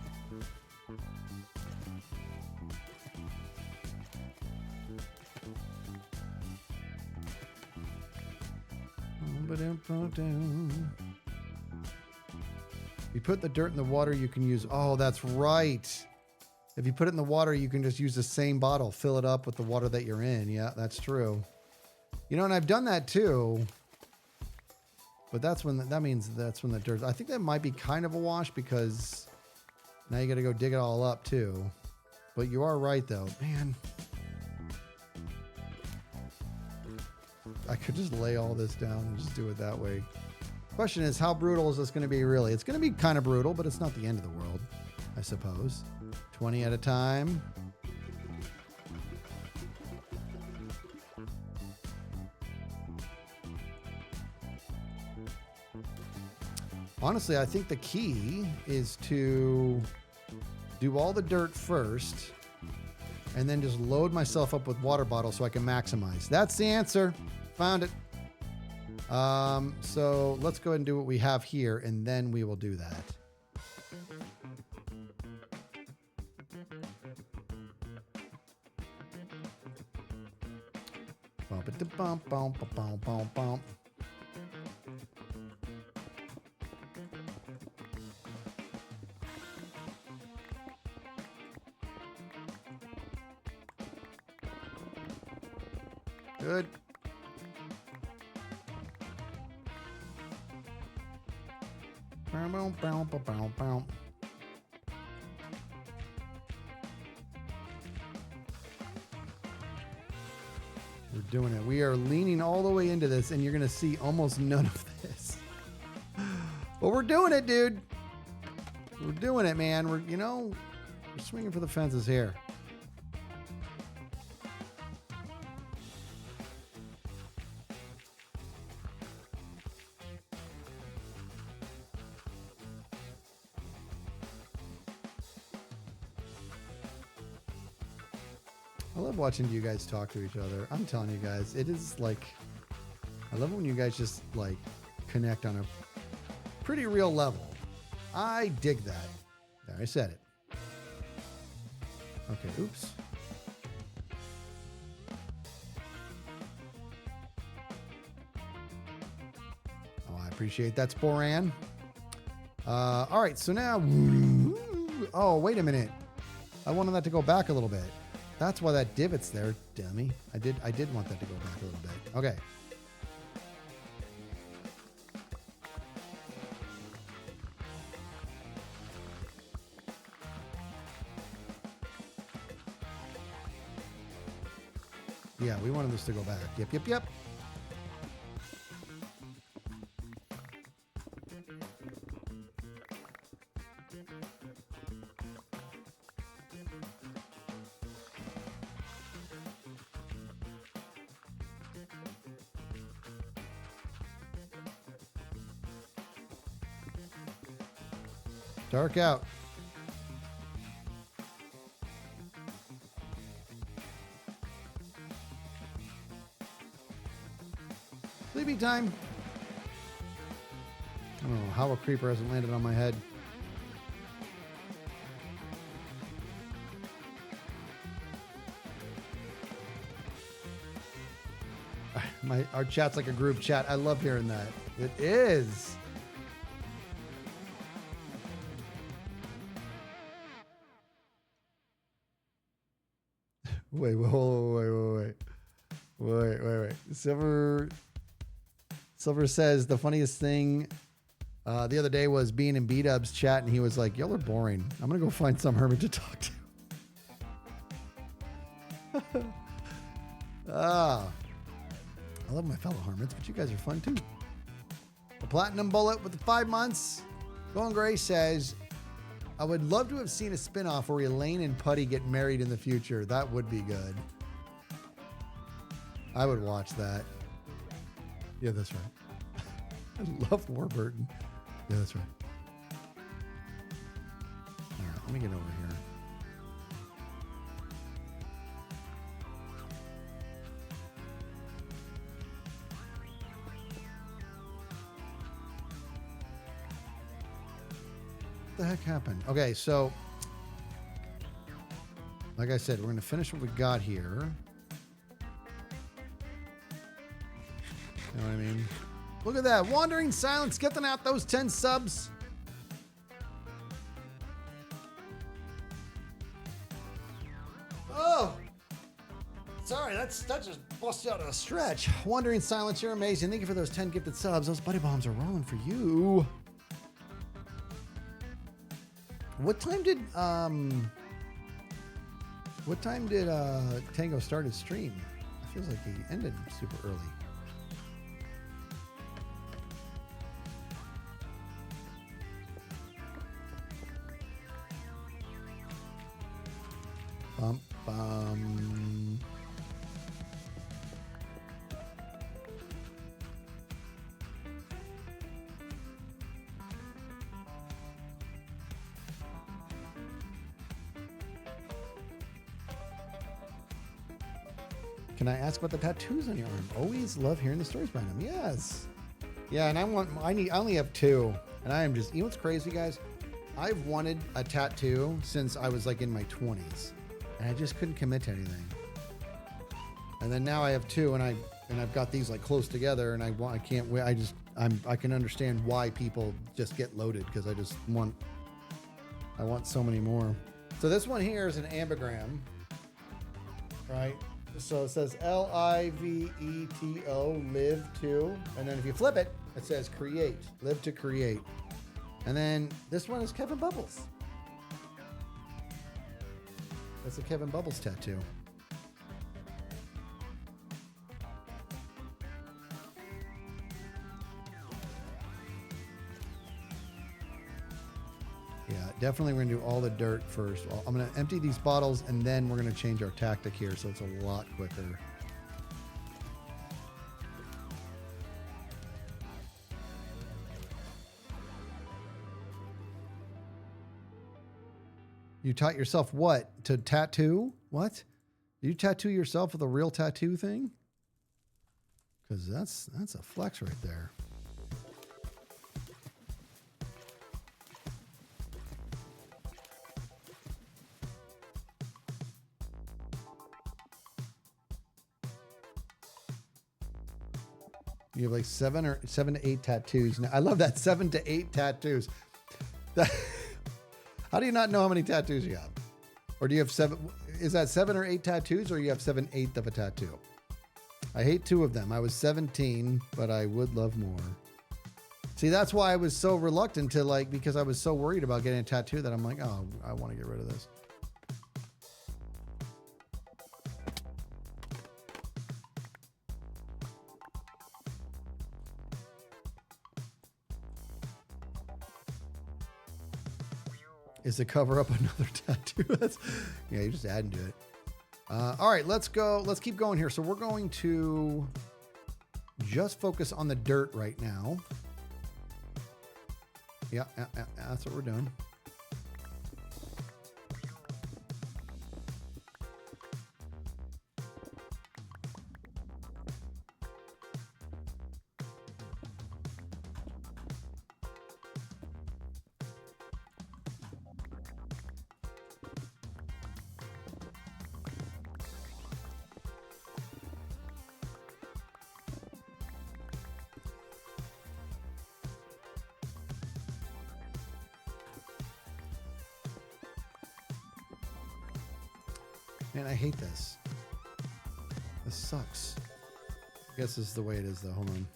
You put the dirt in the water, you can use... Oh, that's right. If you put it in the water, you can just use the same bottle, fill it up with the water that you're in. Yeah, that's true. You know, and I've done that too. But that's when that means that's when the dirt. I think that might be kind of a wash because now you got to go dig it all up too. But you are right though, man. I could just lay all this down and just do it that way. Question is, how brutal is this going to be really? It's going to be kind of brutal, but it's not the end of the world, I suppose. 20 at a time. Honestly, I think the key is to do all the dirt first and then just load myself up with water bottles so I can maximize. That's the answer. Found it. So let's go ahead and do what we have here, and then we will do that. Bump it to bump, bump, bump, bump, bump. Good. Bow, bow, bow, bow, bow. We're doing it. We are leaning all the way into this, and you're going to see almost none of this. But we're doing it, dude. We're doing it, man. We're swinging for the fences here. I love watching you guys talk to each other. I'm telling you guys, it is like, I love when you guys just like connect on a pretty real level. I dig that. There, I said it. Okay, oops. Oh, I appreciate that, Sporan. All right, so now, oh, wait a minute. I wanted that to go back a little bit. That's why that divot's there, dummy. I did want that to go back a little bit. Okay. Yeah, we wanted this to go back. Yep, yep, yep. Dark out. Sleepy time. I don't know how a creeper hasn't landed on my head. Our chat's like a group chat. I love hearing that. It is. Wait. Silver says the funniest thing the other day was being in B-Dub's chat, and he was like, y'all are boring. I'm going to go find some hermit to talk to. I love my fellow hermits, but you guys are fun too. The Platinum Bullet with the 5 months. Going Gray says, I would love to have seen a spinoff where Elaine and Putty get married in the future. That would be good. I would watch that. Yeah, that's right. I love Warburton. Yeah, that's right. All right, let me get over here. What the heck happened? Okay, so like I said, we're going to finish what we got here. You know what I mean? Look at that. Wandering Silence getting out those 10 subs. Sorry, that just busted out a stretch. Wandering Silence, you're amazing. Thank you for those 10 gifted subs. Those buddy bombs are rolling for you. What time did Tango start his stream? It feels like he ended super early. Bum, bum. Can I ask about the tattoos on your arm? Always love hearing the stories behind them. Yes. Yeah, and I only have 2. And I am just, you know what's crazy, guys? I've wanted a tattoo since I was like in my 20s. And I just couldn't commit to anything. And then now I have 2 and I've got these like close together and I can't wait. I can understand why people just get loaded because I want so many more. So this one here is an ambigram, right? So it says L-I-V-E-T-O, live to. And then if you flip it, it says create, live to create. And then this one is Kevin Bubbles. That's a Kevin Bubbles tattoo. Yeah, definitely we're gonna do all the dirt first. Well, I'm gonna empty these bottles and then we're gonna change our tactic here so it's a lot quicker. You taught yourself what? To tattoo? What? Did you tattoo yourself with a real tattoo thing? Because that's a flex right there. You have like 7 to 8 tattoos. Now, I love that 7 to 8 tattoos. How do you not know how many tattoos you have? Or do you have 7? Is that 7 or 8 tattoos, or you have 7/8 of a tattoo? I hate 2 of them. I was 17, but I would love more. See, that's why I was so reluctant to because I was so worried about getting a tattoo that I'm like, oh, I want to get rid of this. Is to cover up another tattoo. Yeah, you're just adding to it. All right, let's go. Let's keep going here. So we're going to just focus on the dirt right now. Yeah, that's what we're doing. Man, I hate this. This sucks. I guess this is the way it is, though. Hold on.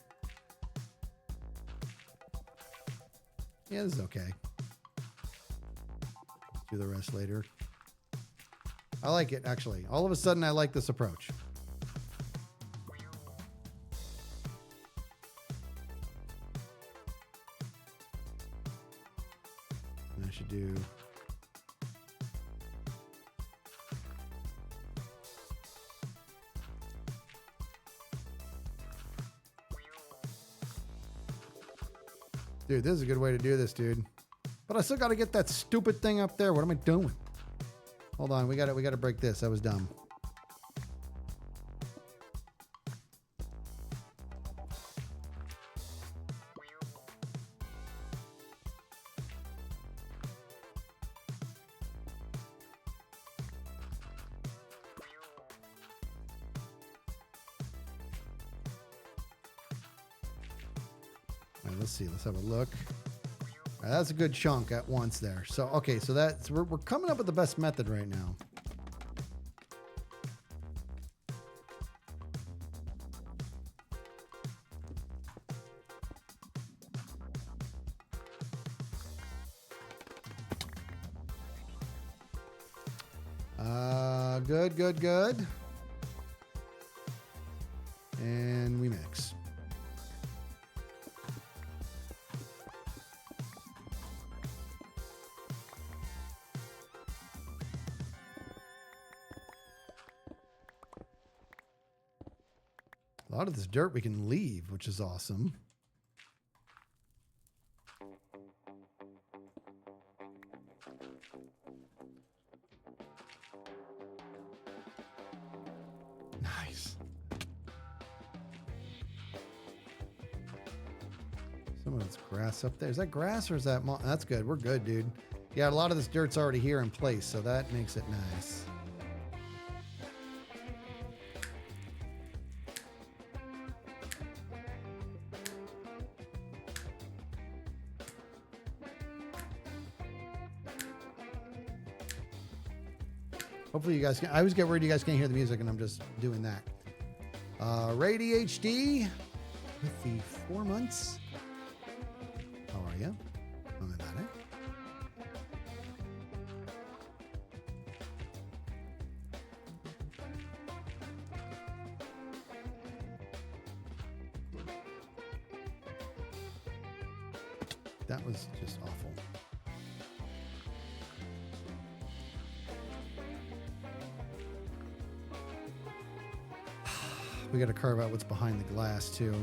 Yeah, this is okay. Do the rest later. I like it, actually. All of a sudden, I like this approach. And I should do... Dude, this is a good way to do this, dude. But I still got to get that stupid thing up there. What am I doing? Hold on, we got to break this. That was dumb. Let's see. Let's have a look. All right, that's a good chunk at once there. So, okay. So we're coming up with the best method right now. Good, good, good. And we mix. A lot of this dirt we can leave, which is awesome. Nice. Some of it's grass up there. Is that grass or is that that's good. We're good, dude. Yeah, a lot of this dirt's already here in place, so that makes it nice. Hopefully you guys can. I always get worried you guys can't hear the music, and I'm just doing that. Rady HD with the 4 months. How are you? Tell me about it. That was just awful. We got to carve out what's behind the glass too.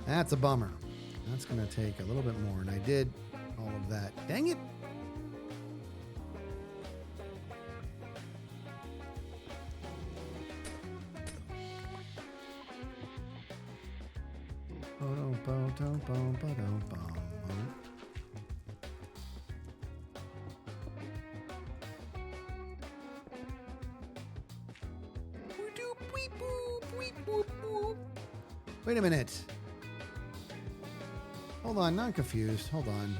That's a bummer. That's going to take a little bit more, and I did all of that. Dang it. Wait a minute. Hold on, not confused. Hold on.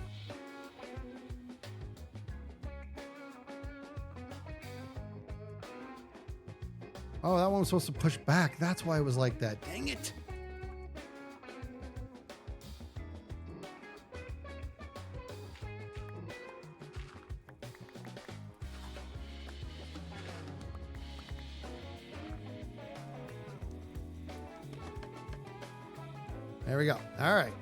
Oh, that one was supposed to push back. That's why it was like that. Dang it. There we go. All right.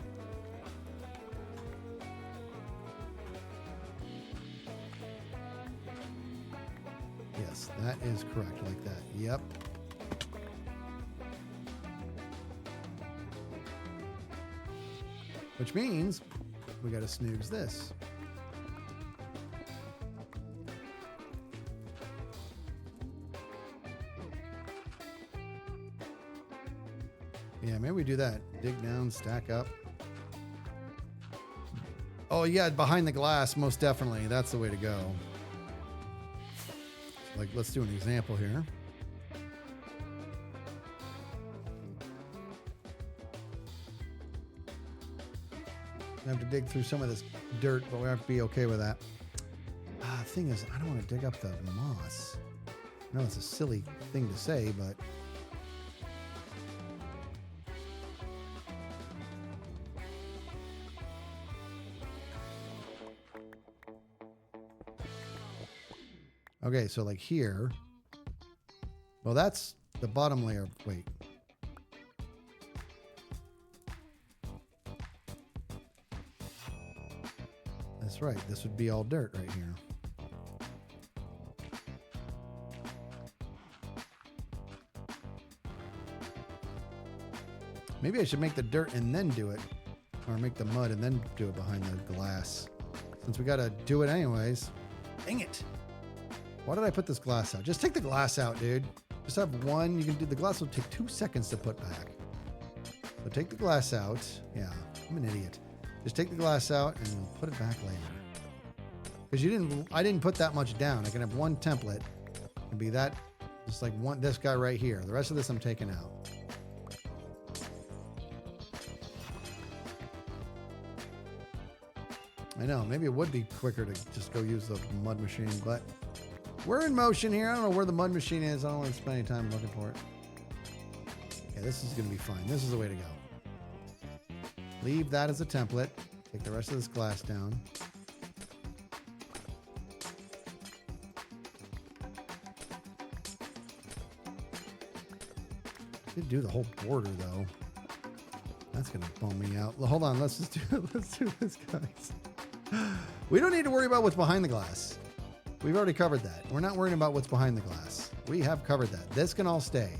Yes, that is correct. Like that. Yep. Which means we got to snooze this. Yeah, maybe we do that. Dig down, stack up. Oh, yeah, behind the glass, most definitely. That's the way to go. Like, let's do an example here. I have to dig through some of this dirt, but we have to be okay with that. Thing is, I don't want to dig up the moss. I know it's a silly thing to say, but... Okay, so like here, well, that's the bottom layer. Wait. That's right. This would be all dirt right here. Maybe I should make the dirt and then do it, or make the mud and then do it behind the glass. Since we got to do it anyways. Dang it. Why did I put this glass out? Just take the glass out, dude. Just have one. You can do the glass will take 2 seconds to put back. So take the glass out. Yeah, I'm an idiot. Just take the glass out and we'll put it back later. Because I didn't put that much down. I can have one template. It can be that, just like this guy right here. The rest of this I'm taking out. I know, maybe it would be quicker to just go use the mud machine, but we're in motion here. I don't know where the mud machine is. I don't want to spend any time looking for it. Okay, this is going to be fine. This is the way to go. Leave that as a template. Take the rest of this glass down. Did do the whole border though. That's gonna bum me out. Hold on, let's do this, guys. We don't need to worry about what's behind the glass. We've already covered that. We're not worrying about what's behind the glass. We have covered that. This can all stay.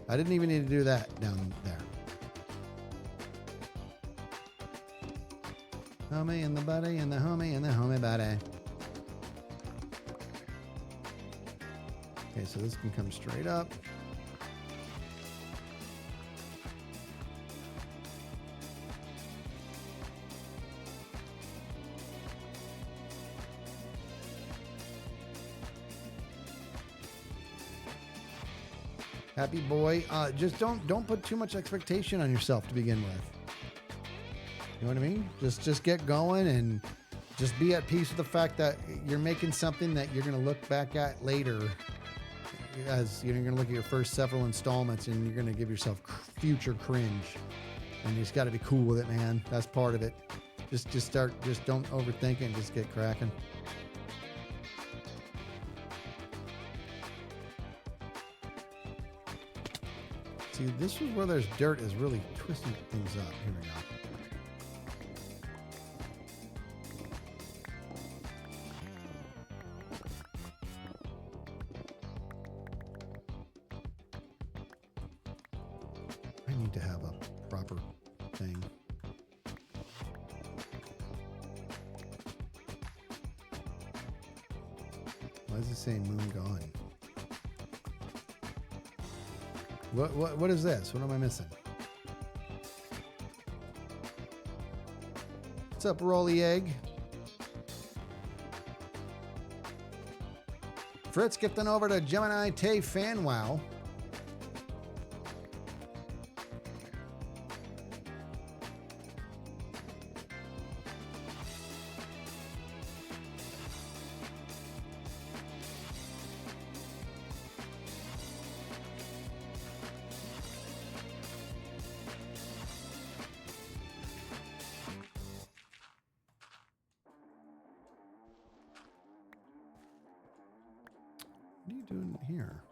I didn't even need to do that down there. Homie and the buddy and the homie and the homie buddy. Okay, so this can come straight up. Happy boy. Just don't put too much expectation on yourself to begin with. You know what I mean? Just get going and just be at peace with the fact that you're making something that you're going to look back at later. As you're going to look at your first several installments and you're going to give yourself future cringe. And you just got to be cool with it, man. That's part of it. Just don't overthink it and just get cracking. See, this is where there's dirt is really twisting things up. Here we go. I need to have a proper thing. Why is it saying moon gone? What is this? What am I missing? What's up, Rolly Egg? Fritz gifting over to Gemini Tay Fan Wow. What are you doing here?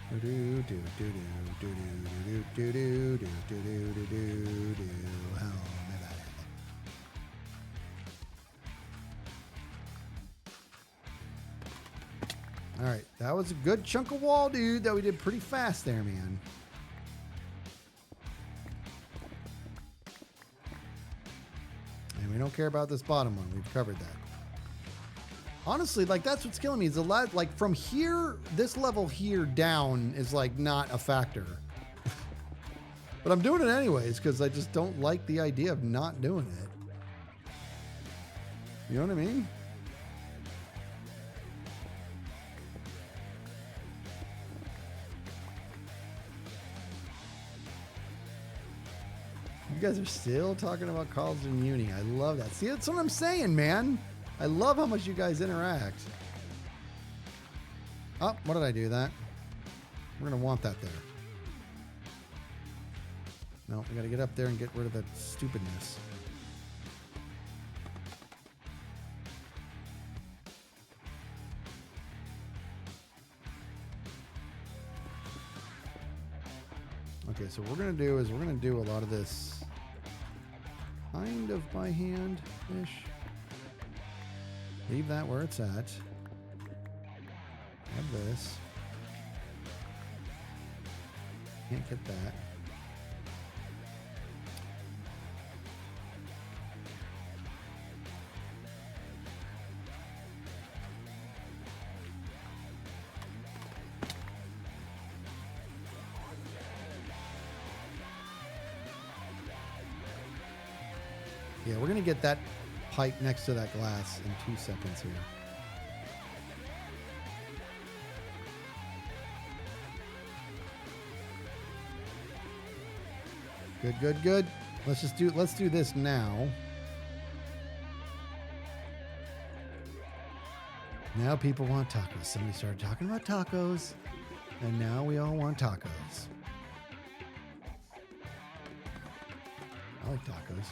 Do do do do do do do do do do do do do do. All right, that was a good chunk of wall, dude, that we did pretty fast there, man. And we don't care about this bottom one. We've covered that. Honestly, like, that's what's killing me is a lot, like, from here, this level here down is, like, not a factor. But I'm doing it anyways because I just don't like the idea of not doing it. You know what I mean? You guys are still talking about college and uni. I love that. See, that's what I'm saying, man. I love how much you guys interact. Oh, what did I do that? We're going to want that there. No, we got to get up there and get rid of that stupidness. Okay, so what we're going to do is we're going to do a lot of this kind of by hand-ish. Leave that where it's at. Have this. Can't get that. Yeah, we're going to get that pipe next to that glass in 2 seconds here. Good, good, good. Let's do this now. Now people want tacos. Somebody started talking about tacos. And now we all want tacos. I like tacos.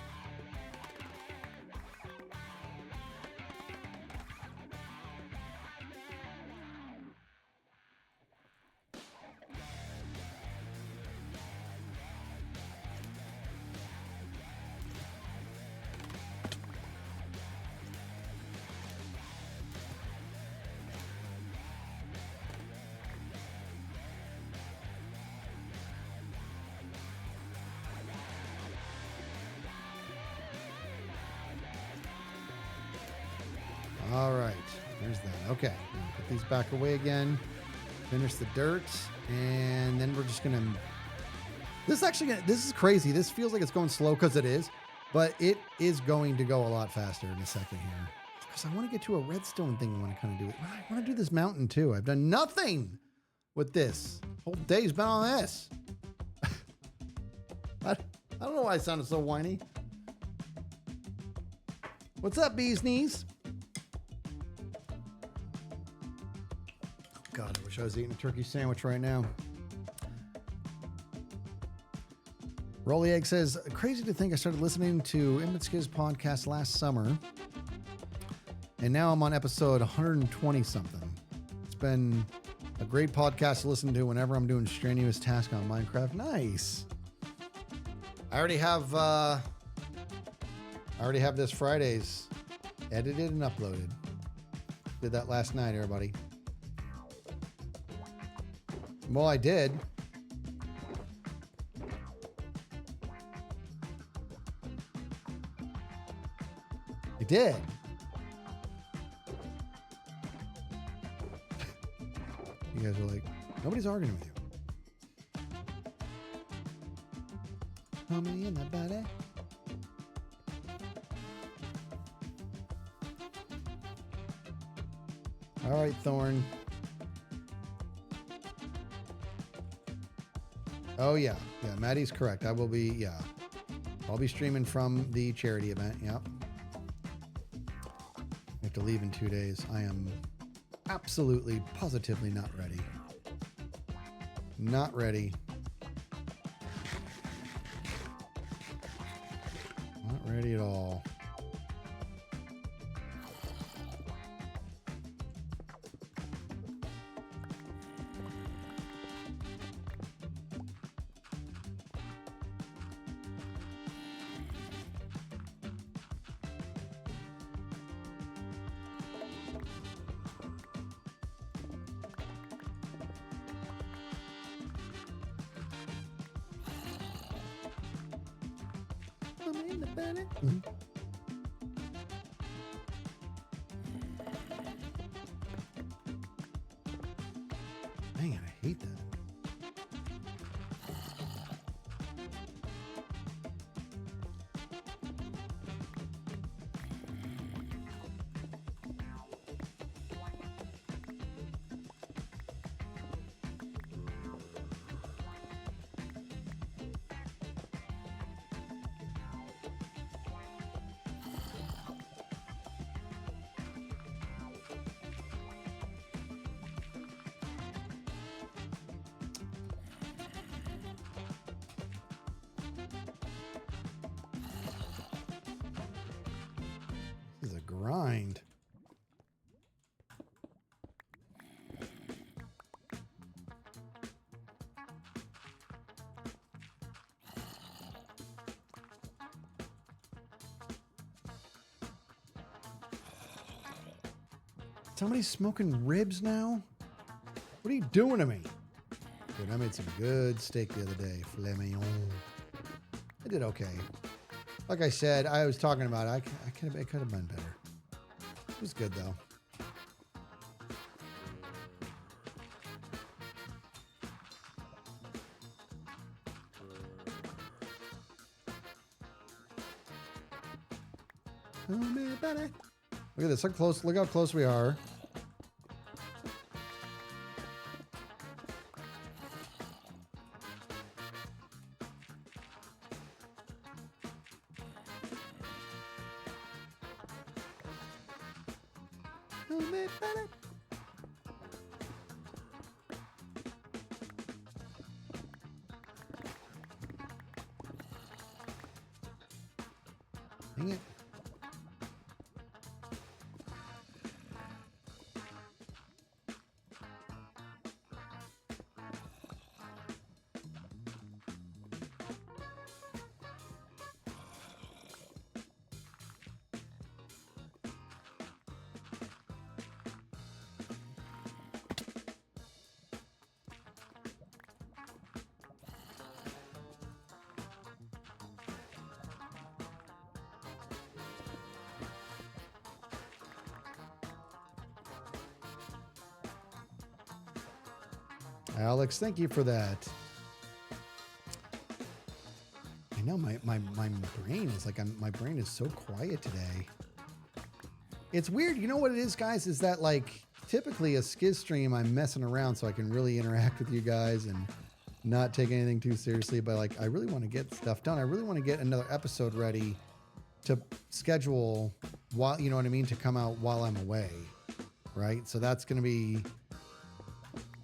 All right, there's that. Okay, put these back away again. Finish the dirt, and then we're just gonna. This is crazy. This feels like it's going slow because it is, but it is going to go a lot faster in a second here. Because I want to get to a redstone thing. I want to kind of do it. I want to do this mountain too. I've done nothing with this. Whole day's been on this. I don't know why I sounded so whiny. What's up, bee's knees? God, I wish I was eating a turkey sandwich right now. Rolly Egg says, crazy to think I started listening to Hermitcraft's podcast last summer, and now I'm on episode 120 something. It's been a great podcast to listen to whenever I'm doing strenuous tasks on Minecraft. Nice. I already have this Friday's edited and uploaded. Did that last night, everybody. Well, I did. I did. You guys are like, nobody's arguing with you. How many in that body? All right, Thorn. Oh, yeah. Yeah, Maddie's correct. I'll be streaming from the charity event. Yep. I have to leave in 2 days. I am absolutely, positively not ready. Not ready. Not ready at all. Man, I hate that. This is a grind. Somebody's smoking ribs now? What are you doing to me? Dude, I made some good steak the other day. Filet mignon. I did okay. Like I said, I was talking about it. It could have been better. It was good, though. Look at this. Look how close we are. Dang it. Alex, thank you for that. I know my brain is like, my brain is so quiet today. It's weird. You know what it is, guys? Is that like typically a Skiz stream, I'm messing around so I can really interact with you guys and not take anything too seriously. But like, I really want to get stuff done. I really want to get another episode ready to schedule while, you know what I mean, to come out while I'm away. Right. So that's going to be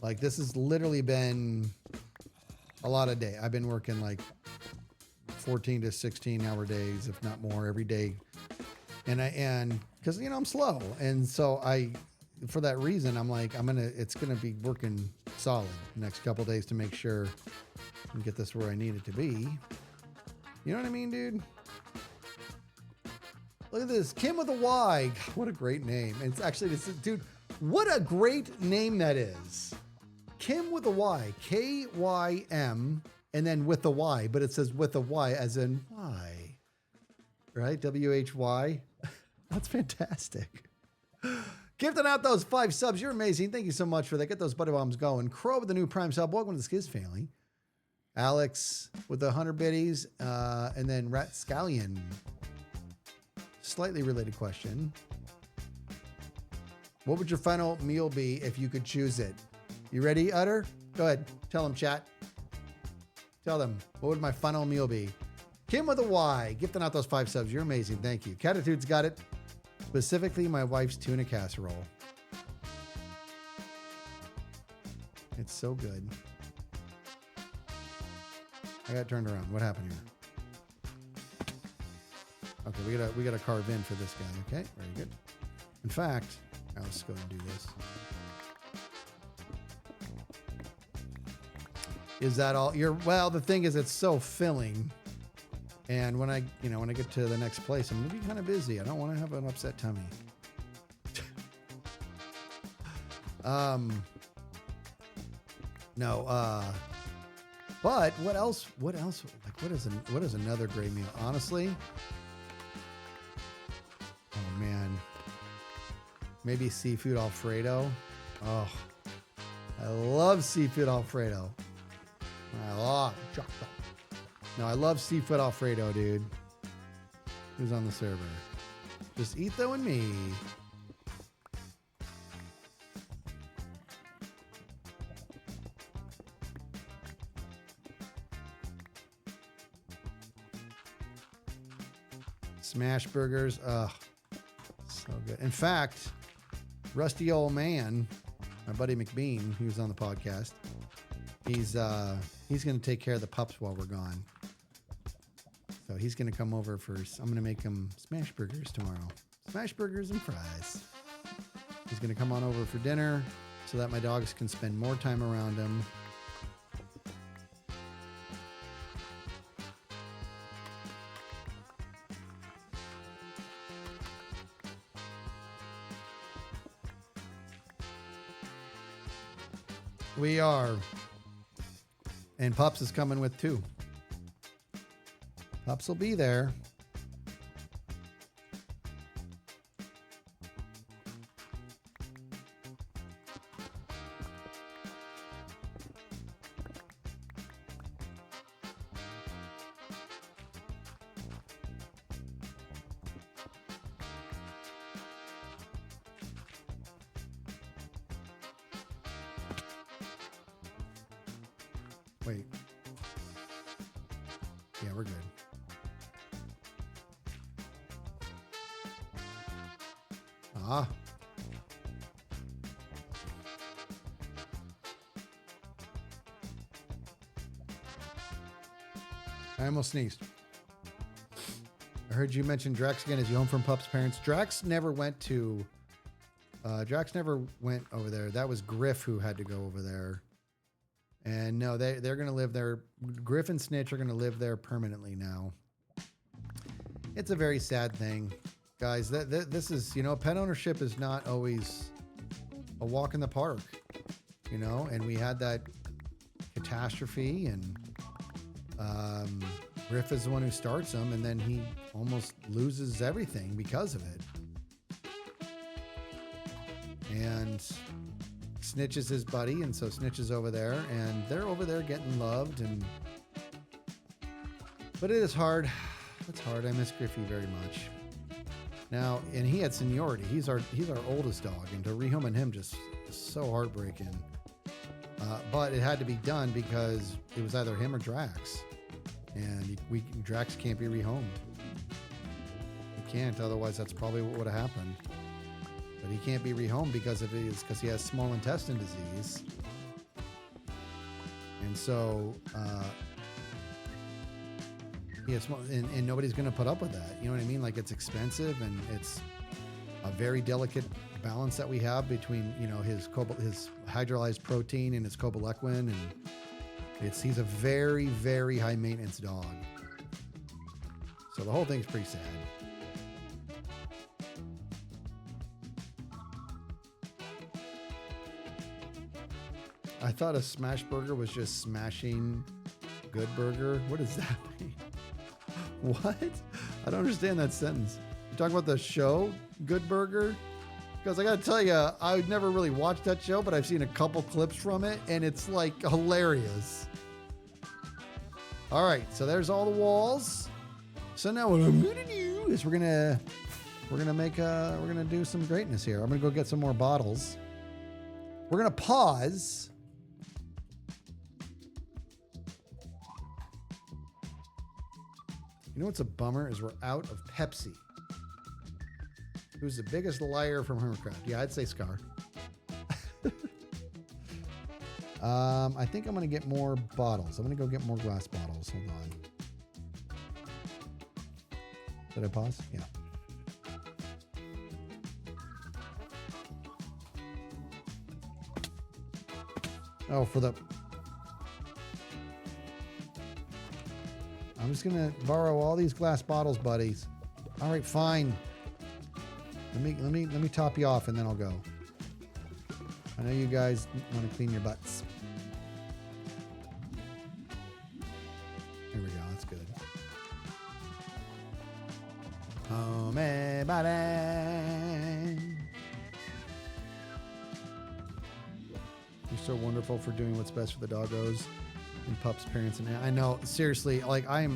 like, this has literally been a lot of day. I've been working like 14 to 16 hour days, if not more, every day. And because, you know, I'm slow. And so for that reason, I'm like, it's going to be working solid the next couple days to make sure I can get this where I need it to be. You know what I mean, dude? Look at this. Kim with a Y. God, what a great name. And it's actually this, dude, what a great name that is. Kim with a Y, K-Y-M, and then with the Y, but it says with a Y as in Y, right? W-H-Y. That's fantastic. Gifting out those 5 subs. You're amazing. Thank you so much for that. Get those buddy bombs going. Crow with the new Prime sub. Welcome to the Skiz family. Alex with the 100 biddies, and then Rat Scallion. Slightly related question. What would your final meal be if you could choose it? You ready, Utter? Go ahead. Tell them, chat. Tell them. What would my final meal be? Kim with a Y. Gifting out those 5 subs. You're amazing. Thank you. Catitude's got it. Specifically, my wife's tuna casserole. It's so good. I got turned around. What happened here? Okay, we gotta carve in for this guy. Okay, very good. In fact, let's go and do this. Is that all? Well, the thing is, it's so filling. And when I get to the next place, I'm gonna be kind of busy. I don't want to have an upset tummy. No. But what else? Like, what is another great meal? Honestly, oh man, maybe seafood Alfredo. Oh, I love seafood Alfredo. I love seafood Alfredo, dude. Who's on the server? Just Etho and me. Smash burgers. Ugh. So good. In fact, Rusty Old Man, my buddy McBean, he was on the podcast. He's going to take care of the pups while we're gone. So he's going to come over first. I'm going to make him smash burgers tomorrow. Smash burgers and fries. He's going to come on over for dinner so that my dogs can spend more time around him. We are. And Pups is coming with 2. Pups will be there. Wait. Yeah, we're good. Ah. I almost sneezed. I heard you mention Drax again. Is he home from Pup's parents? Drax never went over there. That was Griff who had to go over there. And no, they're going to live there. Griff and Snitch are going to live there permanently now. It's a very sad thing. Guys, this is, pet ownership is not always a walk in the park, and we had that catastrophe, and Griff is the one who starts them, and then he almost loses everything because of it. And Snitch is his buddy, and so Snitch is over there, and they're over there getting loved, but it is hard. It's hard. I miss Griffey very much. Now, and he had seniority. He's our oldest dog, and to rehome him just is so heartbreaking. But it had to be done because it was either him or Drax, and Drax can't be rehomed. He can't. Otherwise, that's probably what would have happened. But he can't be rehomed because he has small intestine disease, and so. Yes, and nobody's going to put up with that. You know what I mean? Like, it's expensive, and it's a very delicate balance that we have between, his hydrolyzed protein and his cobolequin, and he's a very, very high maintenance dog. So the whole thing's pretty sad. I thought a smash burger was just smashing good burger. What does that mean? What? I don't understand that sentence. You talking about the show, Good Burger? Because I got to tell you, I've never really watched that show, but I've seen a couple clips from it, and it's like hilarious. All right, so there's all the walls. So now what I'm gonna do is we're gonna do some greatness here. I'm gonna go get some more bottles. We're gonna pause. You know what's a bummer is we're out of Pepsi. Who's the biggest liar from Hermitcraft? Yeah, I'd say Scar. I think I'm going to get more bottles. I'm going to go get more glass bottles. Hold on. Did I pause? Yeah. Oh, I'm just gonna borrow all these glass bottles, buddies. All right, fine. Let me top you off, and then I'll go. I know you guys want to clean your butts. Here we go. That's good. Oh, man, buddy. You're so wonderful for doing what's best for the doggos. And Pup's parents, and I know, seriously, like I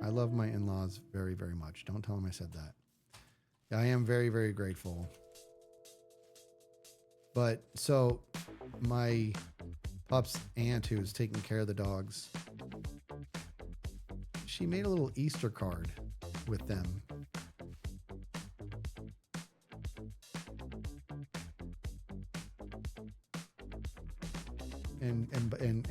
love my in-laws very, very much. Don't tell them I said that. I am very, very grateful. But so my Pup's aunt, who's taking care of the dogs, she made a little Easter card with them.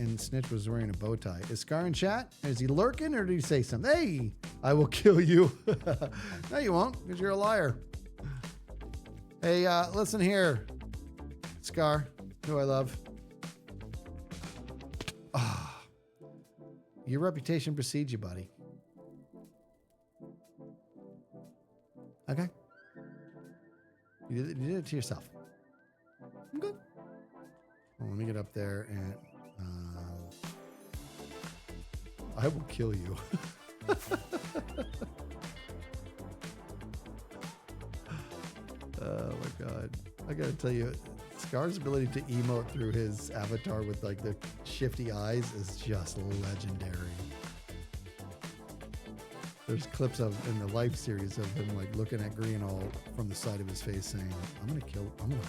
And Snitch was wearing a bow tie. Is Scar in chat? Is he lurking, or did he say something? Hey, I will kill you. No, you won't, because you're a liar. Hey, listen here, Scar, who I love. Your reputation precedes you, buddy. Okay. You did it to yourself. Okay. Well, let me get up there and I will kill you. Oh my God. I gotta tell you, Scar's ability to emote through his avatar with like the shifty eyes is just legendary. There's clips of in the live series of him like looking at Green all from the side of his face saying, I'm gonna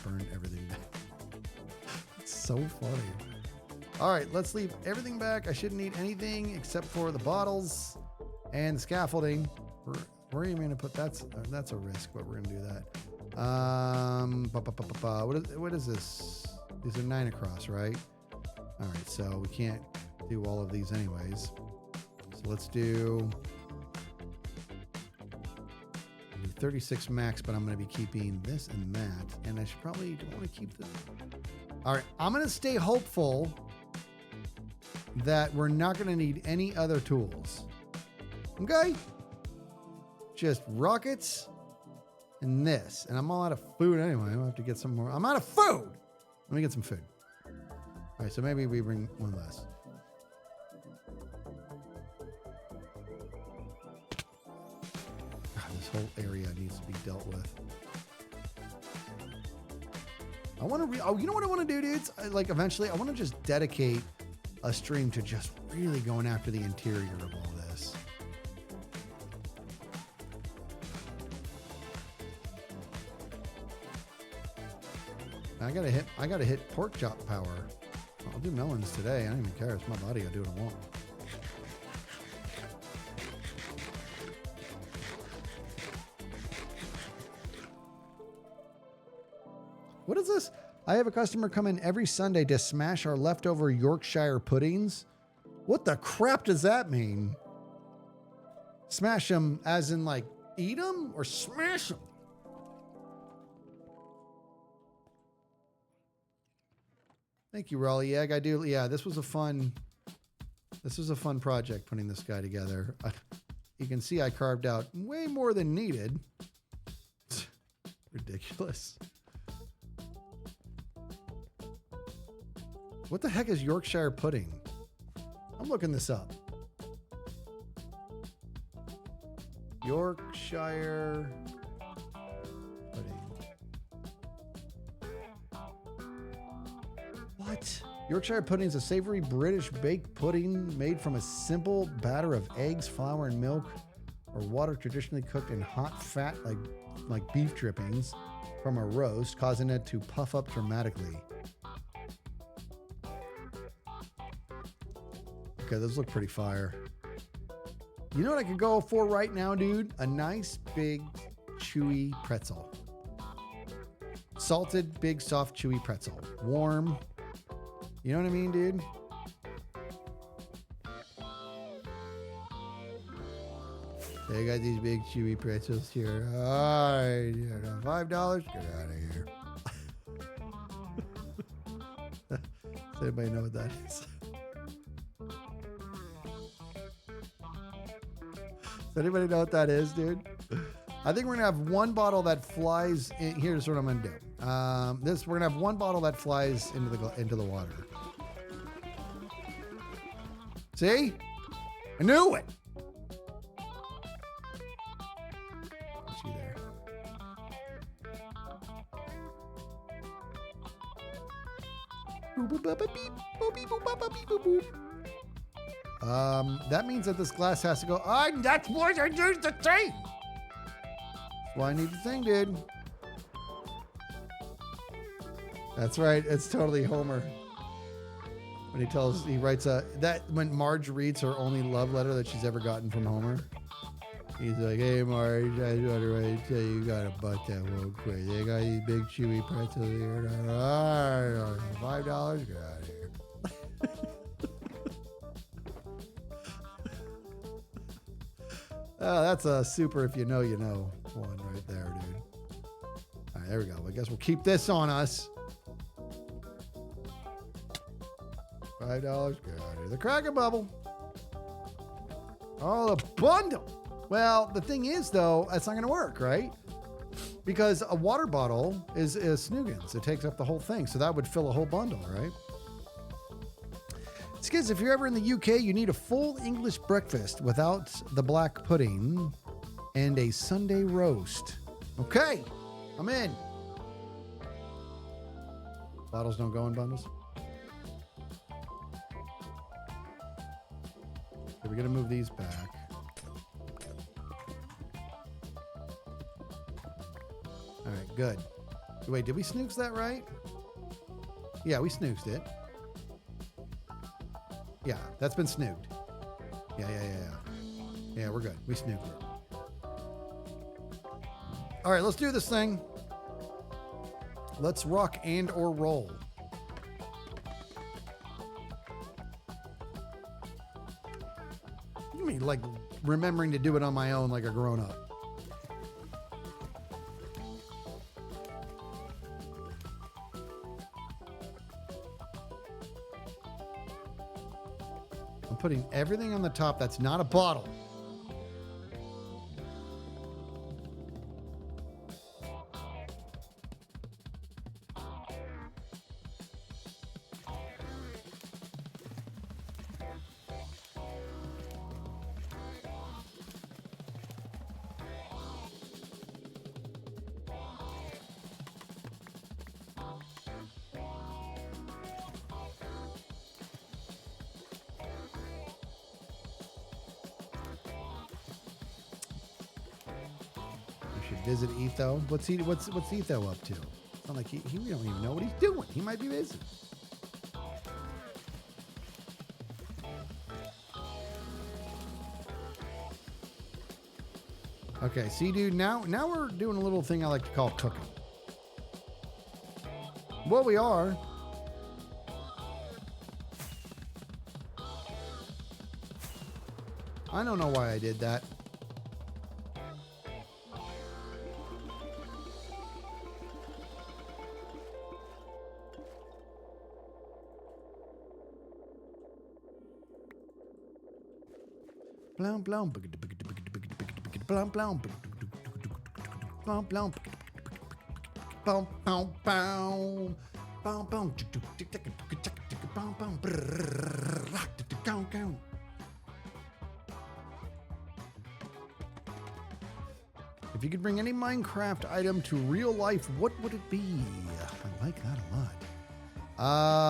burn everything down. So funny. All right, let's leave everything back. I shouldn't need anything except for the bottles and scaffolding. Where are you going to put that's a risk, but we're going to do that. What is this? These are 9 across, right? All right, so we can't do all of these anyways. So let's do 36 max, but I'm going to be keeping this and that. And I should probably don't want to keep this. All right, I'm going to stay hopeful that we're not going to need any other tools. Okay? Just rockets and this. And I'm all out of food anyway. I'll have to get some more. I'm out of food. Let me get some food. All right, so maybe we bring one less. God, this whole area needs to be dealt with. I want to, you know what I want to do, dudes? Like eventually, I want to just dedicate a stream to just really going after the interior of all this. I gotta hit pork chop power. I'll do melons today. I don't even care. It's my body. I'll do what I want. What is this? I have a customer come in every Sunday to smash our leftover Yorkshire puddings. What the crap does that mean? Smash them as in like eat them or smash them? Thank you, Raleigh Egg. I do. Yeah, this was a fun project putting this guy together. You can see I carved out way more than needed. Ridiculous. What the heck is Yorkshire pudding? I'm looking this up. Yorkshire pudding. What? Yorkshire pudding is a savory British baked pudding made from a simple batter of eggs, flour, and milk, or water traditionally cooked in hot fat like beef drippings from a roast, causing it to puff up dramatically. Okay, those look pretty fire. You know what I could go for right now, dude? A nice, big, chewy pretzel. Salted, big, soft, chewy pretzel. Warm. You know what I mean, dude? They got these big, chewy pretzels here. All right, $5. Get out of here. Does anybody know what that is? Does anybody know what that is, dude? I think we're gonna have one bottle that flies in. Here's what I'm gonna do. We're gonna have one bottle that flies into the water. See? I knew it. See there. That means that this glass has to go. That's why I used the thing. That's why I need the thing, dude. That's right. It's totally Homer. When he writes when Marge reads her only love letter that she's ever gotten from Homer. He's like, hey, Marge, I just want to tell you, you got to butt that real quick. They got these big chewy pretzels here. $5? Get out of here. Oh, that's a super if you know one right there, dude. All right, there we go. I guess we'll keep this on us. $5. Get out of here. The Cracker Bubble. Oh, the bundle. Well, the thing is, though, that's not going to work, right? Because a water bottle is Snoogans. It takes up the whole thing. So that would fill a whole bundle, right? Kids, if you're ever in the UK, you need a full English breakfast without the black pudding and a Sunday roast. Okay, I'm in. Bottles don't go in bundles. So we're going to move these back. All right, good. Wait, did we snooze that right? Yeah, we snoozed it. Yeah, that's been snooged. Yeah. Yeah, we're good. We snooged it. All right, let's do this thing. Let's rock and or roll. me like remembering to do it on my own like a grown up. I'm putting everything on the top that's not a bottle. Visit Etho. What's Etho up to? It's not like we don't even know what he's doing. He might be busy. Okay, see, dude. Now we're doing a little thing I like to call cooking. Well, we are. I don't know why I did that. Blum blum blum blum blum blum bum bum bum bum bum bum bum. If you could bring any Minecraft item to real life, what would it be? I like that a lot.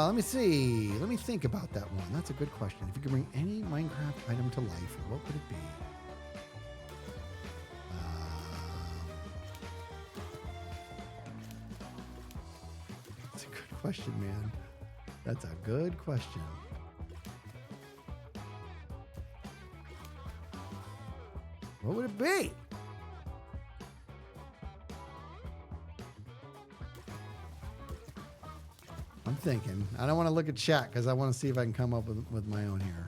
Let me see. Let me think about that one. That's a good question. If you could bring any Minecraft item to life, what would it be? That's a good question, man. That's a good question. What would it be? I'm thinking. I don't want to look at chat because I want to see if I can come up with my own here.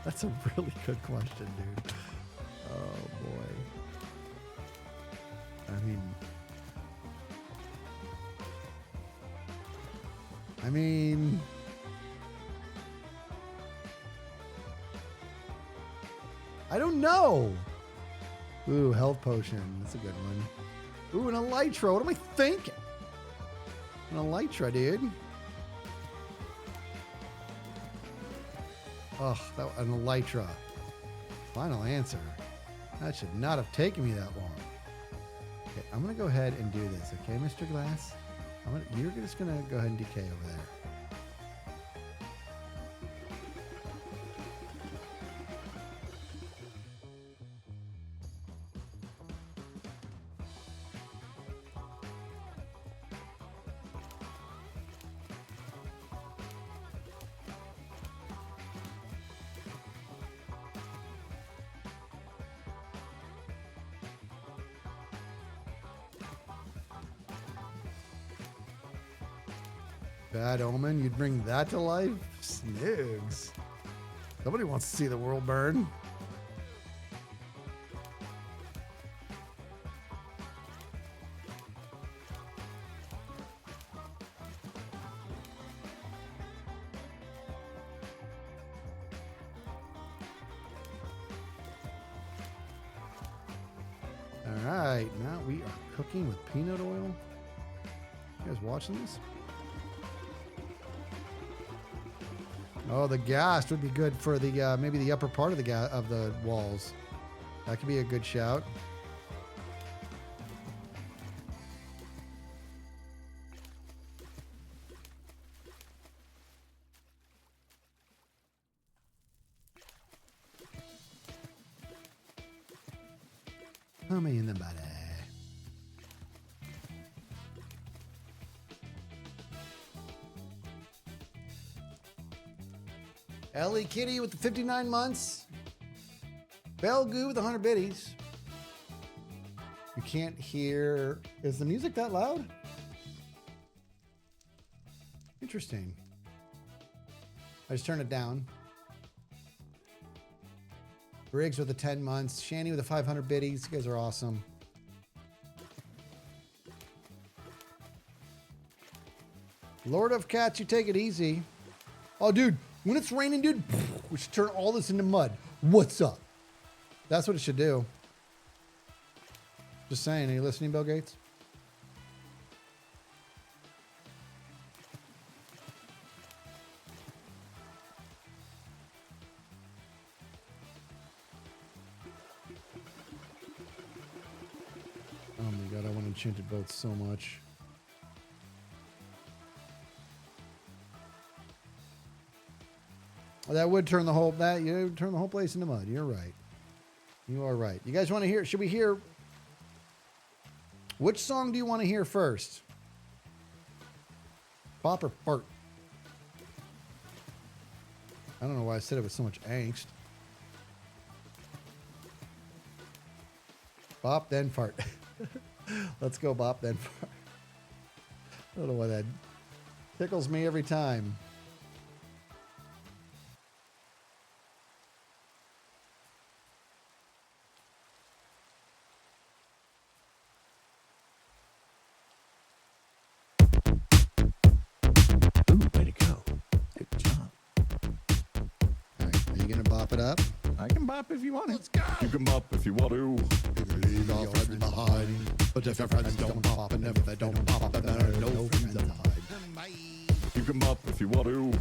That's a really good question, dude. Oh, boy. I mean... I don't know. Ooh, health potion. That's a good one. Ooh, an elytra. What am I thinking? An elytra, dude. Oh, an elytra. Final answer. That should not have taken me that long. Okay, I'm going to go ahead and do this. Okay, Mr. Glass? You're just going to go ahead and decay over there. Bad omen, you'd bring that to life? Snigs. Nobody wants to see the world burn. All right, now we are cooking with peanut oil. You guys watching this? Oh, the ghast would be good for the maybe the upper part of the walls. That could be a good shout. Put me in the body. Ellie Kitty with the 59 months. Belgoo with 100 biddies. You can't hear. Is the music that loud? Interesting. I just turned it down. Briggs with the 10 months. Shanny with the 500 biddies. You guys are awesome. Lord of Cats, you take it easy. Oh, dude, when it's raining, dude, we should turn all this into mud. What's up? That's what it should do. Just saying. Are you listening, Bill Gates? Oh my god, I want enchanted boats so much. That would turn the whole turn the whole place into mud. You're right. You are right. You guys want to hear? Should we hear? Which song do you want to hear first? Pop or fart? I don't know why I said it with so much angst. Bop, then fart. Let's go bop, then fart. I don't know why that tickles me every time. It up. I can bop if you want to. Let's go. You can bop if you want to. Leave your friends behind. But if your friends don't pop, and if they don't pop, then there are no friends behind. Bye. You can bop if you want to.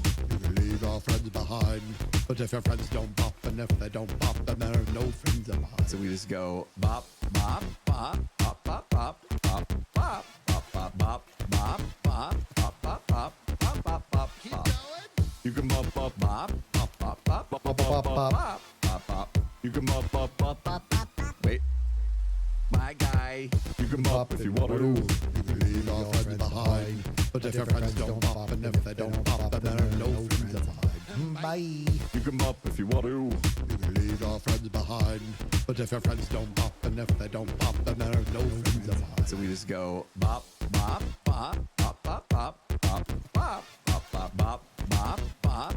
Leave your friends behind. But if your friends don't pop, and if they don't pop, then there are no friends behind. So we just go bop, bop, bop, bop, bop, bop, bop, bop, bop, bop, bop, bop, bop, bop, bop, bop, bop, bop, bop. Keep going. You can bop, bop, bop, bop, bop, bop, bop, bop, bop, bop, bop, bop. You can bop, bop, bop, bop, bop. Wait, my guy. You can bop if you want to. Leave your friends behind. But if your friends don't pop, and if they don't pop, then there are no friends behind. Bye. You can bop if you want to. Leave your friends behind. But if your friends don't pop, and if they don't pop, then there are no friends behind. So we just go bop, bop, bop, bop, bop, bop, bop, bop, bop, bop, bop, bop, bop, bop,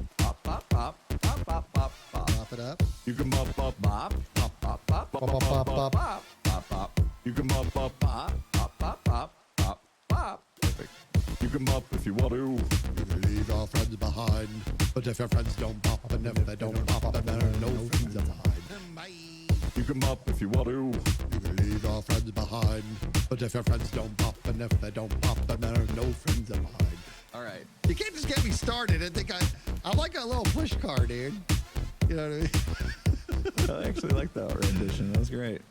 bop, bop, bop, bop, bop. Pop it up. You can bop, bop, bop, bop, bop, bop, bop, bop, bop, bop, bop, bop, bop. You can bop, bop, bop, bop, bop, bop, bop, bop. Perfect. You can bop if you want to. Leave your friends behind. But if your friends don't pop, and if they don't pop, then there are no friends behind. Bye. You can bop if you want to. Leave your friends behind. But if your friends don't pop, and if they don't pop, then there are no friends behind. All right. You can't just get me started and think I'm like a little push car, dude. You know what I mean? I actually like that rendition. That was great.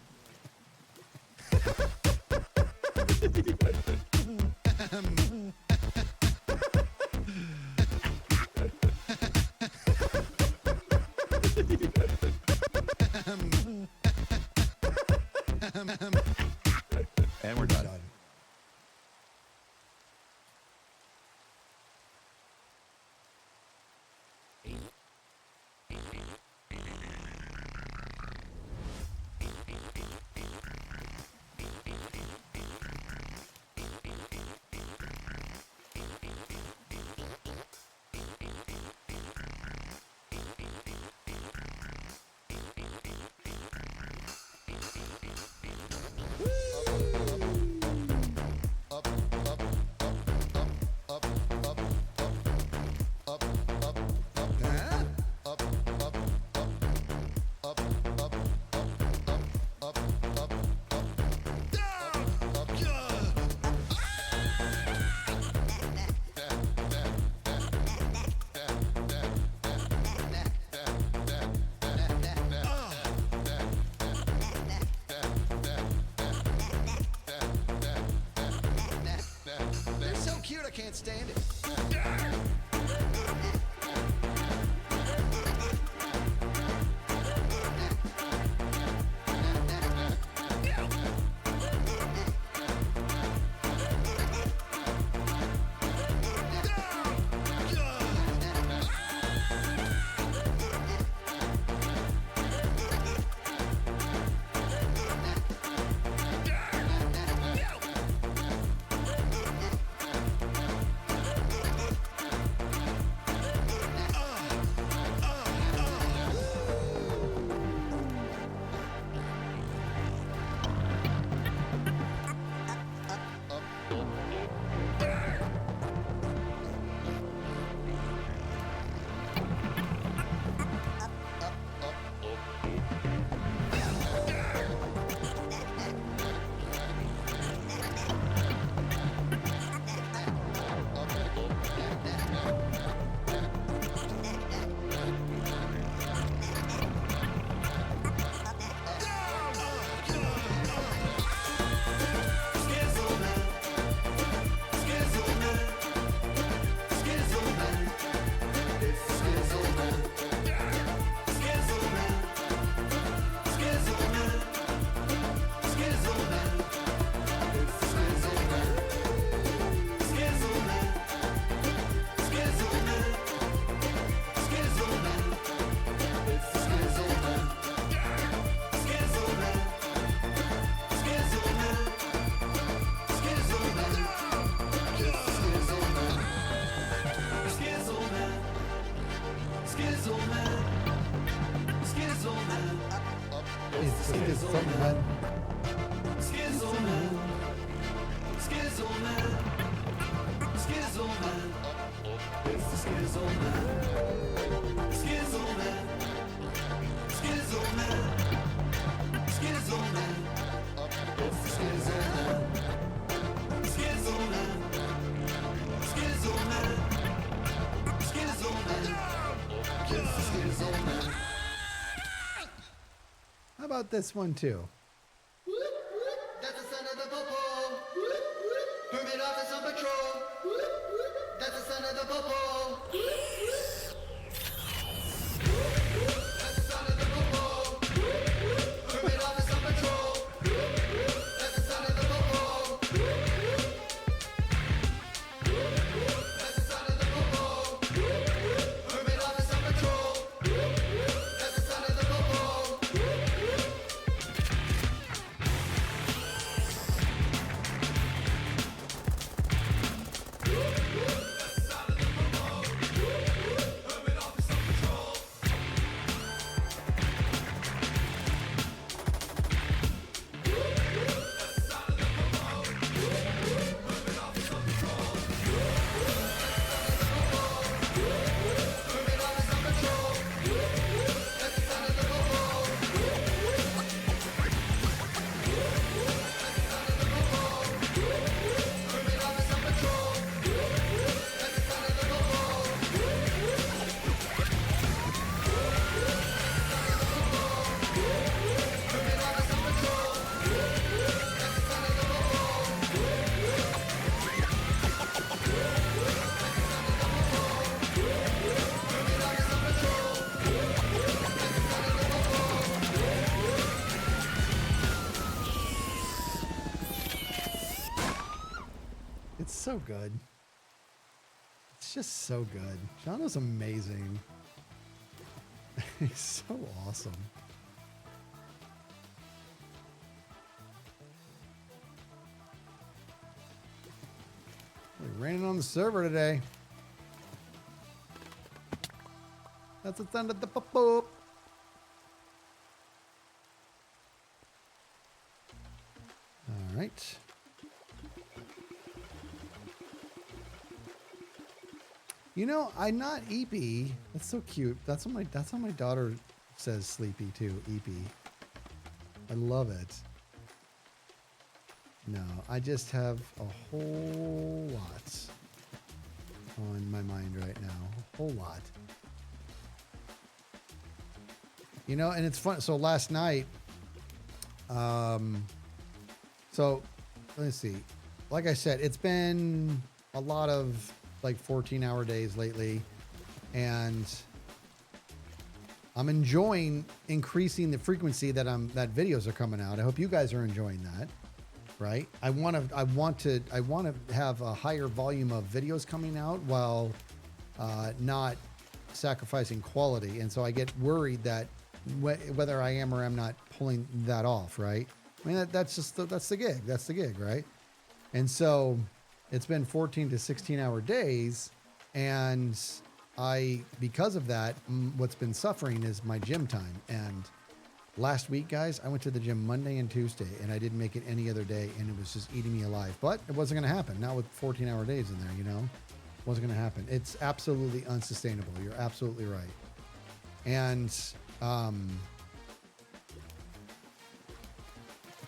And we're done. They're so cute, I can't stand it. in your head. Skizzleman, Skizzleman, Skizzleman, it's the Skizzleman, Skizzleman, Skizzleman, Skizzleman, it's the Skizzleman, Skizzleman, Skizzleman, Skizzleman, it's the Skizzleman. How about this one too? That's the son of the popo. Hermit office on patrol. That's the son of the popo. That's the son of the popo. Hermit office on patrol. That's the son of the popo. That's the son of the popo. Hermit office on patrol. That's the son of the popo. It's so good. It's just so good. Shauno's amazing. He's so awesome. We're raining on the server today. That's the sound of the pop-up. All right. You know, I'm not Eepy. That's so cute. That's how my daughter says sleepy too, Eepy. I love it. No, I just have a whole lot on my mind right now. A whole lot. You know, and it's fun. So last night, so let's see. Like I said, it's been a lot of like 14-hour days lately, and I'm enjoying increasing the frequency that videos are coming out. I hope you guys are enjoying that, right? I want to have a higher volume of videos coming out while not sacrificing quality, and so I get worried that whether I am or am not pulling that off, right? I mean, that's the gig. That's the gig, right? And so it's been 14 to 16-hour days, and because of that, what's been suffering is my gym time. And last week, guys, I went to the gym Monday and Tuesday, and I didn't make it any other day, and it was just eating me alive. But it wasn't going to happen. Not with 14-hour days in there, you know? It wasn't going to happen. It's absolutely unsustainable. You're absolutely right. And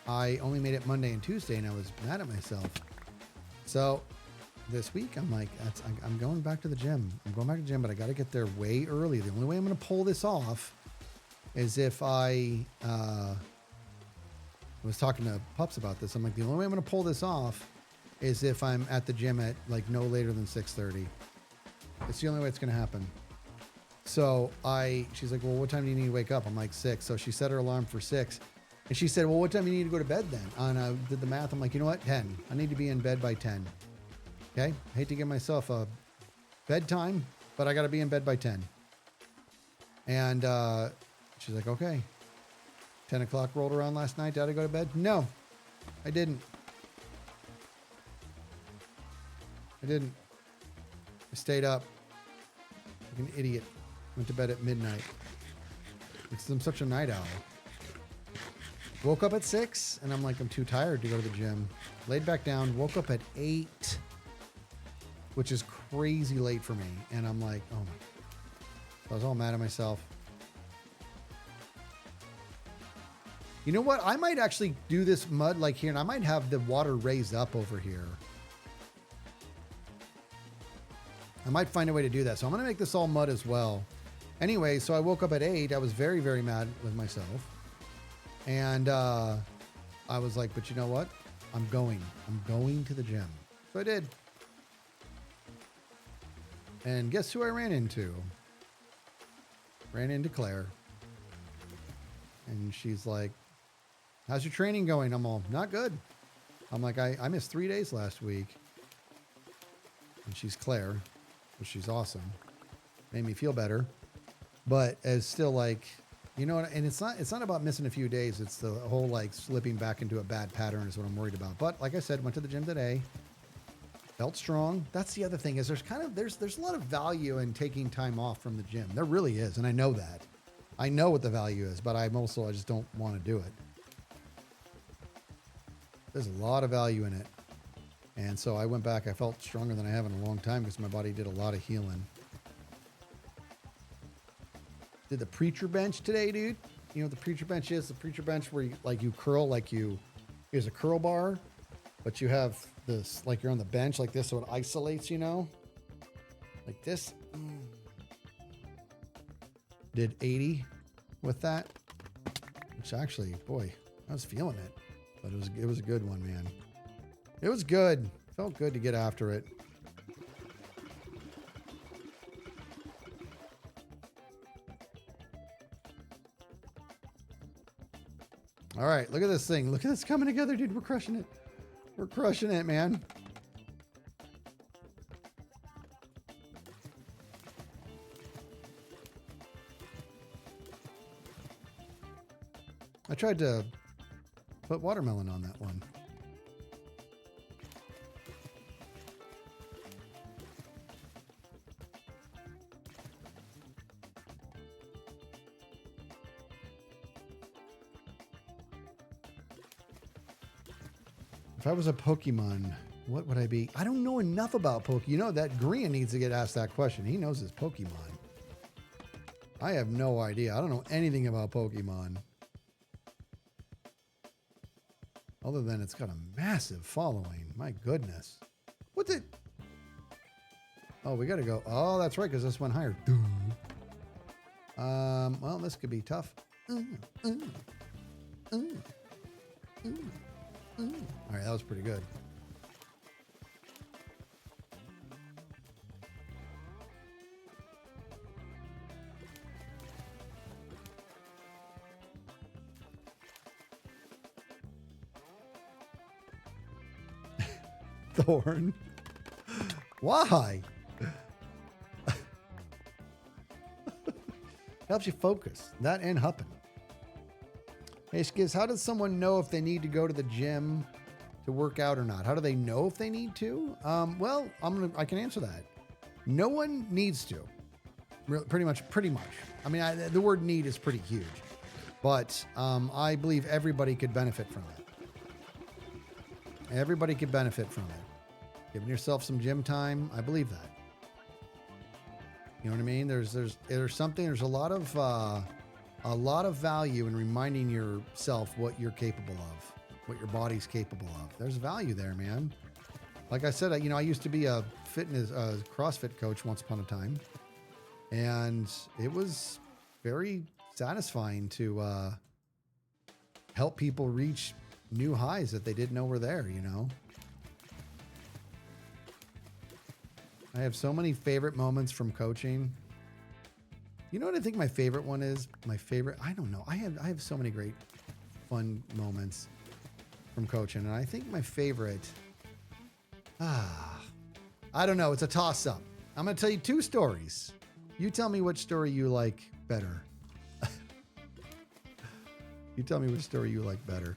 I only made it Monday and Tuesday, and I was mad at myself. So this week, I'm like, I'm going back to the gym. I'm going back to the gym, but I got to get there way early. The only way I'm going to pull this off is if I was talking to Pups about this. I'm like, the only way I'm going to pull this off is if I'm at the gym at like no later than 6:30. It's the only way it's going to happen. So she's like, well, what time do you need to wake up? I'm like 6. So she set her alarm for 6. And she said, well, what time do you need to go to bed then? And I did the math. I'm like, you know what? 10. I need to be in bed by 10. Okay? I hate to give myself a bedtime, but I got to be in bed by 10. And she's like, okay. 10 o'clock rolled around last night. Did I go to bed? No, I didn't. I stayed up like an idiot. Went to bed at midnight. Because I'm such a night owl. Woke up at 6 and I'm like, I'm too tired to go to the gym. Laid back down, woke up at 8, which is crazy late for me. And I'm like, oh my. I was all mad at myself. You know what? I might actually do this mud like here, and I might have the water raised up over here. I might find a way to do that. So I'm going to make this all mud as well. Anyway, so I woke up at 8. I was very, very mad with myself. And I was like, but you know what? I'm going to the gym. So I did. And guess who I ran into? Ran into Claire. And she's like, how's your training going? I'm all, not good. I'm like, I missed 3 days last week. And she's Claire, which she's awesome. Made me feel better. But as still like, you know, and it's not about missing a few days. It's the whole like slipping back into a bad pattern is what I'm worried about. But like I said, went to the gym today. Felt strong. That's the other thing is there's a lot of value in taking time off from the gym. There really is. And I know that. I know what the value is, but I just don't want to do it. There's a lot of value in it. And so I went back. I felt stronger than I have in a long time because my body did a lot of healing. Did the preacher bench today, dude. You know what the preacher bench is? The preacher bench where you curl here's a curl bar, but you have this, like you're on the bench like this, so it isolates, you know? Like this. Did 80 with that, which actually, boy, I was feeling it. But it was a good one, man. It was good. Felt good to get after it. All right, look at this thing. Look at this coming together, dude. We're crushing it. We're crushing it, man. I tried to put watermelon on that one. If I was a Pokemon, what would I be? I don't know enough about Pokemon. You know that Green needs to get asked that question. He knows his Pokemon. I have no idea. I don't know anything about Pokemon. Other than it's got a massive following. My goodness. What's it? Oh, we got to go. Oh, that's right, because this went higher. Well, this could be tough. All right, that was pretty good. Thorn. Why? Helps you focus. That and hupping. Hey, Skiz, how does someone know if they need to go to the gym to work out or not? How do they know if they need to? Well, I can answer that. No one needs to. Pretty much. I mean, the word need is pretty huge, but I believe everybody could benefit from it. Everybody could benefit from it. Giving yourself some gym time, I believe that. You know what I mean? There's a lot of value in reminding yourself what you're capable of, what your body's capable of. There's value there, man. Like I said, I used to be a CrossFit coach once upon a time, and it was very satisfying to help people reach new highs that they didn't know were there, you know? I have so many favorite moments from coaching. You know what I think my favorite one is? I don't know. I have so many great fun moments from coaching, and I think my favorite, I don't know. It's a toss-up. I'm going to tell you 2 stories. You tell me which story you like better. You tell me which story you like better.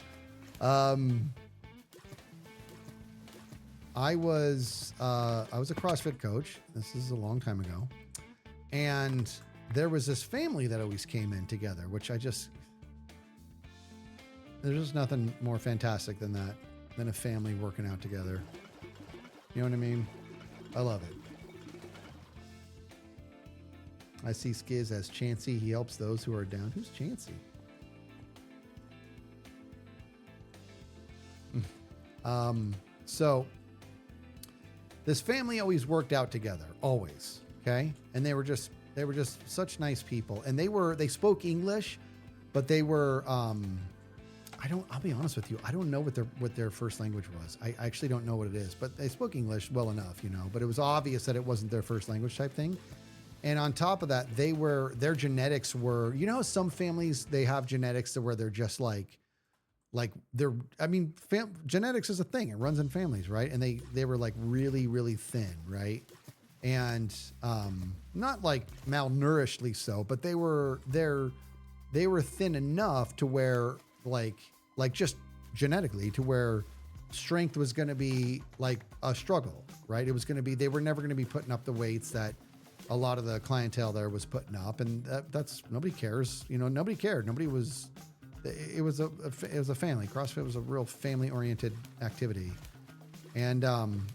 I was a CrossFit coach. This is a long time ago. And there was this family that always came in together, which There's just nothing more fantastic than that, than a family working out together. You know what I mean? I love it. I see Skiz as Chansey. He helps those who are down. Who's Chansey? So this family always worked out together, always. Okay. And they were just such nice people. And they spoke English, but they were, I'll be honest with you. I don't know what their first language was. I actually don't know what it is, but they spoke English well enough, you know, but it was obvious that it wasn't their first language type thing. And on top of that, their genetics were, you know, how some families, they have genetics to where they're just genetics is a thing. It runs in families, right? And they were like really, really thin, right? And not like malnourishedly so, but they were thin enough to where like just genetically to where strength was going to be like a struggle, right? It was going to be, they were never going to be putting up the weights that a lot of the clientele there was putting up. And that's, nobody cares, you know, nobody cared. It was a family. CrossFit was a real family oriented activity. And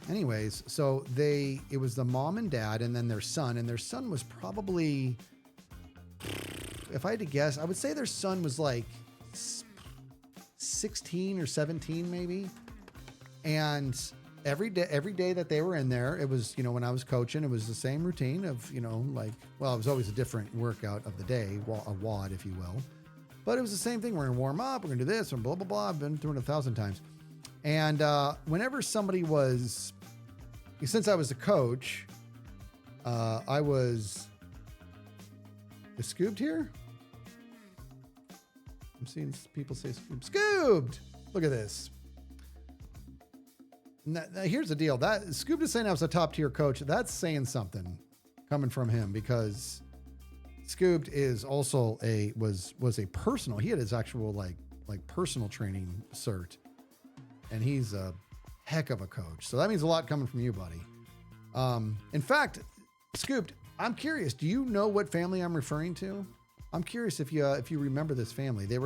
anyways, so it was the mom and dad and then their son, and their son was probably, if I had to guess, I would say their son was like 16 or 17 maybe. And every day that they were in there, it was, you know, when I was coaching, it was the same routine of, you know, like, well, it was always a different workout of the day, a WOD, if you will. But it was the same thing. We're going to warm up. We're going to do this and blah, blah, blah. I've been through it 1,000 times. And whenever somebody was, since I was a coach, I was, is Scoobed here? I'm seeing people say Scoobed. Look at this. Now, here's the deal. That Scoobed is saying I was a top tier coach. That's saying something coming from him, because Scoobed is also was a personal, he had his actual like personal training cert, and he's a heck of a coach. So that means a lot coming from you, buddy. In fact, Scoobed, I'm curious, do you know what family I'm referring to? I'm curious if you remember this family. They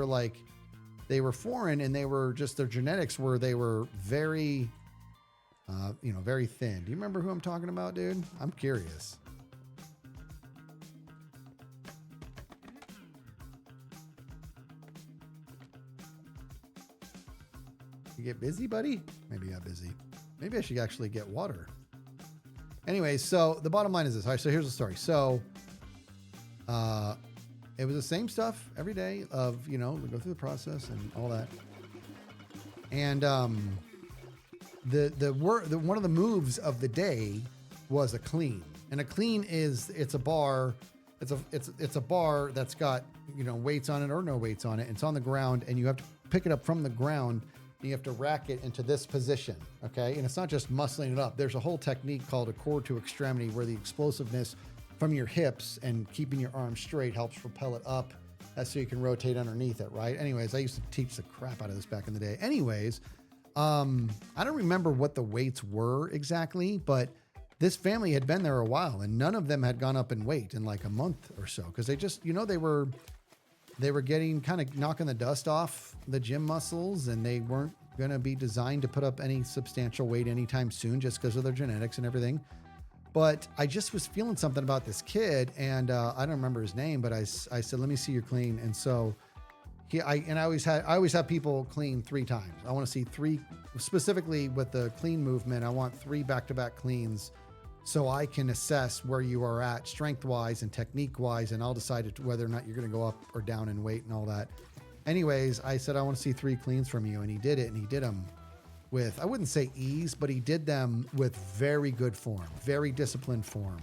were foreign, and they were just, their genetics were, they were very, very thin. Do you remember who I'm talking about, dude? I'm curious. You get busy, buddy? Maybe I'm busy. Maybe I should actually get water. Anyway, so the bottom line is this. All right, so here's the story. So it was the same stuff every day of, you know, we go through the process and all that. And one of the moves of the day was a clean. And a clean is, it's a bar. It's a bar that's got, you know, weights on it or no weights on it. It's on the ground, and you have to pick it up from the ground. You have to rack it into this position, okay? And it's not just muscling it up. There's a whole technique called a core to extremity, where the explosiveness from your hips and keeping your arms straight helps propel it up. That's so you can rotate underneath it, right? Anyways, I used to teach the crap out of this back in the day. Anyways, I don't remember what the weights were exactly, but this family had been there a while, and none of them had gone up in weight in like a month or so, because they just, you know, they were getting kind of knocking the dust off the gym muscles, and they weren't going to be designed to put up any substantial weight anytime soon, just because of their genetics and everything. But I just was feeling something about this kid, and I don't remember his name, but I said, let me see your clean. And so I always have people clean 3 times. I want to see 3, specifically with the clean movement. I want 3 back-to-back cleans, so I can assess where you are at strength-wise and technique-wise, and I'll decide whether or not you're going to go up or down in weight and all that. Anyways, I said, I want to see 3 cleans from you, and he did it, and he did them with, I wouldn't say ease, but he did them with very good form, very disciplined form.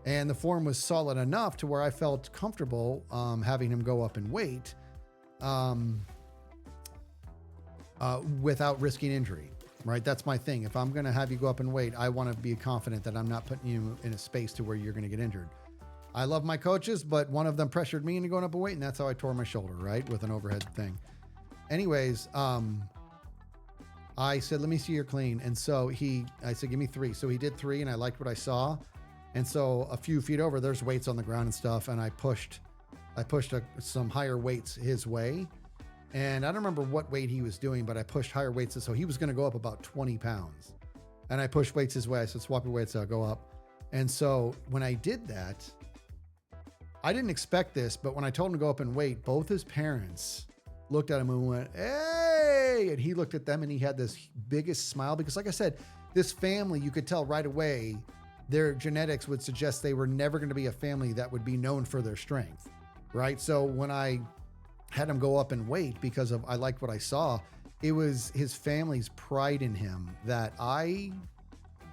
And the form was solid enough to where I felt comfortable having him go up in weight without risking injury. Right? That's my thing. If I'm going to have you go up in weight, I want to be confident that I'm not putting you in a space to where you're going to get injured. I love my coaches, but one of them pressured me into going up in weight, and that's how I tore my shoulder, right? With an overhead thing. Anyways, I said, let me see your clean. And so I said, give me 3. So he did 3, and I liked what I saw. And so a few feet over, there's weights on the ground and stuff. And I pushed some higher weights his way. And I don't remember what weight he was doing, but I pushed higher weights. So he was going to go up about 20 pounds. And I pushed weights his way. I said, swap your weights, I'll go up. And so when I did that, I didn't expect this, but when I told him to go up in weight, both his parents looked at him and went, hey, and he looked at them and he had this biggest smile because like I said, this family, you could tell right away, their genetics would suggest they were never going to be a family that would be known for their strength, right? So when I had him go up in weight because of, I liked what I saw, it was his family's pride in him that I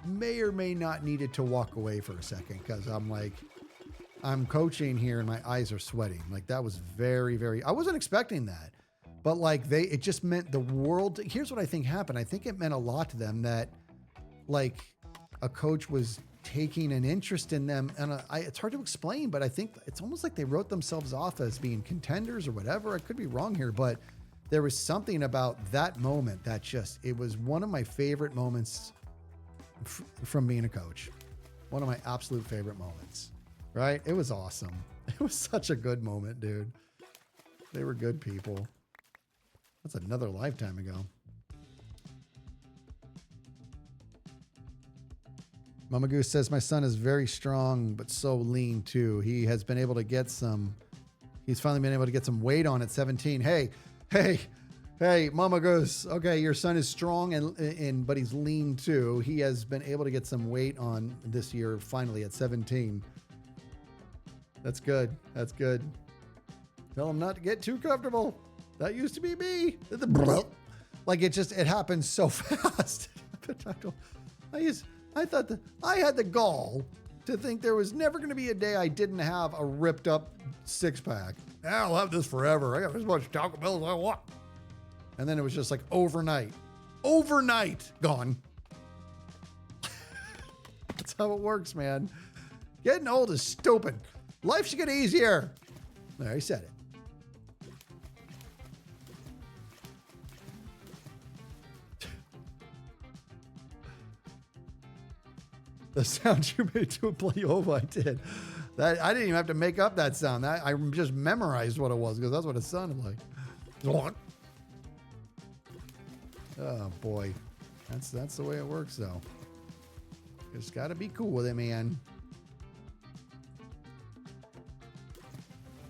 may or may not needed to walk away for a second because I'm like, I'm coaching here and my eyes are sweating. Like that was very, very, I wasn't expecting that. But like it just meant the world. Here's what I think happened. I think it meant a lot to them that like a coach was taking an interest in them. And it's hard to explain, but I think it's almost like they wrote themselves off as being contenders or whatever. I could be wrong here, but there was something about that moment that just, it was one of my favorite moments from being a coach. One of my absolute favorite moments, right? It was awesome. It was such a good moment, dude. They were good people. That's another lifetime ago. Mama Goose says, my son is very strong, but so lean too. He has been able to get he's finally been able to get some weight on at 17. Hey, Mama Goose. Okay, your son is strong but he's lean too. He has been able to get some weight on this year, finally at 17. That's good. That's good. Tell him not to get too comfortable. That used to be me. Like it happens so fast. I thought that I had the gall to think there was never going to be a day I didn't have a ripped up 6-pack. I'll have this forever. I got as much Taco Bell as I want. And then it was just like overnight gone. That's how it works, man. Getting old is stupid. Life should get easier. There, I said it. The sound you made to a play over, I did. That I didn't even have to make up that sound. I just memorized what it was because that's what it sounded like. Oh boy, that's the way it works though. You just got to be cool with it, man.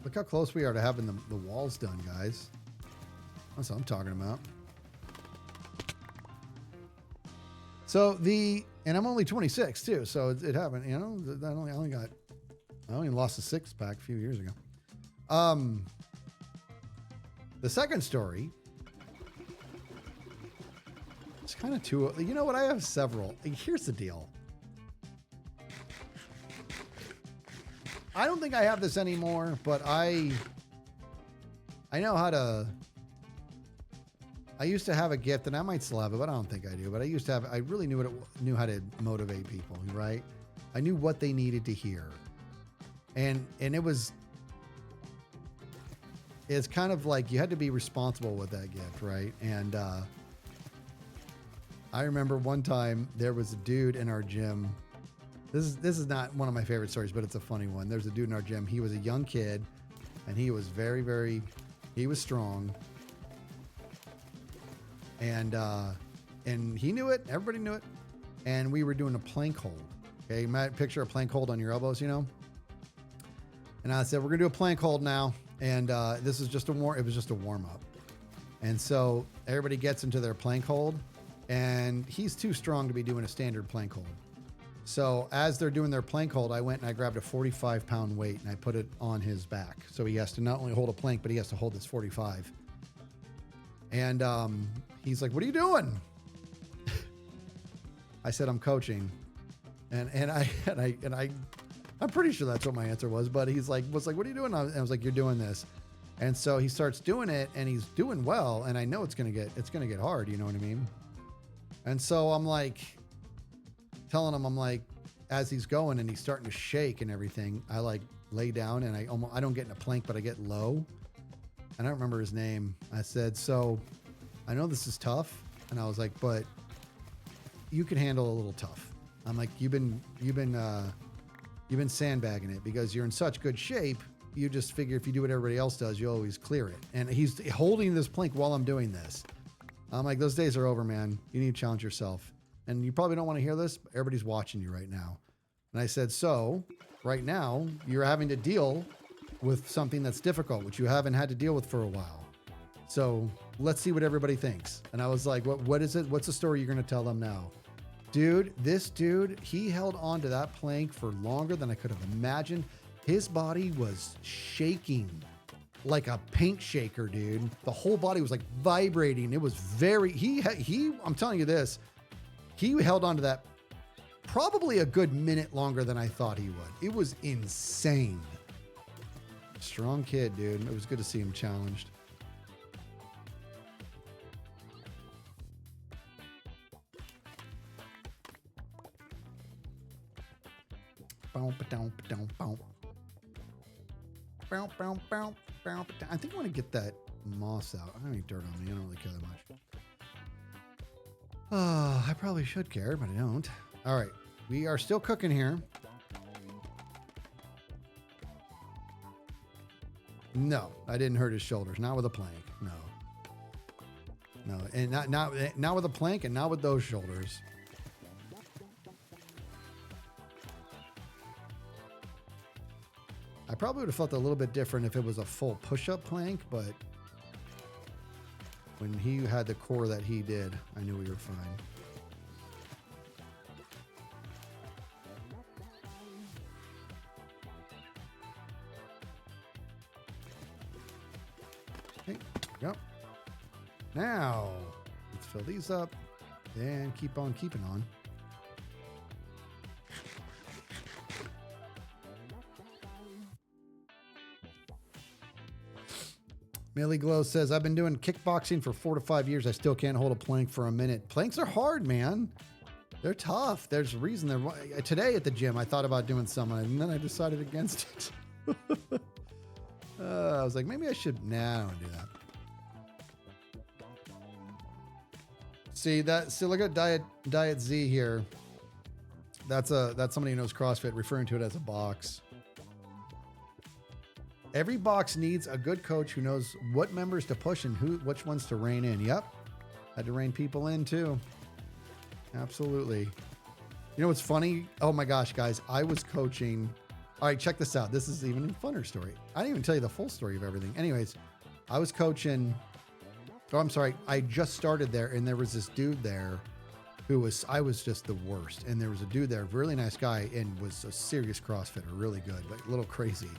Look how close we are to having the walls done, guys. That's what I'm talking about. So and I'm only 26 too, so it happened. You know, I only lost a 6-pack a few years ago. The second story. It's kind of two. You know what? I have several. Here's the deal. I don't think I have this anymore, but I know how to. I used to have a gift, and I might still have it, but I don't think I do. But I really knew how to motivate people, right? I knew what they needed to hear, and it's kind of like you had to be responsible with that gift, right? And I remember one time there was a dude in our gym. This is not one of my favorite stories, but it's a funny one. There's a dude in our gym. He was a young kid, and he was he was strong. And he knew it. Everybody knew it. And we were doing a plank hold. Okay, you might picture a plank hold on your elbows, you know. And I said, we're gonna do a plank hold now. And this is just it was just a warm up. And so everybody gets into their plank hold, and he's too strong to be doing a standard plank hold. So as they're doing their plank hold, I went and I grabbed a 45-pound weight and I put it on his back. So he has to not only hold a plank, but he has to hold this 45. And he's like, what are you doing? I said, I'm coaching. And I'm pretty sure that's what my answer was, but was like, what are you doing? I was like, you're doing this. And so he starts doing it and he's doing well. And I know it's going to get hard. You know what I mean? And so I'm like telling him, I'm like, as he's going and he's starting to shake and everything, I like lay down and I don't get in a plank, but I get low. I don't remember his name. I said, so I know this is tough. And I was like, but you can handle a little tough. I'm like, you've been sandbagging it because you're in such good shape you just figure if you do what everybody else does, you always clear it. And he's holding this plank while I'm doing this. I'm like, those days are over, man. You need to challenge yourself. And you probably don't want to hear this, but everybody's watching you right now. And I said, so right now you're having to deal with something that's difficult, which you haven't had to deal with for a while. So let's see what everybody thinks. And I was like, what is it? What's the story you're going to tell them now? Dude, this dude, he held on to that plank for longer than I could have imagined. His body was shaking like a paint shaker, dude. The whole body was like vibrating. It was very, I'm telling you this, he held on to that probably a good minute longer than I thought he would. It was insane. Strong kid, dude. It was good to see him challenged. I think I want to get that moss out. I don't need dirt on me. I don't really care that much. I probably should care, but I don't. All right. We are still cooking here. No, I didn't hurt his shoulders. Not with a plank. No. And not with a plank and not with those shoulders. I probably would have felt a little bit different if it was a full push-up plank, but when he had the core that he did, I knew we were fine. Okay, there we go. Now, let's fill these up and keep on keeping on. Millie Glow says, I've been doing kickboxing for 4 to 5 years. I still can't hold a plank for a minute. Planks are hard, man. They're tough. There's a reason they're... Today at the gym, I thought about doing some, and then I decided against it. I was like, maybe I should... Nah, I don't do that. See, look at Diet Z here. That's somebody who knows CrossFit referring to it as a box. Every box needs a good coach who knows what members to push and which ones to rein in. Yep. Had to rein people in too. Absolutely. You know what's funny? Oh my gosh, guys. I was coaching. All right, check this out. This is even a funner story. I didn't even tell you the full story of everything. Anyways, I was coaching. Oh, I'm sorry. I just started there and there was this dude there I was just the worst. And there was a dude there, really nice guy, and was a serious CrossFitter, really good, but a little crazy.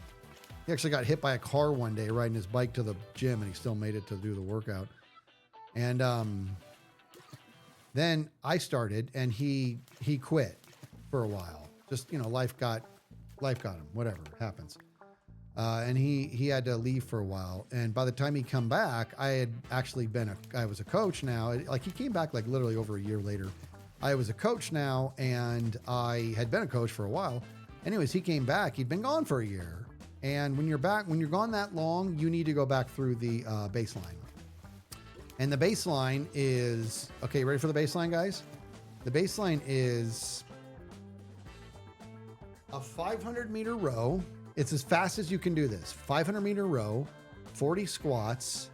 He actually got hit by a car one day riding his bike to the gym, and he still made it to do the workout. And then I started, and he quit for a while. Just, life got him. Whatever happens. And he had to leave for a while. And by the time he come back, I had actually I was a coach now. Like he came back like literally over a year later. I was a coach now, and I had been a coach for a while. Anyways, he came back. He'd been gone for a year. And when you're gone that long, you need to go back through the baseline. And the baseline is, okay, ready for the baseline, guys? The baseline is a 500-meter row. It's as fast as you can do this. 500-meter row, 40 squats.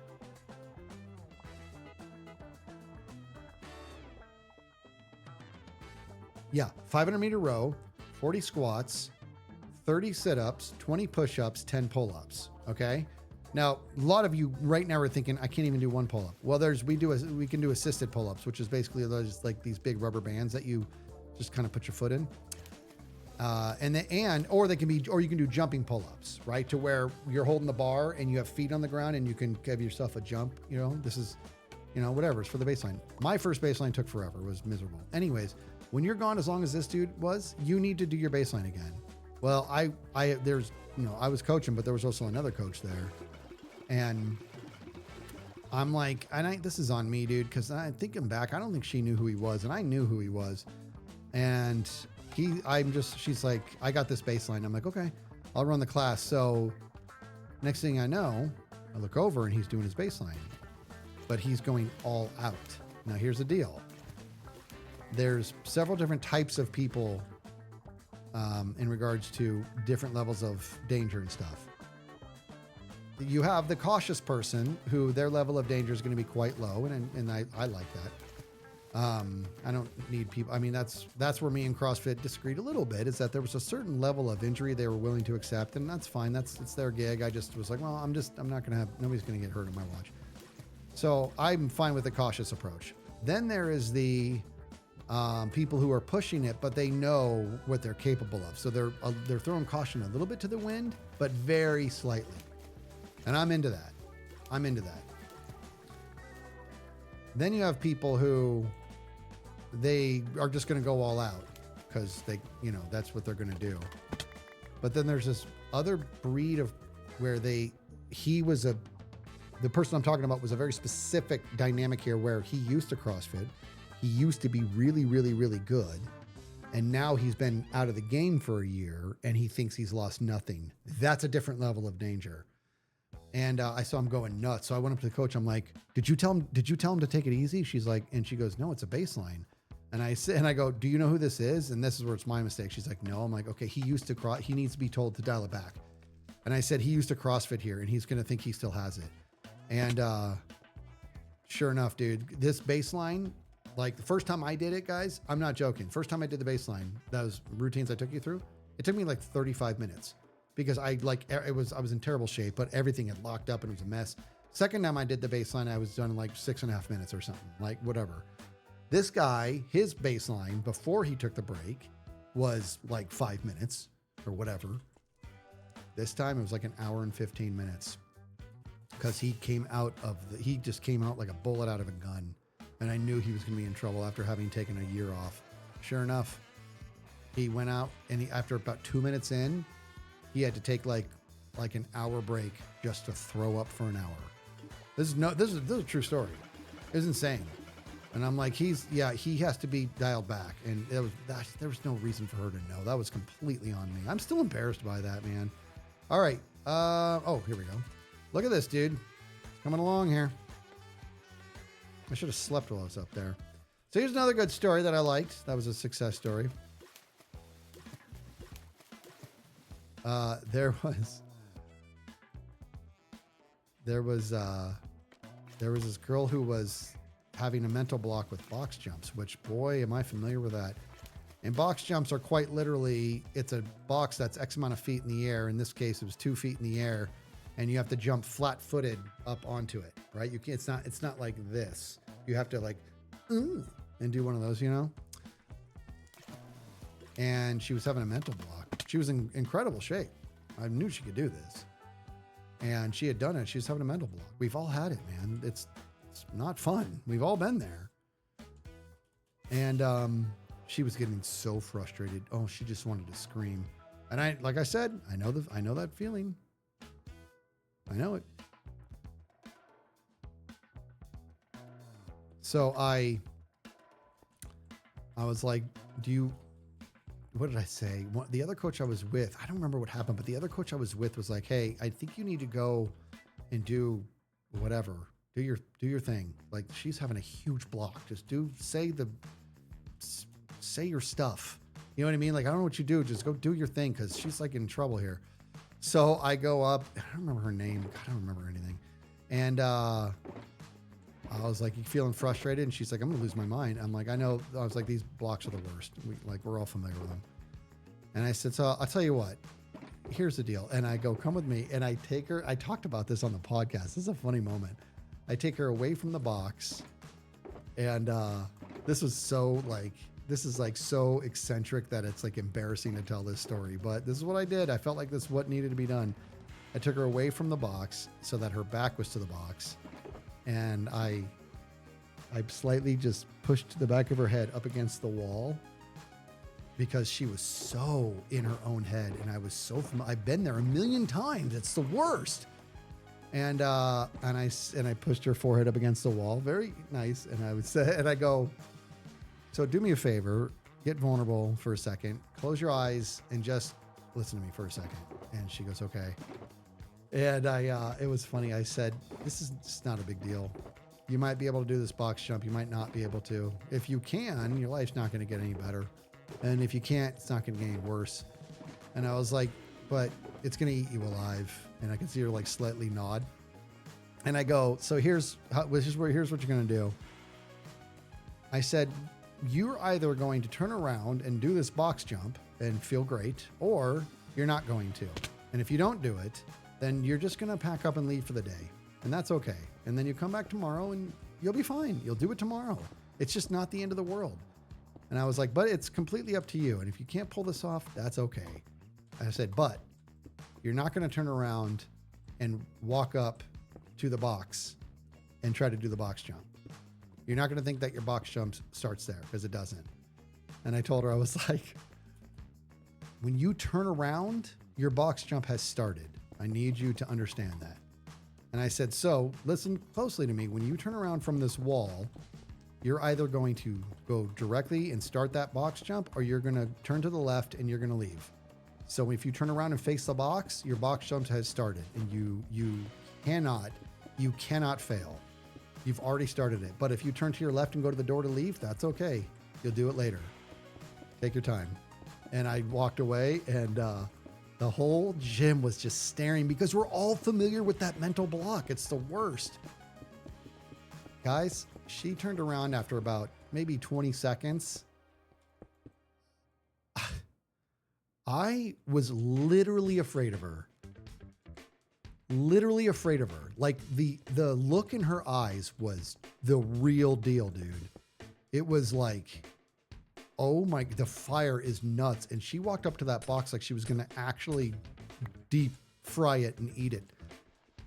Yeah, 500-meter row, 40 squats, 30 sit-ups, 20 push-ups, 10 pull-ups. Okay. Now, a lot of you right now are thinking, I can't even do one pull-up. Well, we can do assisted pull-ups, which is basically those like these big rubber bands that you just kind of put your foot in. Or you can do jumping pull-ups, right? To where you're holding the bar and you have feet on the ground and you can give yourself a jump. This is, whatever. It's for the baseline. My first baseline took forever. It was miserable. Anyways, when you're gone as long as this dude was, you need to do your baseline again. Well, I was coaching, but there was also another coach there. And I'm like, this is on me, dude, because I'm thinking back, I don't think she knew who he was, and I knew who he was. And she's like, I got this baseline. I'm like, okay, I'll run the class. So next thing I know, I look over and he's doing his baseline, but he's going all out. Now here's the deal. There's several different types of people in regards to different levels of danger and stuff. you have the cautious person who their level of danger is going to be quite low, and I like that. I don't need people. I mean, that's where me and CrossFit disagreed a little bit, is that there was a certain level of injury they were willing to accept, and that's fine. It's their gig. I just was like, well, I'm not going to have, nobody's going to get hurt on my watch. So I'm fine with the cautious approach. Then there is the people who are pushing it, but they know what they're capable of. So they're throwing caution a little bit to the wind, but very slightly. And I'm into that. Then you have people who they are just going to go all out because that's what they're going to do. But then there's this other breed of where the person I'm talking about was a very specific dynamic here where he used to CrossFit. He used to be really, really, really good. And now he's been out of the game for a year and he thinks he's lost nothing. That's a different level of danger. And I saw him going nuts. So I went up to the coach. I'm like, did you tell him to take it easy? She's like, and she goes, no, it's a baseline. And I go, do you know who this is? And this is where it's my mistake. She's like, no. I'm like, okay, he needs to be told to dial it back. And I said, he used to CrossFit here and he's going to think he still has it. And sure enough, dude, this baseline, like the first time I did it, guys, I'm not joking. First time I did the baseline, those routines I took you through, it took me like 35 minutes because I was in terrible shape, but everything had locked up and it was a mess. Second time I did the baseline, I was done in like 6.5 minutes or something, like whatever. This guy, his baseline before he took the break was like 5 minutes or whatever. This time it was like an hour and 15 minutes because he just came out like a bullet out of a gun. And I knew he was going to be in trouble after having taken a year off. Sure enough, he went out and after about 2 minutes in, he had to take like an hour break just to throw up for an hour. This is a true story. It's insane. And I'm like, he has to be dialed back. And there was no reason for her to know. That was completely on me. I'm still embarrassed by that, man. All right. Here we go. Look at this, dude. Coming along here. I should have slept while I was up there. So here's another good story that I liked. That was a success story. There was this girl who was having a mental block with box jumps, which, boy, am I familiar with that. And box jumps are quite literally, it's a box that's X amount of feet in the air. In this case, it was 2 feet in the air, and you have to jump flat-footed up onto it, right? You can't. It's not like this. You have to like, and do one of those, And she was having a mental block. She was in incredible shape. I knew she could do this. And she had done it. She was having a mental block. We've all had it, man. It's not fun. We've all been there. And she was getting so frustrated. Oh, she just wanted to scream. And like I said, I know that feeling. I know it. So I was like, what did I say? The other coach I was with, I don't remember what happened, but the other coach I was with was like, hey, I think you need to go and do whatever. Do your thing. Like, she's having a huge block. Just say your stuff. You know what I mean? Like, I don't know what you do. Just go do your thing, because she's like in trouble here. So I go up. I don't remember her name. I don't remember anything. And I was like, you feeling frustrated? And she's like, I'm going to lose my mind. I'm like, I know. I was like, these blocks are the worst. We're all familiar with them. And I said, so I'll tell you what. Here's the deal. And I go, come with me. And I take her. I talked about this on the podcast. This is a funny moment. I take her away from the box. And this is so eccentric that it's like embarrassing to tell this story. But this is what I did. I felt like this is what needed to be done. I took her away from the box so that her back was to the box. And I slightly just pushed the back of her head up against the wall because she was so in her own head. And I was so I've been there a million times. It's the worst. And I pushed her forehead up against the wall. Very nice. And I go, so do me a favor, get vulnerable for a second, close your eyes and just listen to me for a second. And she goes, okay. And it was funny. I said, this is just not a big deal. You might be able to do this box jump. You might not be able to. If you can, your life's not going to get any better. And if you can't, it's not going to get any worse. And I was like, but it's going to eat you alive. And I can see her like slightly nod. And I go, so here's what you're going to do. I said, you're either going to turn around and do this box jump and feel great, or you're not going to. And if you don't do it, then you're just going to pack up and leave for the day. And that's okay. And then you come back tomorrow and you'll be fine. You'll do it tomorrow. It's just not the end of the world. And I was like, but it's completely up to you. And if you can't pull this off, that's okay. I said, but you're not going to turn around and walk up to the box and try to do the box jump. You're not going to think that your box jump starts there, because it doesn't. And I told her, I was like, when you turn around, your box jump has started. I need you to understand that. And I said, so listen closely to me. When you turn around from this wall, you're either going to go directly and start that box jump, or you're going to turn to the left and you're going to leave. So if you turn around and face the box, your box jump has started, and you cannot fail. You've already started it. But if you turn to your left and go to the door to leave, that's okay. You'll do it later. Take your time. And I walked away, and the whole gym was just staring, because we're all familiar with that mental block. It's the worst. Guys, she turned around after about maybe 20 seconds. I was literally afraid of her. Literally afraid of her. Like the look in her eyes was the real deal, dude. It was like, oh my, the fire is nuts. And she walked up to that box like she was going to actually deep fry it and eat it.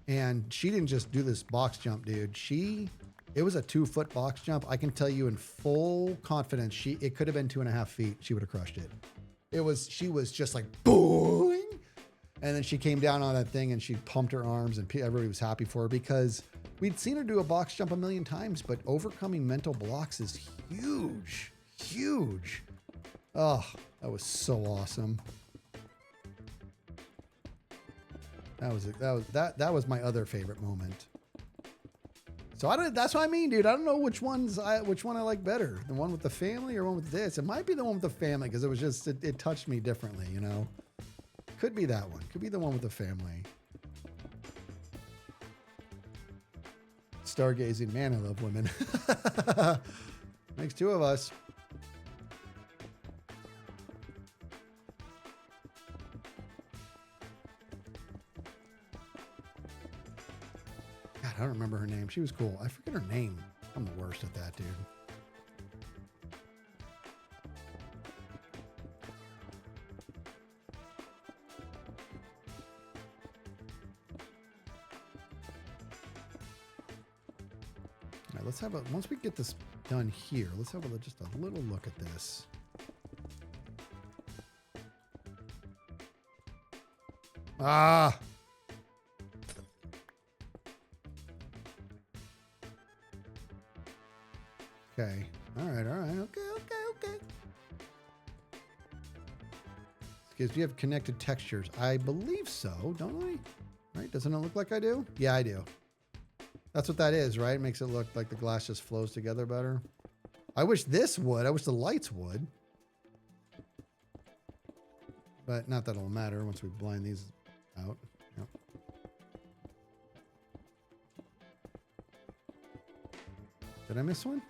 And she didn't just do this box jump, dude. It was a 2-foot box jump. I can tell you in full confidence, it could have been 2.5 feet. She would have crushed it. She was just like, boing. And then she came down on that thing and she pumped her arms, and everybody was happy for her, because we'd seen her do a box jump a million times, but overcoming mental blocks is huge, huge. Oh, that was so awesome. That was my other favorite moment. So that's what I mean, dude. I don't know which one I like better. The one with the family or one with this. It might be the one with the family, because it was just, it touched me differently, you know? Could be that one. Could be the one with the family. Stargazing. Man, I love women. Makes two of us. God, I don't remember her name. She was cool. I forget her name. I'm the worst at that, dude. Let's have once we get this done here, let's have just a little look at this. Ah. Okay. All right. Okay. Because we have connected textures. I believe so, don't I? Right? Doesn't it look like I do? Yeah, I do. That's what that is, right? It makes it look like the glass just flows together better. I wish this would. I wish the lights would. But not that it'll matter once we blind these out. Yep. Did I miss one?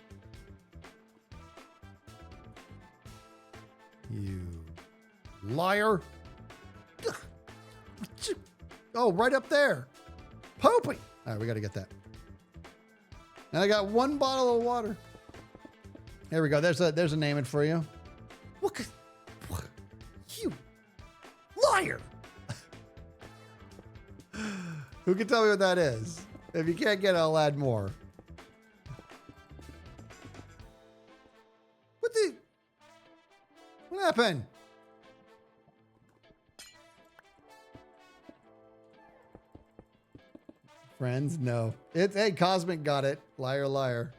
You liar. Oh, right up there. Poopy. All right, we got to get that. And I got one bottle of water. There we go. There's a naming for you. What? You liar. Who can tell me what that is? If you can't get it, I'll add more. What happened? Friends? No. Hey, Cosmic got it. Liar, liar.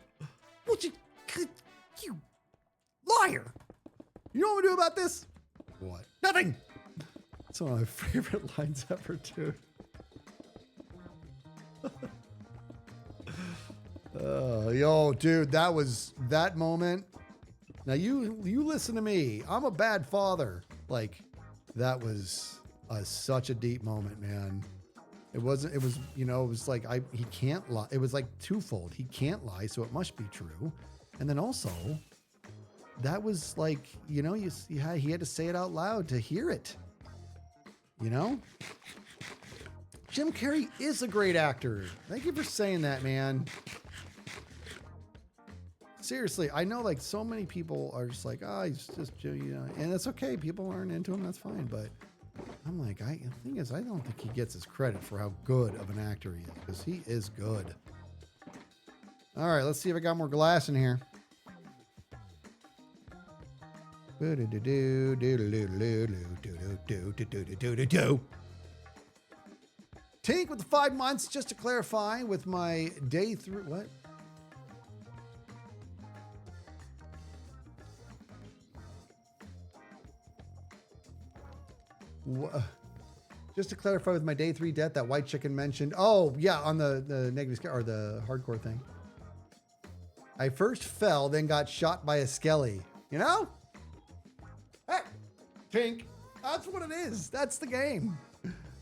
What you liar. You know what we do about this? What? Nothing. That's one of my favorite lines ever, dude. Yo, dude, that moment. Now you listen to me. I'm a bad father. Like, that was such a deep moment, man. It wasn't, it was, you know, it was like, he can't lie. It was like twofold. He can't lie, so it must be true. And then also, that was like, you know, he had to say it out loud to hear it. You know? Jim Carrey is a great actor. Thank you for saying that, man. Seriously, I know like so many people are just like, oh, he's just, you know, and that's okay. People aren't into him. That's fine. But I'm like, the thing is, I don't think he gets his credit for how good of an actor he is, because he is good. All right, let's see if I got more glass in here. Tink with the 5 months, just to clarify, with my day 3, what? Just to clarify with my day 3 debt, that white chicken mentioned. Oh, yeah, on the negative scale or the hardcore thing. I first fell, then got shot by a skelly. You know? Hey, Tink. That's what it is. That's the game.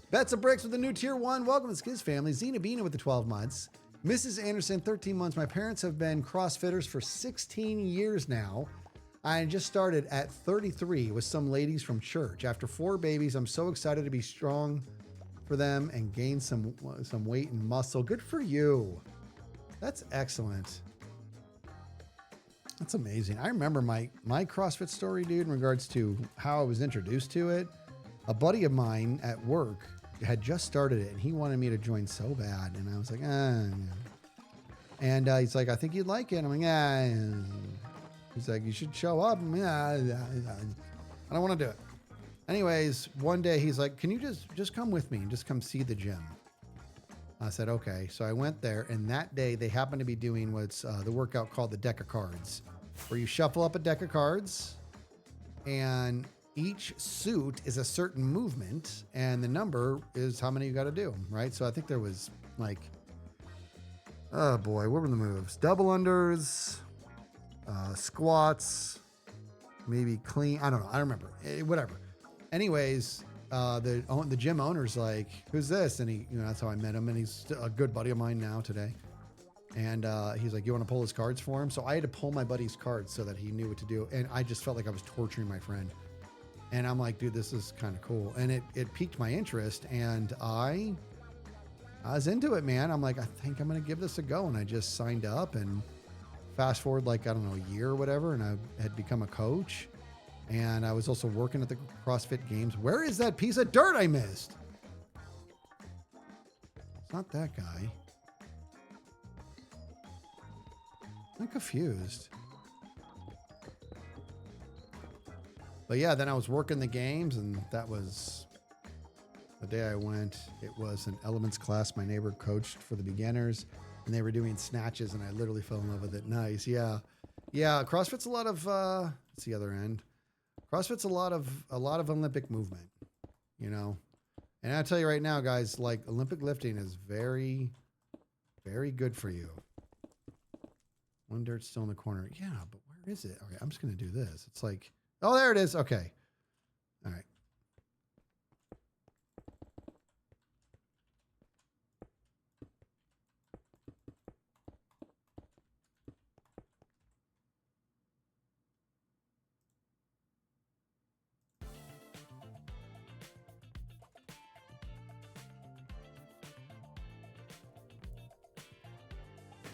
Bets of Bricks with the new tier 1. Welcome to the Skiz family. Zena Bina with the 12 months. Mrs. Anderson, 13 months. My parents have been CrossFitters for 16 years now. I just started at 33 with some ladies from church. After 4 babies, I'm so excited to be strong for them and gain some weight and muscle. Good for you. That's excellent. That's amazing. I remember my CrossFit story, dude, in regards to how I was introduced to it. A buddy of mine at work had just started it, and he wanted me to join so bad. And I was like, yeah. And he's like, I think you'd like it. I'm like, yeah. He's like, you should show up. I don't want to do it. Anyways, one day he's like, can you just come with me and just come see the gym? I said, okay. So I went there, and that day they happened to be doing what's the workout called the deck of cards, where you shuffle up a deck of cards, and each suit is a certain movement, and the number is how many you got to do, right? So I think there was like, oh boy, what were the moves? Double unders, squats, maybe clean. I don't know. I don't remember. Whatever. Anyways, the gym owner's like, who's this? And he, you know, that's how I met him. And he's a good buddy of mine now today. And he's like, you want to pull his cards for him? So I had to pull my buddy's cards so that he knew what to do. And I just felt like I was torturing my friend. And I'm like, dude, this is kind of cool. And it piqued my interest. And I was into it, man. I'm like, I think I'm going to give this a go. And I just signed up, and fast forward, like, I don't know, a year or whatever. And I had become a coach. And I was also working at the CrossFit Games. Where is that piece of dirt I missed? It's not that guy. I'm confused. But yeah, then I was working the games, and that was the day I went. It was an elements class my neighbor coached for the beginners, and they were doing snatches, and I literally fell in love with it. Nice. Yeah. Yeah. CrossFit's a lot of, it's the other end. CrossFit's a lot of Olympic movement, you know? And I'll tell you right now, guys, like, Olympic lifting is very, very good for you. One dirt's still in the corner. Yeah, but where is it? Okay, I'm just going to do this. It's like, oh, there it is. Okay. All right.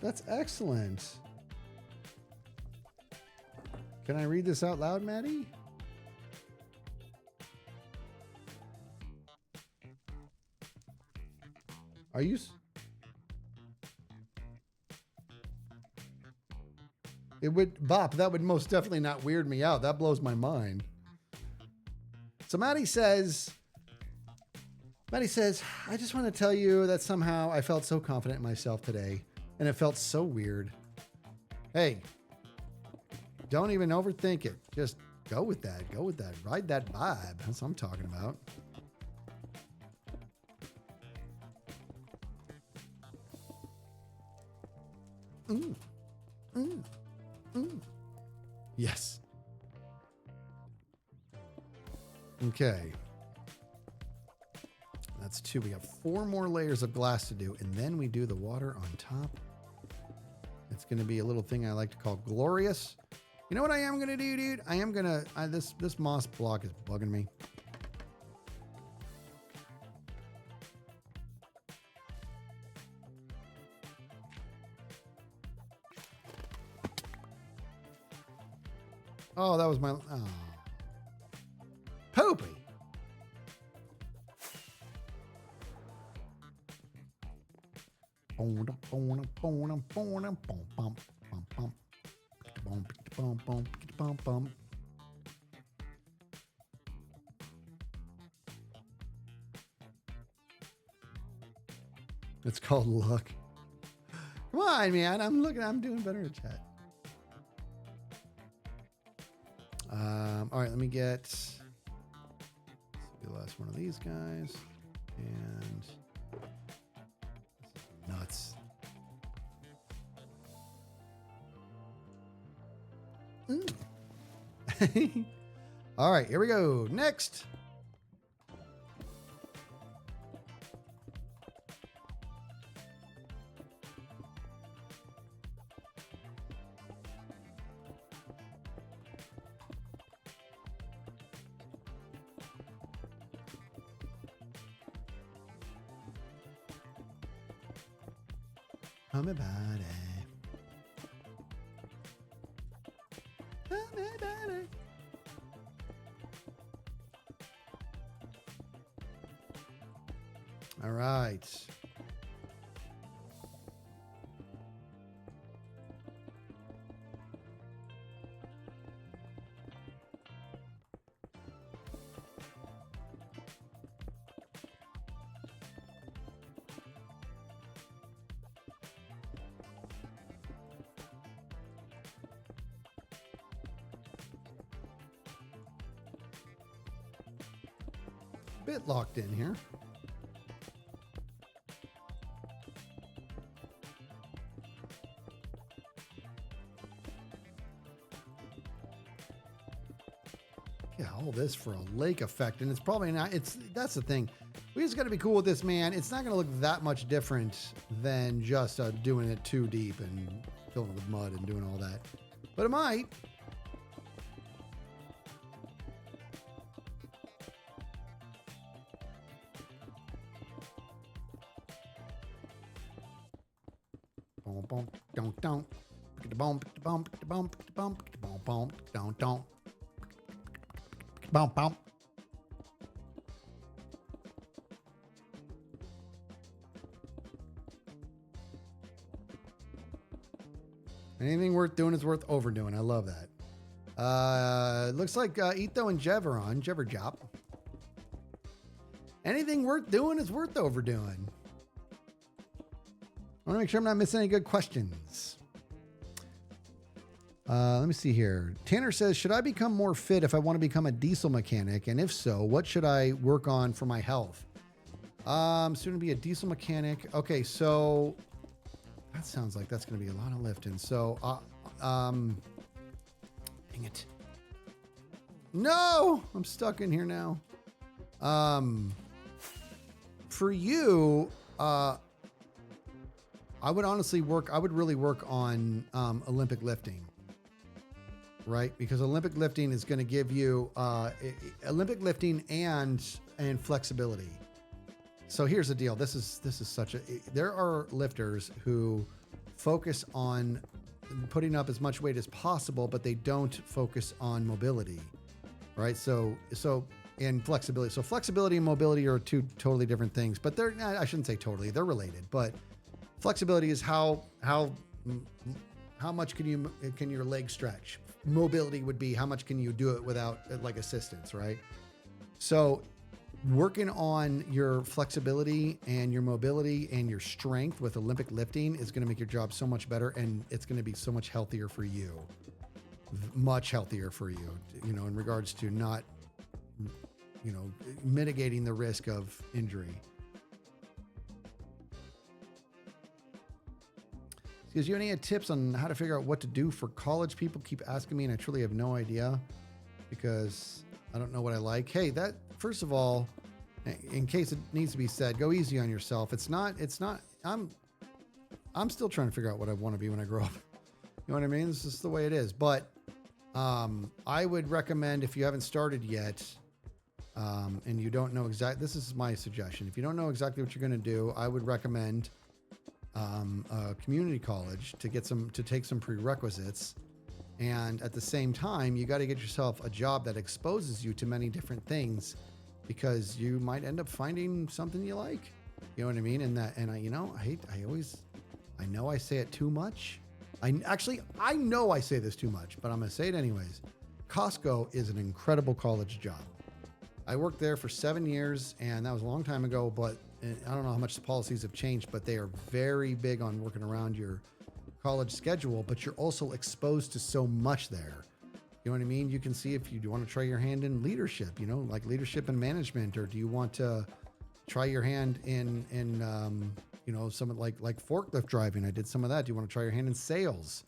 That's excellent. Can I read this out loud, Maddie? Are you? It would, Bop, that would most definitely not weird me out. That blows my mind. So Maddie says, I just want to tell you that somehow I felt so confident in myself today, and it felt so weird. Hey, don't even overthink it. Just go with that. Go with that. Ride that vibe. That's what I'm talking about. Yes. Okay. That's 2. We have 4 more layers of glass to do, and then we do the water on top. It's going to be a little thing I like to call glorious. You know what I am going to do, dude? I am going to... This moss block is bugging me. Oh, that was my... Oh. Poopy. It's called luck. Come on, man. I'm doing better at chat. All right, let me get the last one of these guys. And nuts. All right, here we go. Next. Everybody. Everybody. All right. Bit locked in here. Yeah, all this for a lake effect, and it's probably not. That's the thing. We just got to be cool with this, man. It's not going to look that much different than just doing it too deep and filling it with mud and doing all that, but it might. Anything worth doing is worth overdoing. I love that. Looks like Etho and Jev are on. Jever Jop. Anything worth doing is worth overdoing. I want to make sure I'm not missing any good questions. Let me see here. Tanner says, should I become more fit if I want to become a diesel mechanic? And if so, what should I work on for my health? Soon to be a diesel mechanic. Okay, so that sounds like that's going to be a lot of lifting. So, dang it. No, I'm stuck in here now. For you, I would honestly really work on Olympic lifting, right? Because Olympic lifting is going to give you Olympic lifting and flexibility. So here's the deal. This is such a, there are lifters who focus on putting up as much weight as possible, but they don't focus on mobility, right? So and flexibility. So flexibility and mobility are two totally different things, but I shouldn't say totally, they're related, but flexibility is how much can your leg stretch? Mobility would be how much can you do it without like assistance, right? So working on your flexibility and your mobility and your strength with Olympic lifting is going to make your job so much better, and it's going to be so much healthier for you. Much healthier for you, in regards to not, mitigating the risk of injury. Because you have any tips on how to figure out what to do for college? People keep asking me, and I truly have no idea because I don't know what I like. Hey, first of all, in case it needs to be said, go easy on yourself. It's not, I'm still trying to figure out what I want to be when I grow up. You know what I mean? This is the way it is. But I would recommend, if you haven't started yet, and you don't know exactly, this is my suggestion. If you don't know exactly what you're going to do, I would recommend a community college to take some prerequisites. And at the same time, you got to get yourself a job that exposes you to many different things, because you might end up finding something you like. You know what I mean? And I know I say it too much. I know I say this too much, but I'm going to say it anyways. Costco is an incredible college job. I worked there for 7 years, and that was a long time ago, but I don't know how much the policies have changed, but they are very big on working around your college schedule, but you're also exposed to so much there. You know what I mean? You can see if you want to try your hand in leadership, like leadership and management, or do you want to try your hand in some like forklift driving? I did some of that. Do you want to try your hand in sales?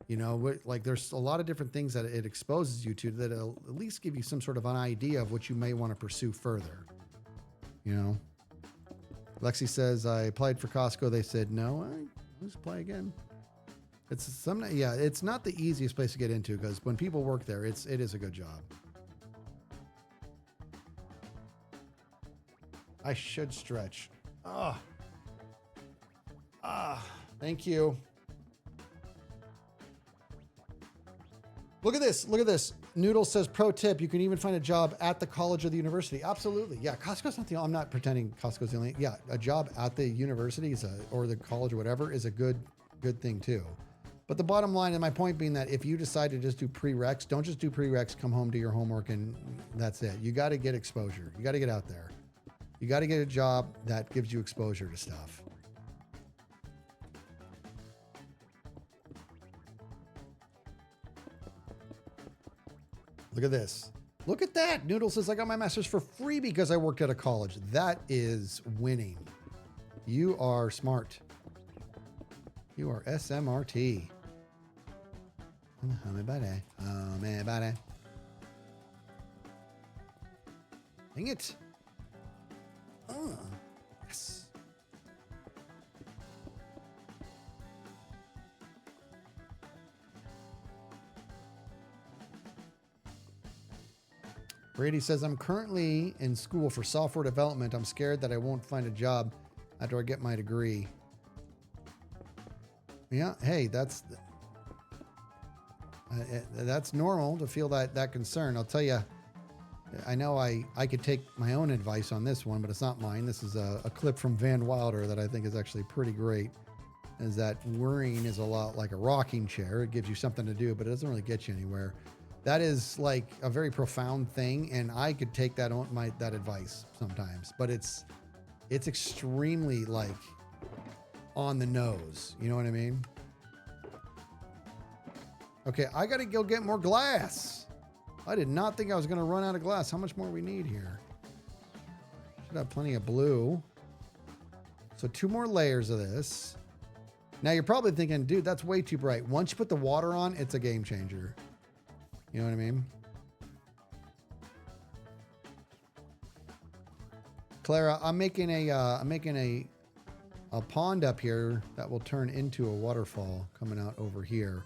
There's a lot of different things that it exposes you to that'll at least give you some sort of an idea of what you may want to pursue further. Lexi says, I applied for Costco. They said, no, let's apply again. It's not the easiest place to get into, because when people work there, it is a good job. I should stretch. Thank you. Look at this. Noodle says, pro tip, you can even find a job at the college or the university. Absolutely. Yeah, Costco's not I'm not pretending Costco's the only. Yeah, a job at the university or the college or whatever is a good thing too. But the bottom line, and my point being, that if you decide to just do prereqs, don't just do prereqs, come home, do your homework, and that's it. You got to get exposure. You got to get out there. You got to get a job that gives you exposure to stuff. Look at this. Look at that. Noodle says, I got my master's for free because I worked at a college. That is winning. You are smart. You are SMRT. Oh, my buddy. Dang it. Yes. Brady says, I'm currently in school for software development. I'm scared that I won't find a job after I get my degree. Yeah, hey, that's normal to feel that concern. I'll tell you, I know I could take my own advice on this one, but it's not mine. This is a clip from Van Wilder that I think is actually pretty great. Is that worrying is a lot like a rocking chair. It gives you something to do, but it doesn't really get you anywhere. That is like a very profound thing, and I could take that advice sometimes, but it's extremely like on the nose. You know what I mean? Okay, I got to go get more glass. I did not think I was going to run out of glass. How much more we need here? Should have plenty of blue. So 2 more layers of this. Now you're probably thinking, dude, that's way too bright. Once you put the water on, it's a game changer. You know what I mean? Clara, I'm making a pond up here that will turn into a waterfall coming out over here.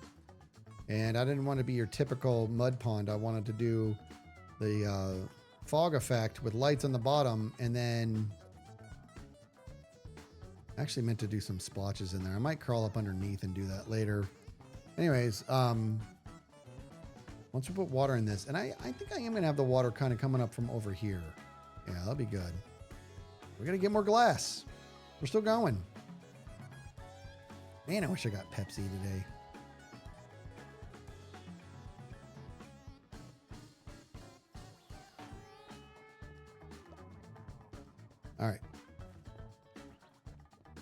And I didn't want to be your typical mud pond. I wanted to do the fog effect with lights on the bottom, and then actually meant to do some splotches in there. I might crawl up underneath and do that later. Anyways, once we put water in this, and I think I am going to have the water kind of coming up from over here. Yeah, that'll be good. We're going to get more glass. We're still going. Man, I wish I got Pepsi today. All right.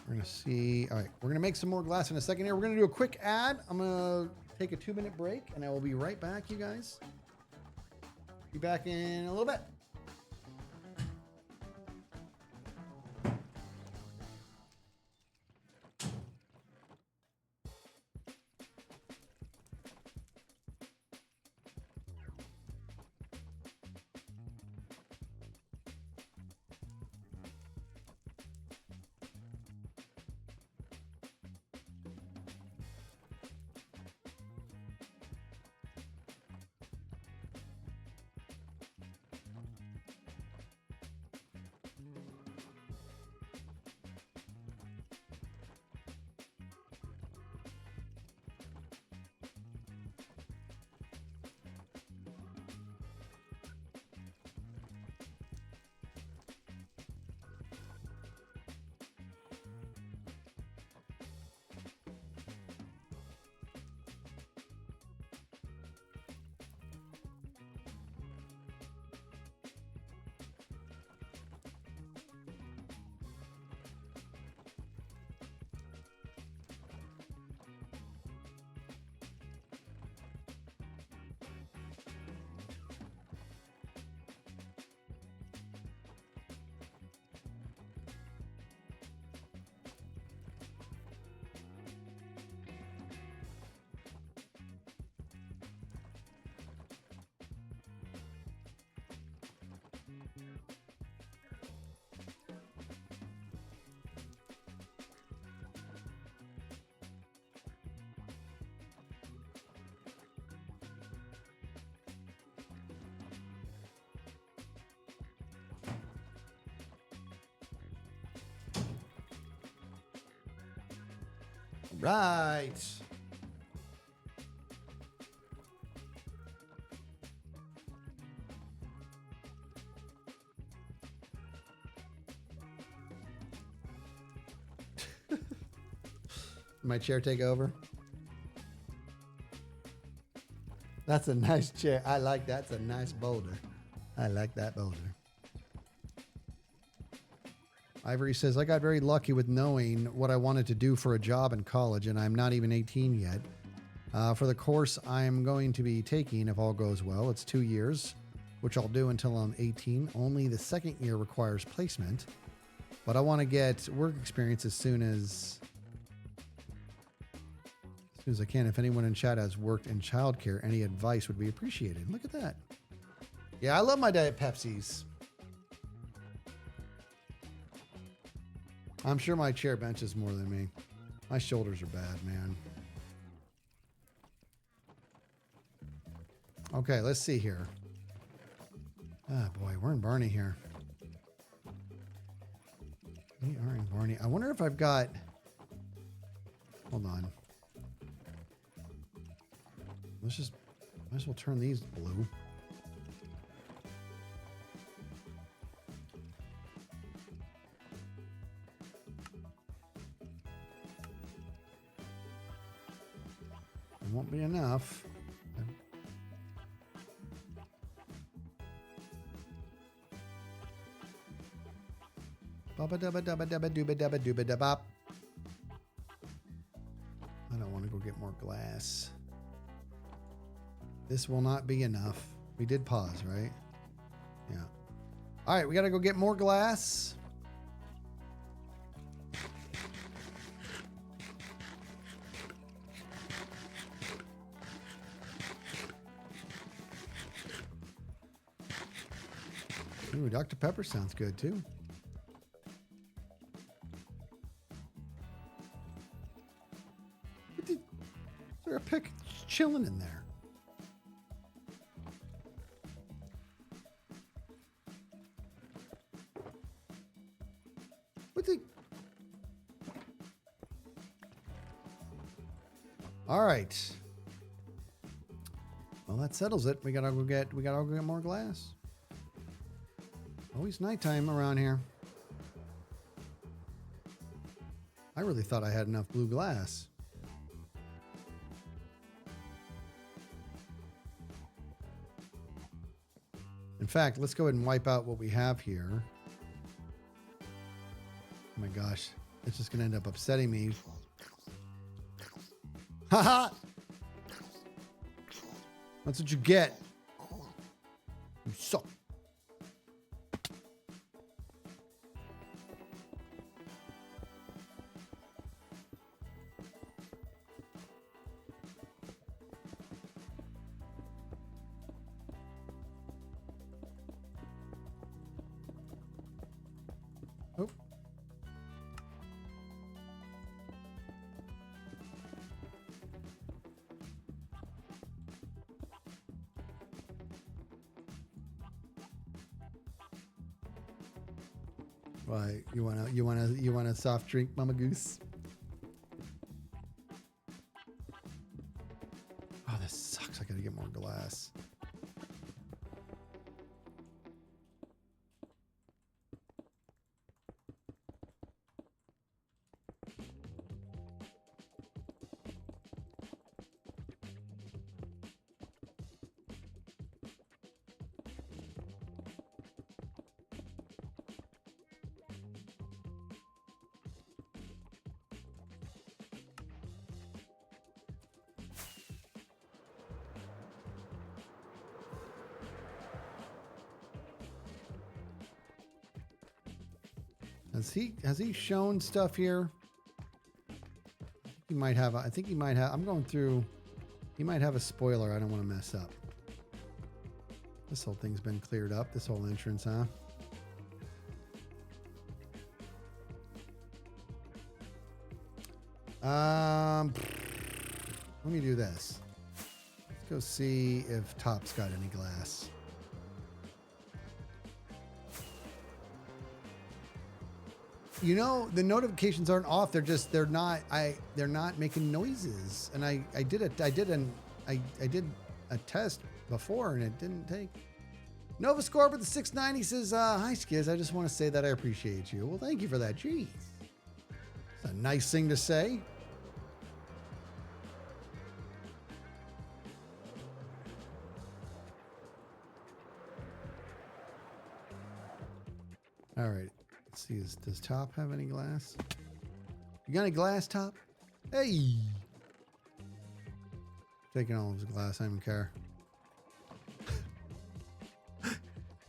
We're going to see. All right. We're going to make some more glass in a second here. We're going to do a quick ad. I'm going to take a 2-minute break, and I will be right back, you guys. Be back in a little bit. right. My chair take over? That's a nice chair. I like that. That's a nice boulder. I like that boulder. Ivory says, I got very lucky with knowing what I wanted to do for a job in college, and I'm not even 18 yet. For the course I'm going to be taking, if all goes well, it's 2 years, which I'll do until I'm 18. Only the second year requires placement, but I want to get work experience as soon as I can. If anyone in chat has worked in childcare, any advice would be appreciated. Look at that. Yeah, I love my Diet Pepsis. I'm sure my chair benches more than me. My shoulders are bad, man. Okay, let's see here. Ah, boy, we're in Barney here. We are in Barney. I wonder if I've got... Hold on. Let's just... Might as well turn these blue. It won't be enough. Baba dubba dubba dubba dooba dubba dooba dubba. I don't want to go get more glass. This will not be enough. We did pause, right? Yeah. All right, we got to go get more glass. Ooh, Dr. Pepper sounds good too. Is there a pick chilling in there? What the? All right. Well, that settles it. We gotta go get more glass. Always nighttime around here. I really thought I had enough blue glass. In fact, let's go ahead and wipe out what we have here. Oh my gosh, it's just gonna end up upsetting me. Haha! That's what you get. You suck. Oh. Why, you want a soft drink, Mama Goose? Oh, this sucks. I gotta get more glass. Has he shown stuff here? He might have. I think he might have. I'm going through. He might have a spoiler. I don't want to mess up. This whole thing's been cleared up. This whole entrance, huh? Let me do this. Let's go see if Top's got any glass. You know, the notifications aren't off. They're not making noises. And I did a test before and it didn't take. Nova Scorp with the 690 says, hi Skiz, I just want to say that I appreciate you. Well, thank you for that. Jeez. It's a nice thing to say. All right. Let's see. Does Top have any glass? You got any glass, Top? Hey. Taking all of his glass. I don't care.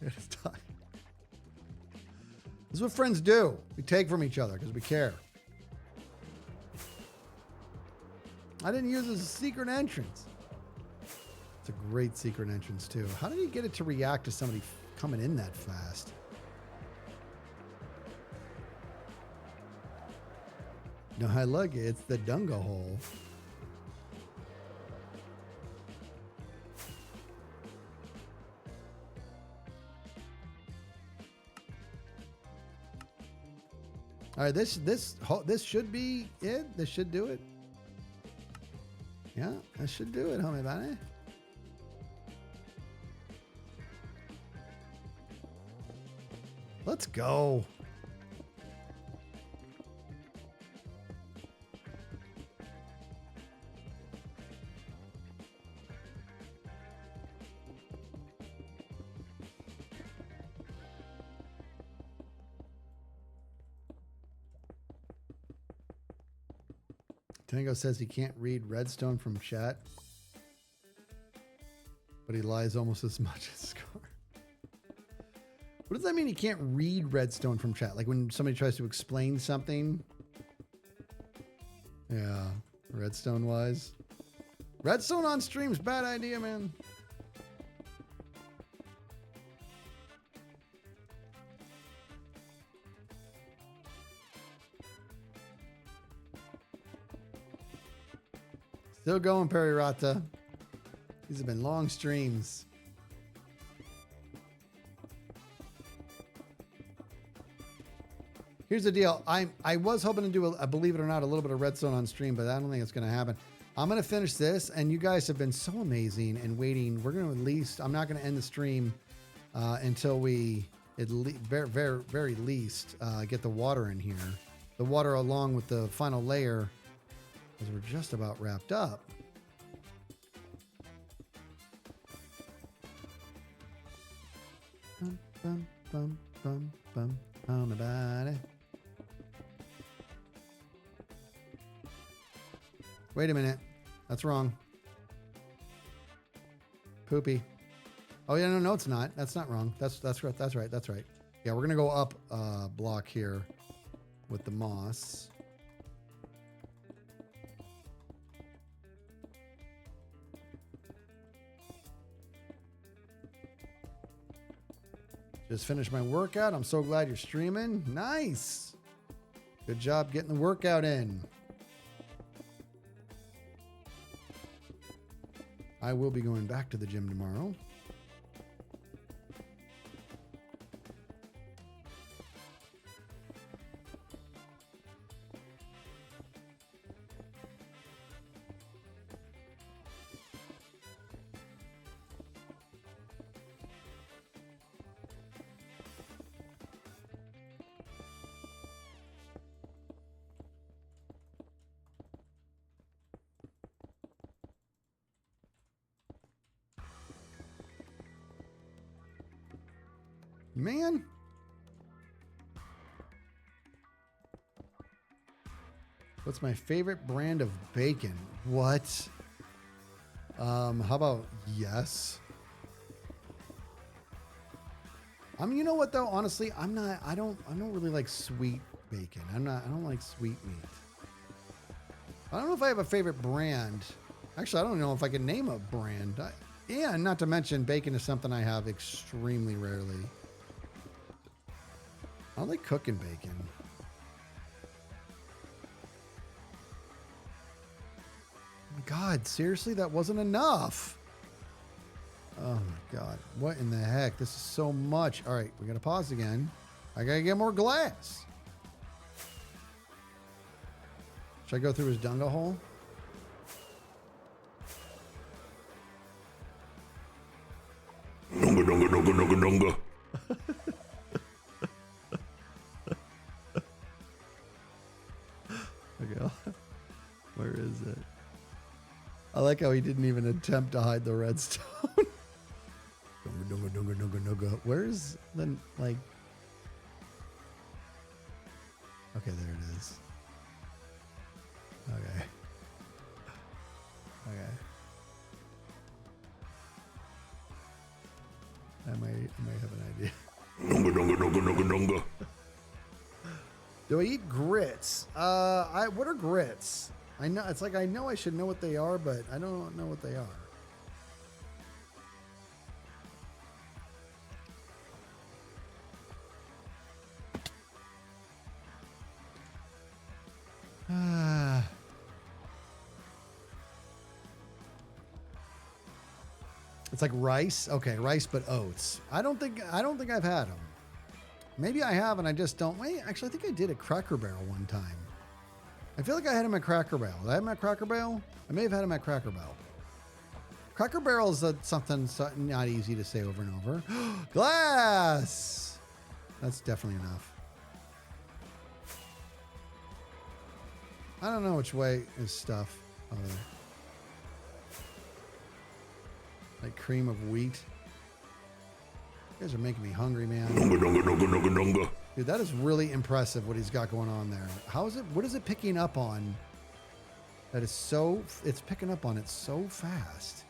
It's time. This is what friends do. We take from each other because we care. I didn't use it as a secret entrance. It's a great secret entrance too. How did he get it to react to somebody coming in that fast? No, I look, it's the Dunga hole. All right, this should be it. This should do it. Yeah, that should do it, homie buddy. Let's go. Tango says he can't read Redstone from chat, but he lies almost as much as Scar. What does that mean? He can't read Redstone from chat? Like when somebody tries to explain something? Yeah, Redstone wise. Redstone on stream's bad idea, man. Still going, Perry Rata. These have been long streams. Here's the deal. I was hoping to do a believe it or not, a little bit of Redstone on stream, but I don't think it's going to happen. I'm going to finish this, and you guys have been so amazing and waiting. We're going to at least, I'm not going to end the stream until we, very, very, very least, get the water in here. The water along with the final layer. Because we're just about wrapped up. Bum, bum, bum, bum, bum, on the body. Wait a minute. That's wrong. Poopy. Oh yeah, no, it's not. That's not wrong. That's right. That's right. That's right. Yeah, we're gonna go up a block here with the moss. Just finished my workout. I'm so glad you're streaming. Nice. Good job getting the workout in. I will be going back to the gym tomorrow. Man. What's my favorite brand of bacon? What? How about yes? You know what though? Honestly, I don't really like sweet bacon. I don't like sweet meat. I don't know if I have a favorite brand. Actually, I don't know if I can name a brand. Yeah, not to mention bacon is something I have extremely rarely. I like cooking bacon. Oh my God, seriously? That wasn't enough. Oh my God. What in the heck? This is so much. All right, we got to pause again. I got to get more glass. Should I go through his dunga hole? Nunga, nunga, nunga, nunga, nunga. Okay. Where is it? I like how he didn't even attempt to hide the redstone. Nunga, nunga, nunga, nunga, nunga. Where's the, like... Okay, there it is. Okay. Okay. I might have an idea. Nunga, nunga, nunga, nunga, nunga. Do I eat grits? What are grits? I know it's like I know I should know what they are, but I don't know what they are. It's like rice. Okay, rice but oats. I don't think I've had them. Maybe I have and I just don't. Wait, actually I think I did at Cracker Barrel one time. I feel like I had them at Cracker Barrel. Did I have them at Cracker Barrel? I may have had them at Cracker Barrel. Cracker Barrel is something not easy to say over and over. Glass! That's definitely enough. I don't know which way is stuff. Like cream of wheat. You guys are making me hungry, man. Nunga, nunga, nunga, nunga, nunga. Dude, that is really impressive what he's got going on there. How is it? What is it picking up on? That is so. It's picking up on it so fast.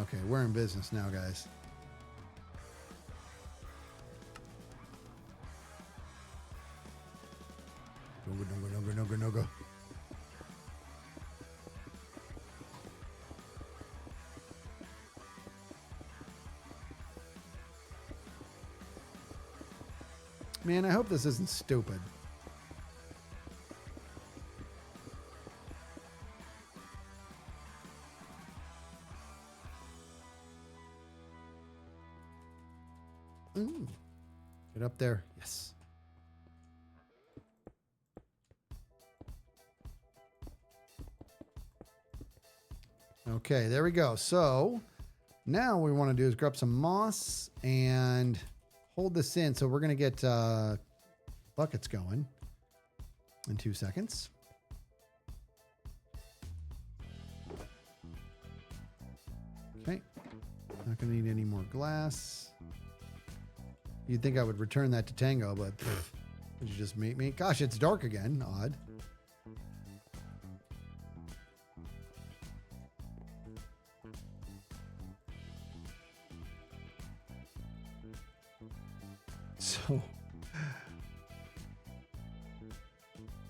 Okay, we're in business now, guys. Nunga, nunga, nunga, nunga, nunga. Man, I hope this isn't stupid. Ooh. Get up there. Yes. Okay, there we go. So now what we want to do is grab some moss and hold this in. So we're going to get buckets going in 2 seconds. Okay. Not going to need any more glass. You'd think I would return that to Tango, but did you just meet me? Gosh, it's dark again. Odd.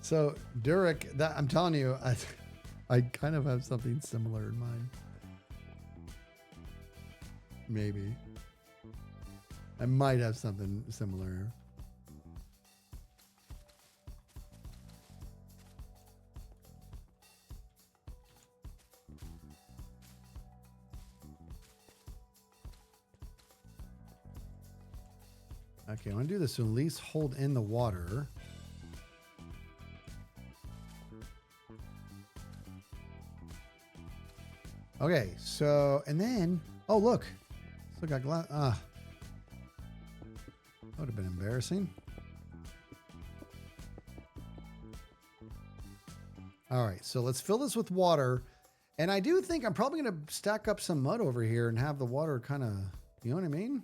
So Durek, that I'm telling you, I kind of have something similar in mind. Maybe. I might have something similar. Okay, I want to do this to at least hold in the water. Okay, so, and then, oh, look. Still got glass. That would have been embarrassing. All right, so let's fill this with water. And I do think I'm probably going to stack up some mud over here and have the water kind of, you know what I mean?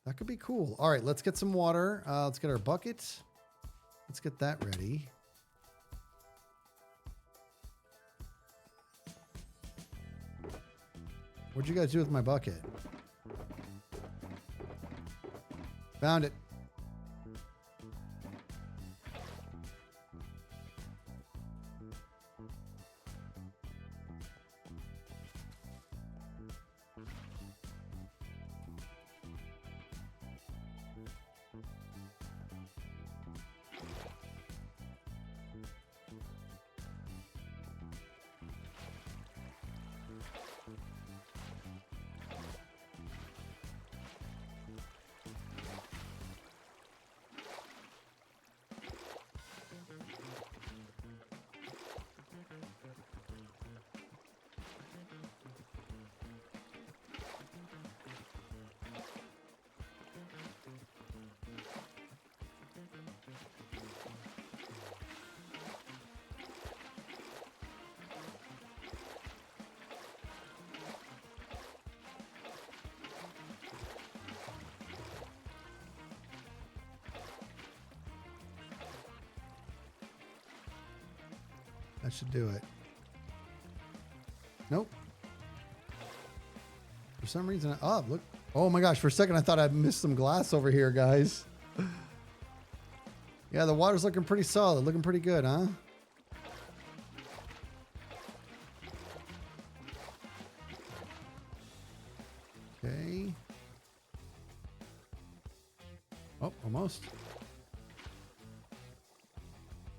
That could be cool. All right, let's get some water. Let's get our bucket. Let's get that ready. What'd you guys do with my bucket? Found it. That should do it. Nope. For some reason, oh, look. Oh my gosh, for a second I thought I missed some glass over here, guys. Yeah, the water's looking pretty solid, looking pretty good, huh? Okay. Oh, almost.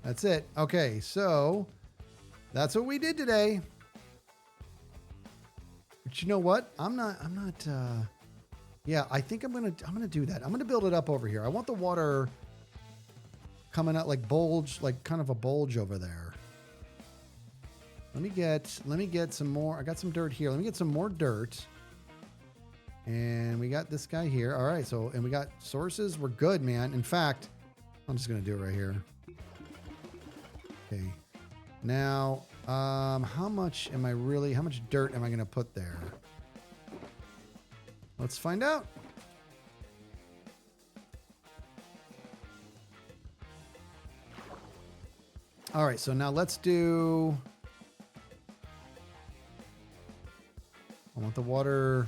That's it. Okay, so that's what we did today. But you know what? Yeah, I think I'm gonna do that. I'm gonna build it up over here. I want the water coming out like bulge, like kind of a bulge over there. Let me get some more. I got some dirt here. Let me get some more dirt. And we got this guy here. All right, so, and we got sources. We're good, man. In fact, I'm just gonna do it right here. Okay. Now, how much dirt am I gonna put there? Let's find out. All right, so now let's do, I want the water.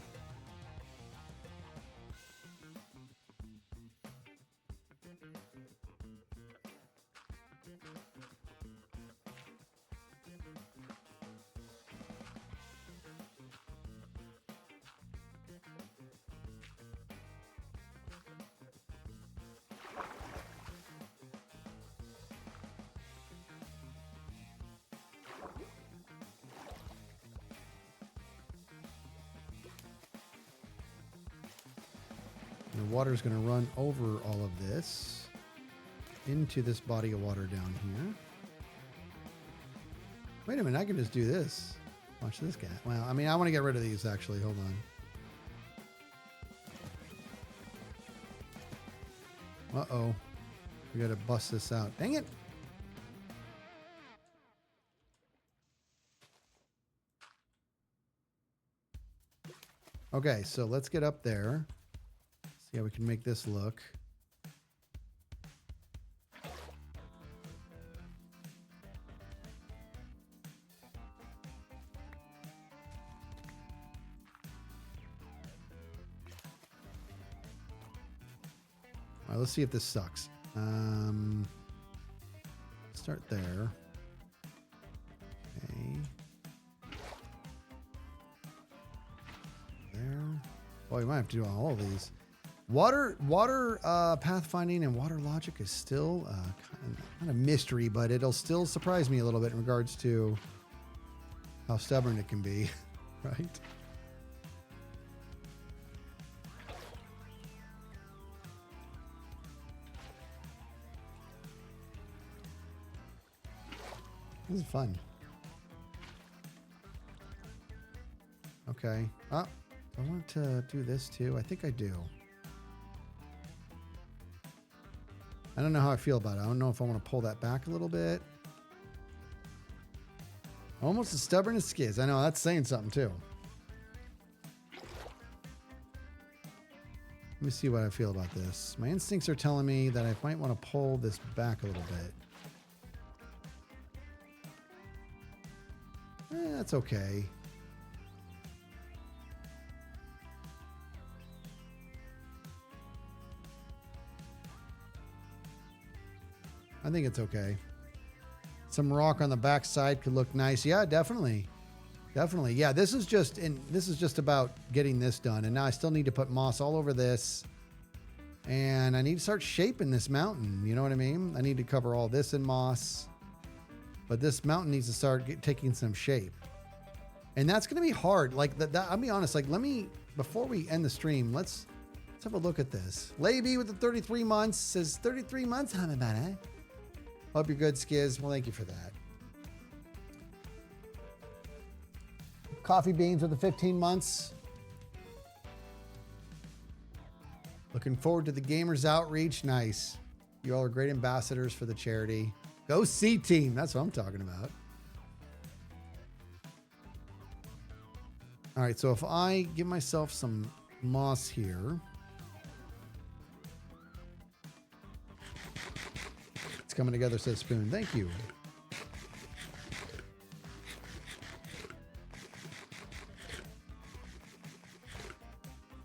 The water is going to run over all of this into this body of water down here. Wait a minute, I can just do this. Watch this guy. Well, I mean, I want to get rid of these actually. Hold on. Uh-oh. We got to bust this out. Dang it. Okay, so let's get up there. See how we can make this look. All right, let's see if this sucks. Start there. Okay. There. Well, you might have to do all of these. Water pathfinding and water logic is still kind of mystery, but it'll still surprise me a little bit in regards to how stubborn it can be, right? This is fun. Okay. I want to do this too. I think I do. I don't know how I feel about it. I don't know if I want to pull that back a little bit. Almost as stubborn as Skiz. I know, that's saying something too. Let me see what I feel about this. My instincts are telling me that I might want to pull this back a little bit. That's okay. I think it's okay. Some rock on the back side could look nice. Yeah, definitely. Definitely. Yeah, this is just about getting this done. And now I still need to put moss all over this. And I need to start shaping this mountain. You know what I mean? I need to cover all this in moss. But this mountain needs to start taking some shape. And that's going to be hard. Like, I'll be honest. Like, before we end the stream, let's have a look at this. Labey with the 33 months says 33 months. How about it? Hope you're good, Skiz. Well, thank you for that. Coffee Beans with the 15 months. Looking forward to the Gamers Outreach. Nice. You all are great ambassadors for the charity. Go C Team. That's what I'm talking about. All right, so if I give myself some moss here. It's coming together, says Spoon. Thank you.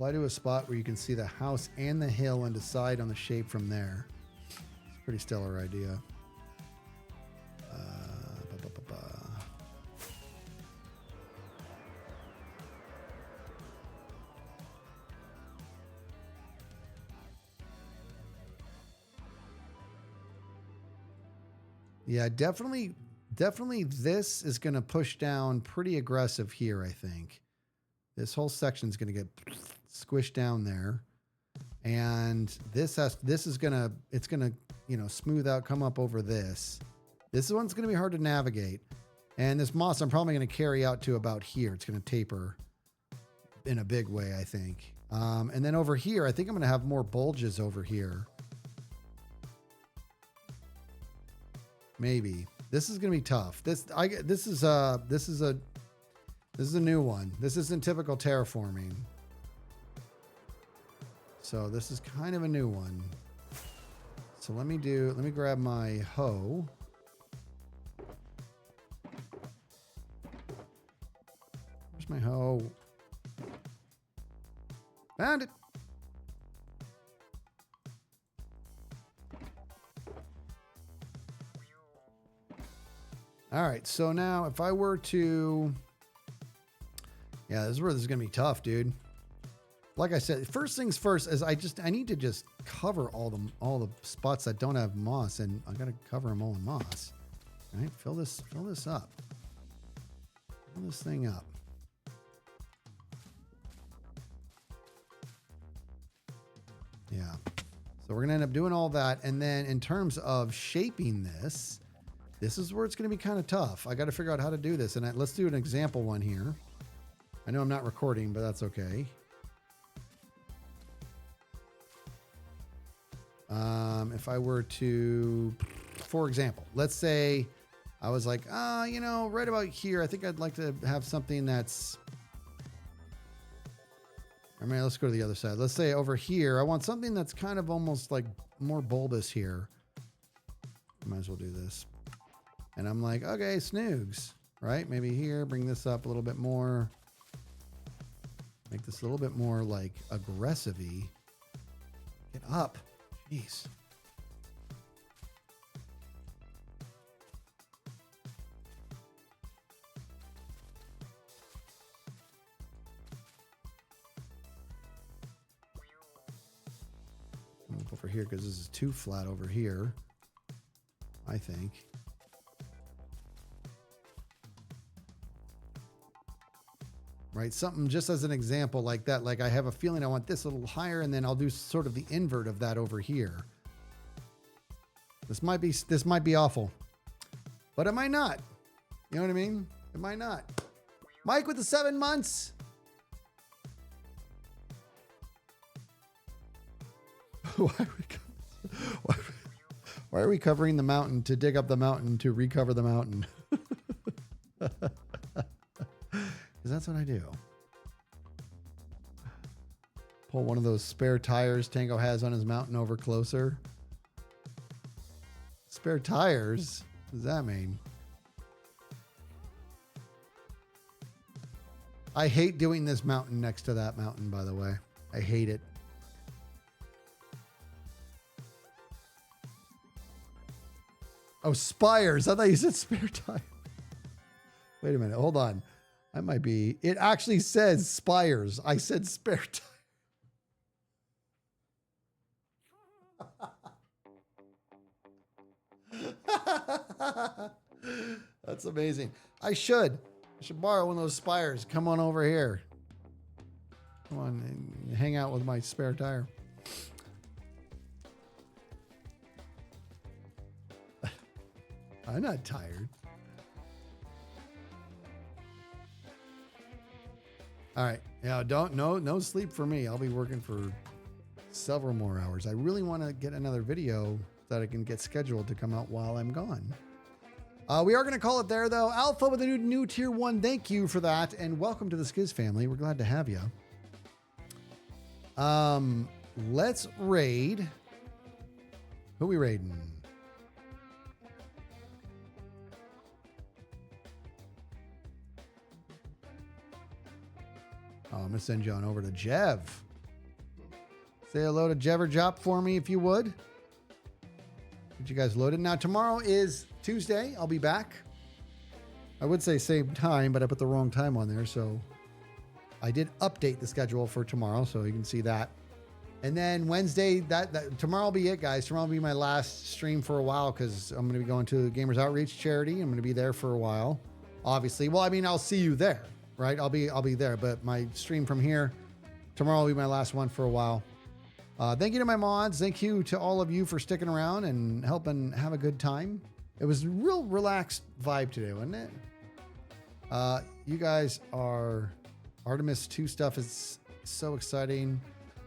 Apply to a spot where you can see the house and the hill and decide on the shape from there. It's a pretty stellar idea. Ba, ba, ba, ba. Yeah, definitely this is going to push down pretty aggressive here, I think. This whole section is going to get squished down there. And it's going to, you know, smooth out, come up over this. This one's going to be hard to navigate. And this moss I'm probably going to carry out to about here. It's going to taper in a big way, I think. And then over here, I think I'm going to have more bulges over here. Maybe. This is going to be tough. This is a new one. This isn't typical terraforming. So this is kind of a new one. So let me grab my hoe. Where's my hoe? Found it. All right, so now if I were to, yeah, this is where this is gonna be tough, dude. Like I said, first things first is I need to just cover all the spots that don't have moss, and I gotta cover them all in moss. All right, fill this up. Fill this thing up. Yeah. So we're gonna end up doing all that, and then in terms of shaping this. This is where it's going to be kind of tough. I got to figure out how to do this. And let's do an example one here. I know I'm not recording, but that's okay. If I were to, for example, let's say I was like, you know, right about here, I think I'd like to have something that's, I mean, let's go to the other side. Let's say over here, I want something that's kind of almost like more bulbous here. Might as well do this. And I'm like, okay, snoogs, right? Maybe here, bring this up a little bit more. Make this a little bit more like aggressive-y. Get up. Jeez. Come up over here because this is too flat over here, I think. Right, something just as an example like that. Like I have a feeling I want this a little higher, and then I'll do sort of the invert of that over here. This might be awful, but it might not. You know what I mean? It might not. Mike with the 7 months. Why are we covering the mountain to dig up the mountain to recover the mountain? Because that's what I do. Pull one of those spare tires Tango has on his mountain over closer. Spare tires? What does that mean? I hate doing this mountain next to that mountain, by the way. I hate it. Oh, spires. I thought you said spare tire. Wait a minute. Hold on. That might be. It actually says spires. I said spare tire. That's amazing. I should borrow one of those spires. Come on over here. Come on and hang out with my spare tire. I'm not tired. All right. Yeah, no sleep for me. I'll be working for several more hours. I really want to get another video that I can get scheduled to come out while I'm gone. We are going to call it there, though. Alpha with a new tier 1. Thank you for that. And welcome to the Skiz family. We're glad to have you. Let's raid. Who are we raiding? Oh, I'm going to send you on over to Jev. Say hello to Jeverjop for me if you would. Get you guys loaded. Now, tomorrow is Tuesday. I'll be back. I would say same time, but I put the wrong time on there. So I did update the schedule for tomorrow, so you can see that. And then Wednesday, tomorrow will be it, guys. Tomorrow will be my last stream for a while because I'm going to be going to Gamers Outreach charity. I'm going to be there for a while, obviously. Well, I mean, I'll see you there, right? I'll be there, but my stream from here tomorrow will be my last one for a while. Thank you to my mods. Thank you to all of you for sticking around and helping have a good time. It was a real relaxed vibe today, wasn't it? You guys are... Artemis 2 stuff is so exciting.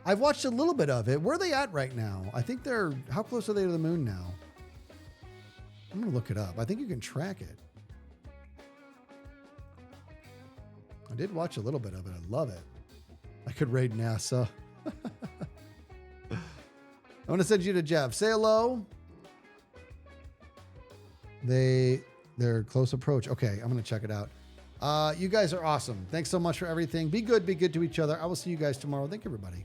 I've watched a little bit of it. Where are they at right now? I think they're... How close are they to the moon now? I'm going to look it up. I think you can track it. I did watch a little bit of it. I love it. I could raid NASA. I want to send you to Jeff. Say hello. They're close approach. Okay, I'm going to check it out. You guys are awesome. Thanks so much for everything. Be good to each other. I will see you guys tomorrow. Thank you, everybody.